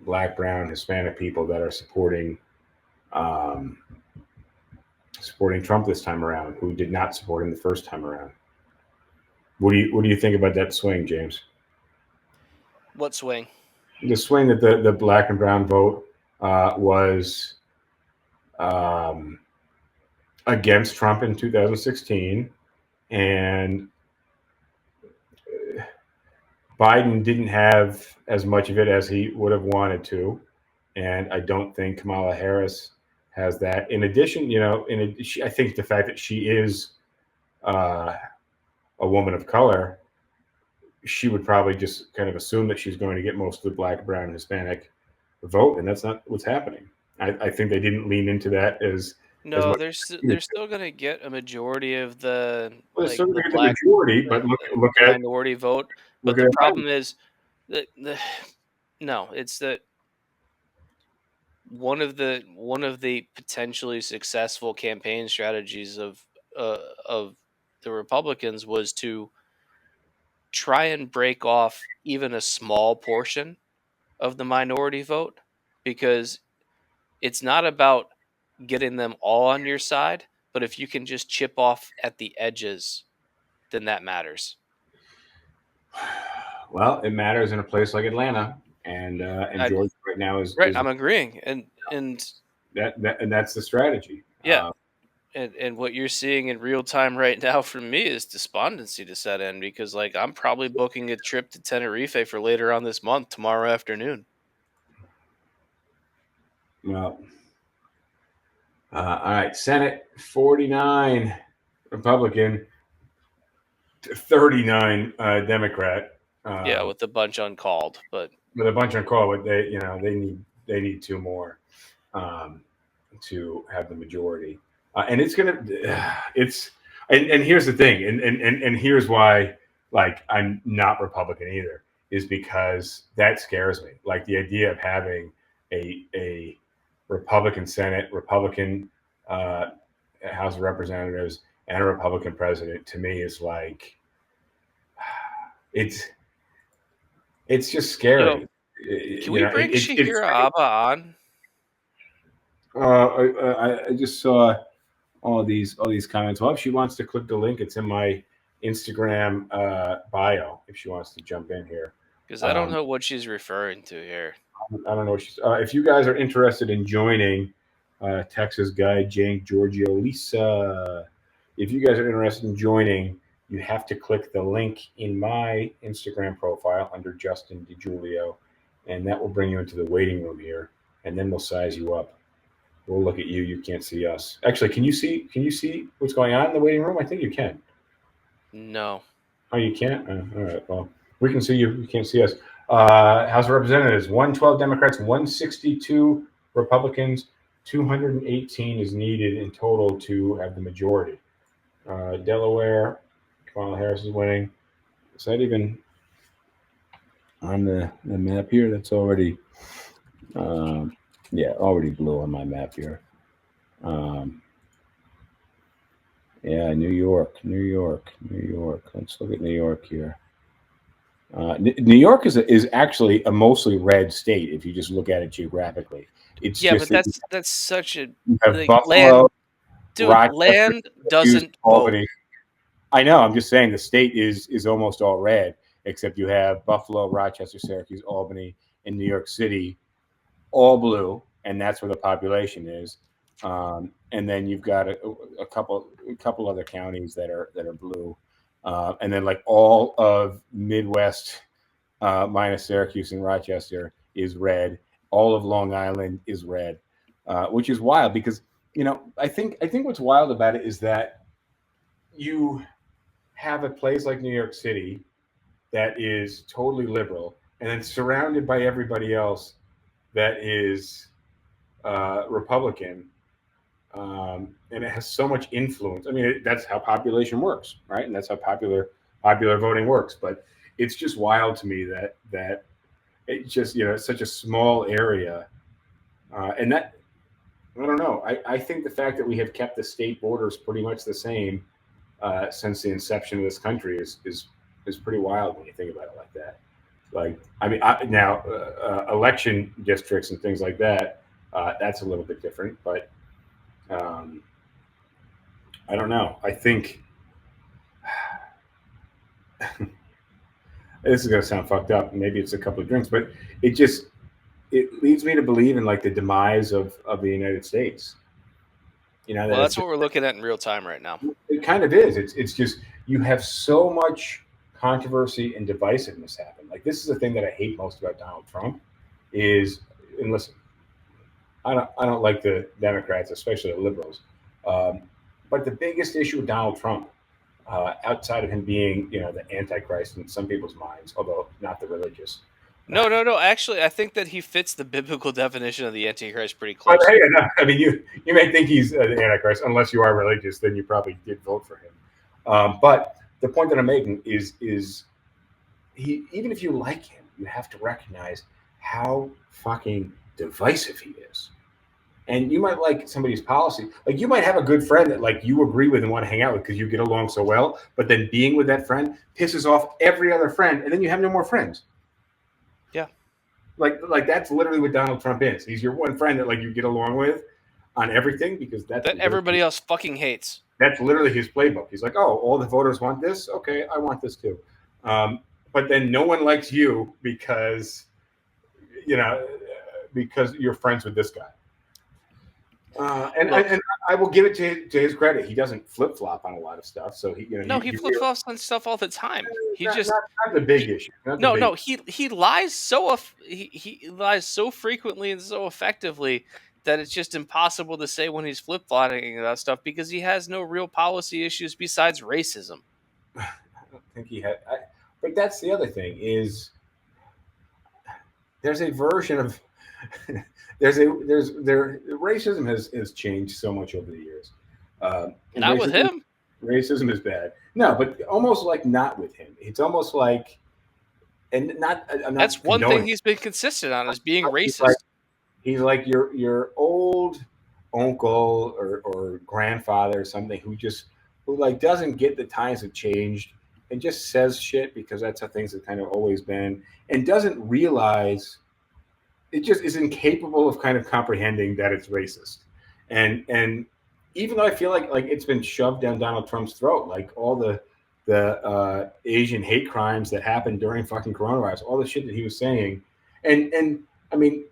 black, brown, Hispanic people that are supporting Trump this time around, who did not support him the first time around. What do you think about that swing, James? What swing? The swing that the black and brown vote was against Trump in 2016, and Biden didn't have as much of it as he would have wanted to, and I don't think Kamala Harris has that. In addition, I think the fact that she is a woman of color, she would probably just kind of assume that she's going to get most of the black, brown, Hispanic vote, and that's not what's happening. I think they didn't lean into that as No, much. they're still going to get a majority of the Well, it's still going the to get the black majority, but look the at minority vote. But look the at problem is that no, it's that one of the potentially successful campaign strategies of the Republicans was to try and break off even a small portion of the minority vote, because it's not about getting them all on your side, but if you can just chip off at the edges, then that matters. Well, it matters in a place like Atlanta, and Georgia right now is Right. I'm agreeing, and that's the strategy. yeah, and what you're seeing in real time right now from me is despondency to set in, because like I'm probably booking a trip to Tenerife for later on this month, tomorrow afternoon. Well, all right, Senate 49 Republican, 39 Democrat. Yeah, with a bunch uncalled, but with a bunch on call, but they need 2 more to have the majority, and it's gonna and here's the thing, and here's why, like, I'm not Republican either, is because that scares me. Like, the idea of having a Republican Senate, Republican House of Representatives, and a Republican president, to me is like, it's just scary. Can we bring Shahira Abba on? I just saw all these comments. Well, if she wants to click the link, it's in my Instagram bio. If she wants to jump in here, because I don't know what she's referring to here. I don't know what she's. If you guys are interested in joining Texas Guy, Jane, Giorgio, Lisa, if you guys are interested in joining, you have to click the link in my Instagram profile under Justin DiGiulio, and that will bring you into the waiting room here, and then we'll size you up. We'll look at you. You can't see us. Actually, can you see? Can you see what's going on in the waiting room? I think you can. No. Oh, you can't. All right. Well, we can see you. You can't see us. House of Representatives: 112 Democrats, 162 Republicans. 218 is needed in total to have the majority. Delaware, Kamala Harris is winning. Is that even on the map here? That's already, yeah, already blue on my map here. Yeah, New York. Let's look at New York here. New York is actually a mostly red state if you just look at it geographically. It's Yeah, just but that that's such a you have like land, Buffalo, dude. Rochester, Land Syracuse, doesn't vote. Albany. I know. I'm just saying the state is almost all red, except you have Buffalo, Rochester, Syracuse, Albany, and New York City, all blue, and that's where the population is. And then you've got a couple other counties that are blue, and then like all of Midwest minus Syracuse and Rochester is red. All of Long Island is red, which is wild because I think what's wild about it is that you have a place like New York City that is totally liberal and then surrounded by everybody else that is Republican, and it has so much influence. I mean, that's how population works, right? And that's how popular voting works. But it's just wild to me that it's just it's such a small area, and that I don't know. I think the fact that we have kept the state borders pretty much the same since the inception of this country is pretty wild when you think about it like that. Like, I mean, now election districts and things like that, that's a little bit different, but um, I don't know. I think this is going to sound fucked up. Maybe it's a couple of drinks, but it leads me to believe in like the demise of the United States. Well, that's what we're looking at in real time right now. It kind of is. It's just you have so much controversy and divisiveness happen. Like this is the thing that I hate most about Donald Trump is, and listen, I don't like the Democrats, especially the liberals. Um, but the biggest issue with Donald Trump, outside of him being the Antichrist in some people's minds, although not the religious. No. Actually, I think that he fits the biblical definition of the Antichrist pretty But hey, closely. no, I mean, you may think he's the Antichrist, unless you are religious, then you probably did vote for him. But the point that I'm making is he, even if you like him, you have to recognize how fucking divisive he is. And you might like somebody's policy. Like you might have a good friend that like you agree with and want to hang out with because you get along so well. But then being with that friend pisses off every other friend, and then you have no more friends. Yeah. Like that's literally what Donald Trump is. He's your one friend that like you get along with on everything because That everybody else fucking hates. that's literally his playbook. He's like, oh, all the voters want this. Okay, I want this too. But then no one likes you you know because you're friends with this guy. And I will give it to his credit. He doesn't flip flop on a lot of stuff. So he flip flops on stuff all the time. He not, just not the big issue. no. He lies he lies so frequently and so effectively that it's just impossible to say when he's flip flopping about stuff because he has no real policy issues besides racism. I don't think he had. But that's the other thing is there's a version of there racism has changed so much over the years. Not with him. Racism is bad. No, but almost like not with him. It's almost like, and not. I'm not That's one thing condoning. he's been consistent on is being racist. He's like your old uncle or grandfather or something who like doesn't get the times have changed and just says shit because that's how things have kind of always been and doesn't realize it just is incapable of kind of comprehending that it's racist. And even though I feel like it's been shoved down Donald Trump's throat, like all the Asian hate crimes that happened during fucking coronavirus, all the shit that he was saying, and I mean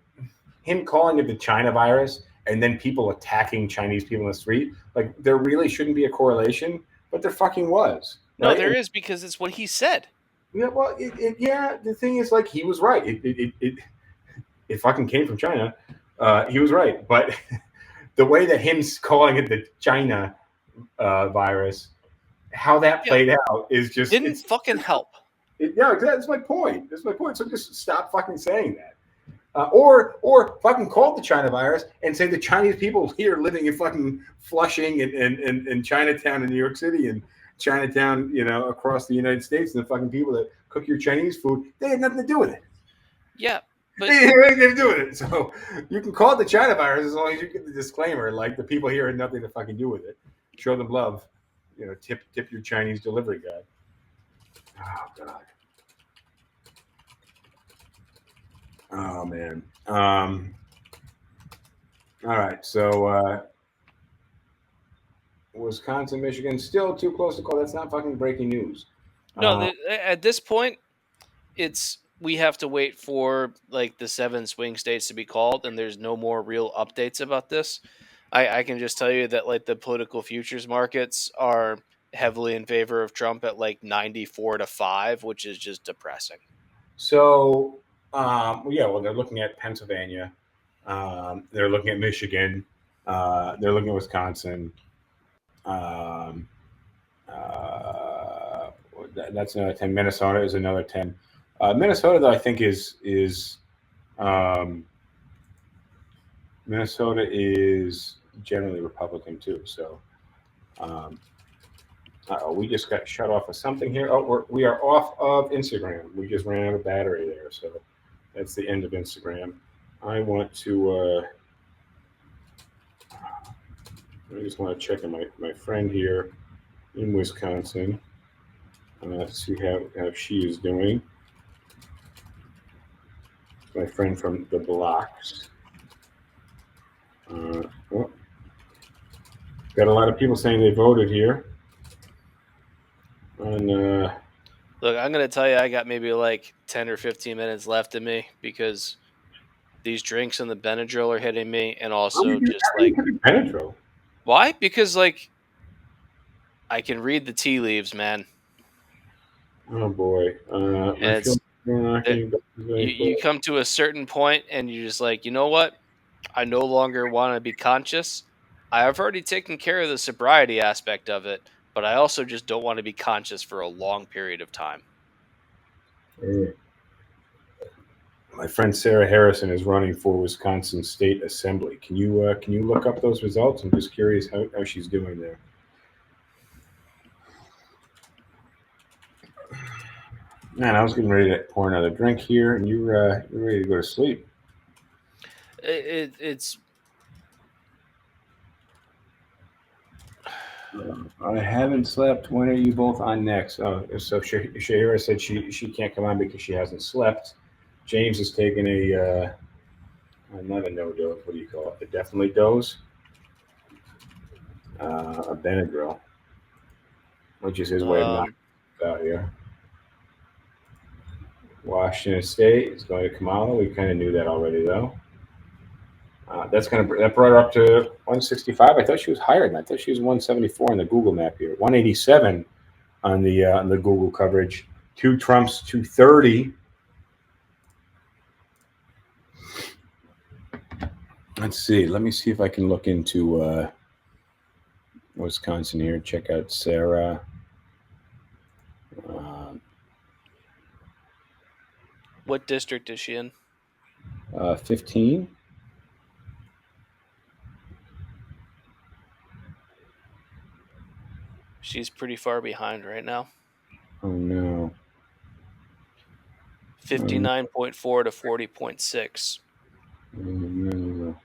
him calling it the China virus and then people attacking Chinese people in the street, like there really shouldn't be a correlation, but there fucking was. No, Right? there is because it's what he said. Yeah, well, yeah. The thing is, like, he was right. It fucking came from China. He was right, but the way that him calling it the China virus, how that played out is just didn't fucking help. Yeah, that's my point. That's my point. So just stop fucking saying that. Or fucking call it the China virus and say the Chinese people here living in fucking Flushing and Chinatown in New York City and Chinatown, across the United States, and the fucking people that cook your Chinese food, they had nothing to do with it. Yeah, but they had nothing to do with it. So you can call it the China virus as long as you get the disclaimer, like the people here had nothing to fucking do with it. Show them love. Tip your Chinese delivery guy. Oh God. Oh man. All right. So Wisconsin, Michigan, still too close to call. That's not fucking breaking news. no, at this point, we have to wait for like the 7 swing states to be called, and there's no more real updates about this. I can just tell you that like the political futures markets are heavily in favor of Trump at like 94-5, which is just depressing. So, they're looking at Pennsylvania. They're looking at Michigan. They're looking at Wisconsin. That's another 10. Minnesota is another 10. Minnesota, though, I think Minnesota is generally Republican too. So, we just got shut off of something here. Oh, we are off of Instagram. We just ran out of battery there, so that's the end of Instagram. I want to. I just want to check on my friend here in Wisconsin to see how she is doing. My friend from the blocks. Got a lot of people saying they voted here. And look, I'm gonna tell you, I got maybe like 10 or 15 minutes left in me because these drinks and the Benadryl are hitting me, and also just like Benadryl. Why? Because like I can read the tea leaves, man. Oh boy, you come to a certain point, and you're just like, you know what? I no longer want to be conscious. I have already taken care of the sobriety aspect of it, but I also just don't want to be conscious for a long period of time. My friend Sarah Harrison is running for Wisconsin State Assembly. Can you look up those results? I'm just curious how she's doing there. Man, I was getting ready to pour another drink here, and you're ready to go to sleep. It's. I haven't slept. When are you both on next? Oh, so Shahira said she can't come on because she hasn't slept. James is taking not a no dose. What do you call it? A definitely dose. A Benadryl, which is his way of knocking out here. Washington State is going to Kamala. We kind of knew that already, though. That brought her up to 165. I thought she was higher than that. I thought she was 174 on the Google map here. 187 on the Google coverage. 2 Trumps, 230. Let's see. Let me see if I can look into Wisconsin here. Check out Sarah. What district is she in? 15. She's pretty far behind right now. Oh no. 59.4 to 40.6. Oh, no.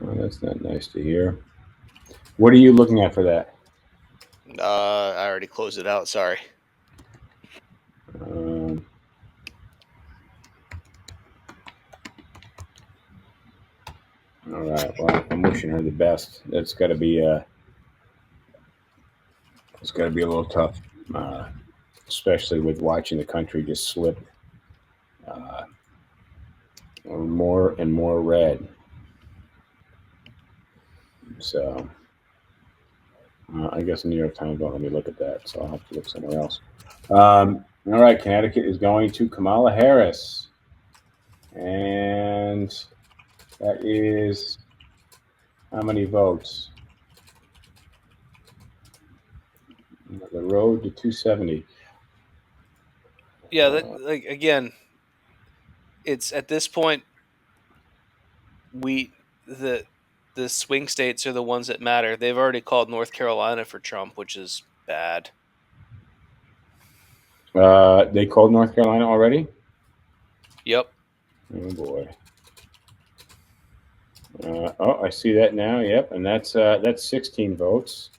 Oh, that's not nice to hear. What are you looking at for that? I already closed it out. Sorry. All right. Well, I'm wishing her the best. That's got to be it's got to be a little tough, especially with watching the country just slip more and more red. So I guess the New York Times won't let me look at that, so I'll have to look somewhere else. All right, Connecticut is going to Kamala Harris. And that is how many votes? The road to 270. Yeah, like again, it's at this point the swing states are the ones that matter. They've already called North Carolina for Trump, which is bad. They called North Carolina already? Yep. Oh boy. I see that now. Yep, and that's 16 votes.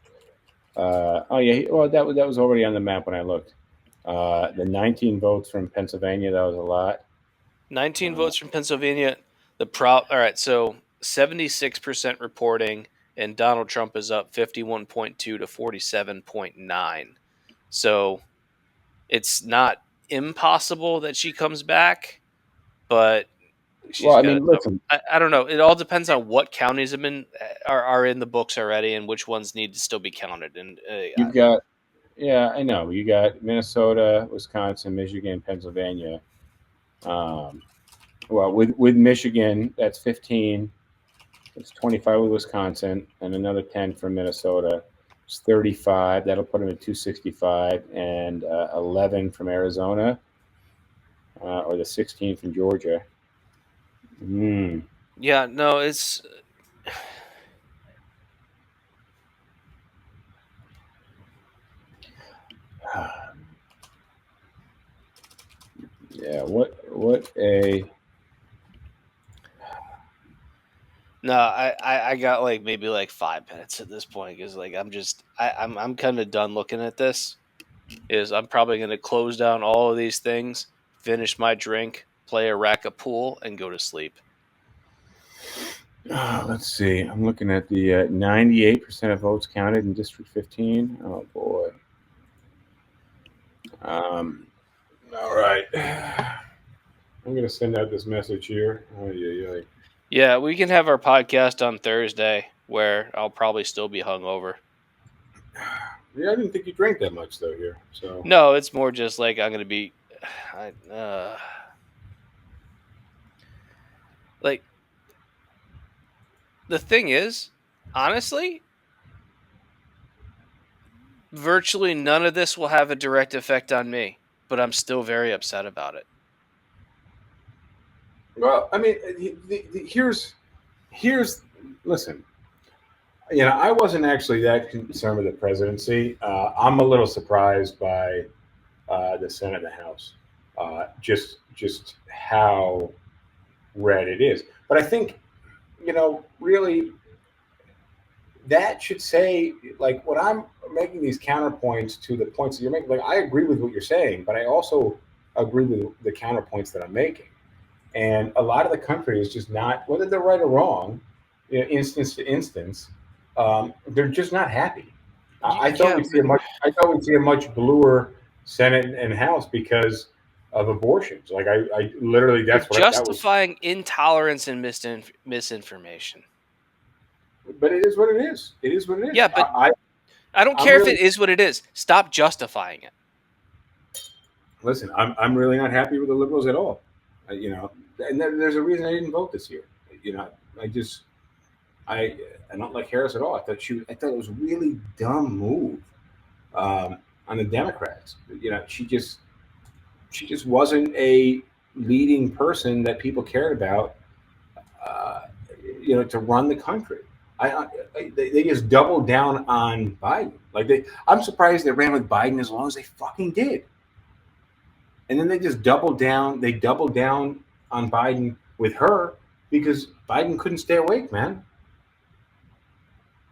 Oh yeah. Well, that was already on the map when I looked. The 19 votes from Pennsylvania. That was a lot. 19 votes from Pennsylvania. All right, so 76% reporting, and Donald Trump is up 51.2 to 47.9. So it's not impossible that she comes back, but Well, she's I got a mean, tough. listen. I don't know. It all depends on what counties have been are in the books already, and which ones need to still be counted. And You've got, yeah, I know. You got Minnesota, Wisconsin, Michigan, Pennsylvania. Um, well, with Michigan, that's 15. It's 25 with Wisconsin, and another 10 from Minnesota. It's 35. That'll put them at 265, and 11 from Arizona, or the 16 from Georgia. Mm. yeah, no, it's Yeah. What a. no. I got like maybe like 5 minutes at this point because like I'm kind of done looking at this. Is I'm probably going to close down all of these things, finish my drink, play a rack of pool, and go to sleep. Let's see. I'm looking at the 98% of votes counted in District 15. Oh boy. All right. I'm going to send out this message here. Oh, yeah. Yeah, we can have our podcast on Thursday where I'll probably still be hungover. Yeah, I didn't think you drank that much though here. So No, it's more just like I'm going to be. Like, the thing is, honestly, virtually none of this will have a direct effect on me, but I'm still very upset about it. well, I mean, here's listen. I wasn't actually that concerned with the presidency. I'm a little surprised by the Senate and the House, just how red it is. But I think really that should say like what I'm making these counterpoints to the points that you're making. Like I agree with what you're saying, but I also agree with the counterpoints that I'm making. And a lot of the country is just not, whether they're right or wrong, instance to instance, they're just not happy. I thought Yeah, we'd see a much, I thought we'd see a much bluer Senate and House because of abortions. Like I literally, you're that was. justifying intolerance and misinformation. But it is what it is. It is what it is. Yeah, but I don't I'm care if really it is what it is. Stop justifying it. listen. I'm really not happy with the liberals at all. And there's a reason I didn't vote this year. You know, I just I I don't like Harris at all. I thought it was a really dumb move on the Democrats. She just wasn't a leading person that people cared about. Uh, to run the country. They just doubled down on Biden. I'm surprised they ran with Biden as long as they fucking did. And then they just doubled down. They doubled down on Biden with her because Biden couldn't stay awake, man.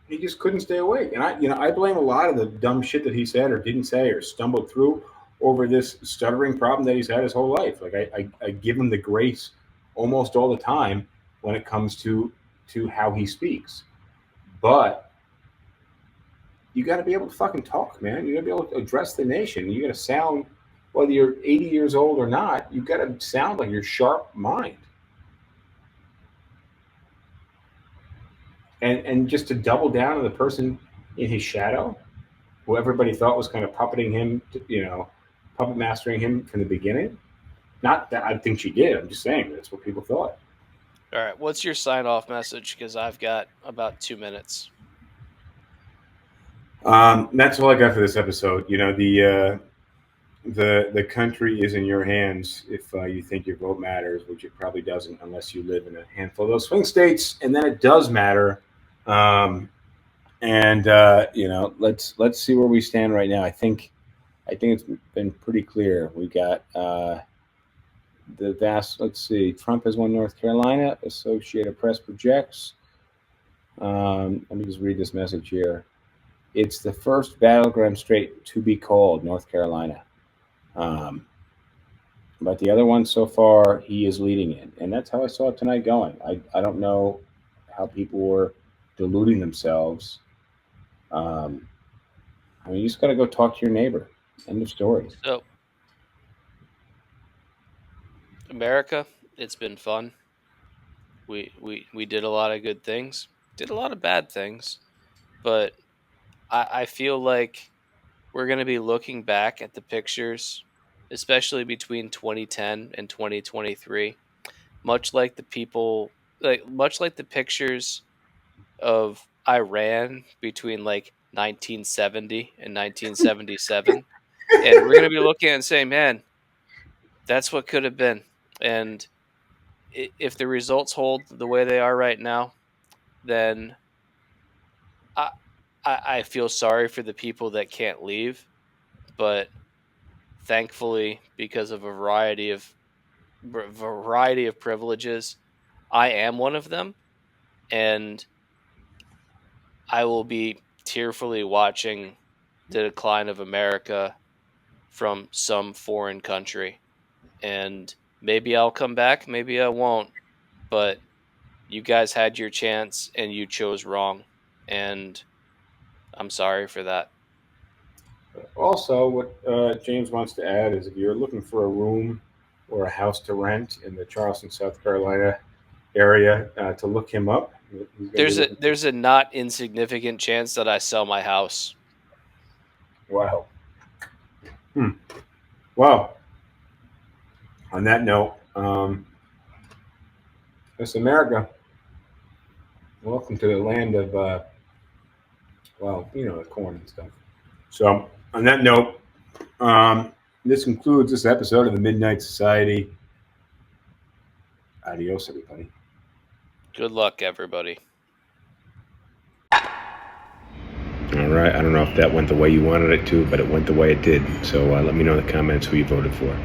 He just couldn't stay awake. And I blame a lot of the dumb shit that he said or didn't say or stumbled through over this stuttering problem that he's had his whole life. Like I give him the grace almost all the time when it comes to how he speaks. But you got to be able to fucking talk, man. You got to be able to address the nation. You got to sound, whether you're 80 years old or not, you got to sound like you're sharp mind. And just to double down on the person in his shadow, who everybody thought was kind of puppeting him, puppet mastering him from the beginning. Not that I think she did. I'm just saying that's what people thought. All right, what's your sign-off message? Because I've got about 2 minutes. That's all I got for this episode. You know, the country is in your hands if you think your vote matters, which it probably doesn't unless you live in a handful of those swing states, and then it does matter. You know, let's see where we stand right now. I think it's been pretty clear. We got the vast. Let's see. Trump has won North Carolina. Associated Press projects. Let me just read this message here. It's the first battleground state to be called, North Carolina. But the other ones so far, he is leading in, and that's how I saw it tonight going. I don't know how people were deluding themselves. I mean, you just got to go talk to your neighbor. End of story. So, America, it's been fun. We did a lot of good things, did a lot of bad things, but I feel like we're going to be looking back at the pictures, especially between 2010 and 2023, much like much like the pictures of Iran between like 1970 and 1977. And we're going to be looking and saying, man, that's what could have been. And if the results hold the way they are right now, then I, I feel sorry for the people that can't leave. But thankfully, because of a variety of privileges, I am one of them, and I will be tearfully watching the decline of America from some foreign country. And maybe I'll come back, maybe I won't, but you guys had your chance and you chose wrong. And I'm sorry for that. Also, what James wants to add is if you're looking for a room or a house to rent in the Charleston, South Carolina area, to look him up. There's a not insignificant chance that I sell my house. Wow. Well, on that note, it's America. Welcome to the land of, well, you know, the corn and stuff. So, on that note, this concludes this episode of the Midnight Society. Adios, everybody. Good luck, everybody. All right. I don't know if that went the way you wanted it to, but it went the way it did. So let me know in the comments who you voted for.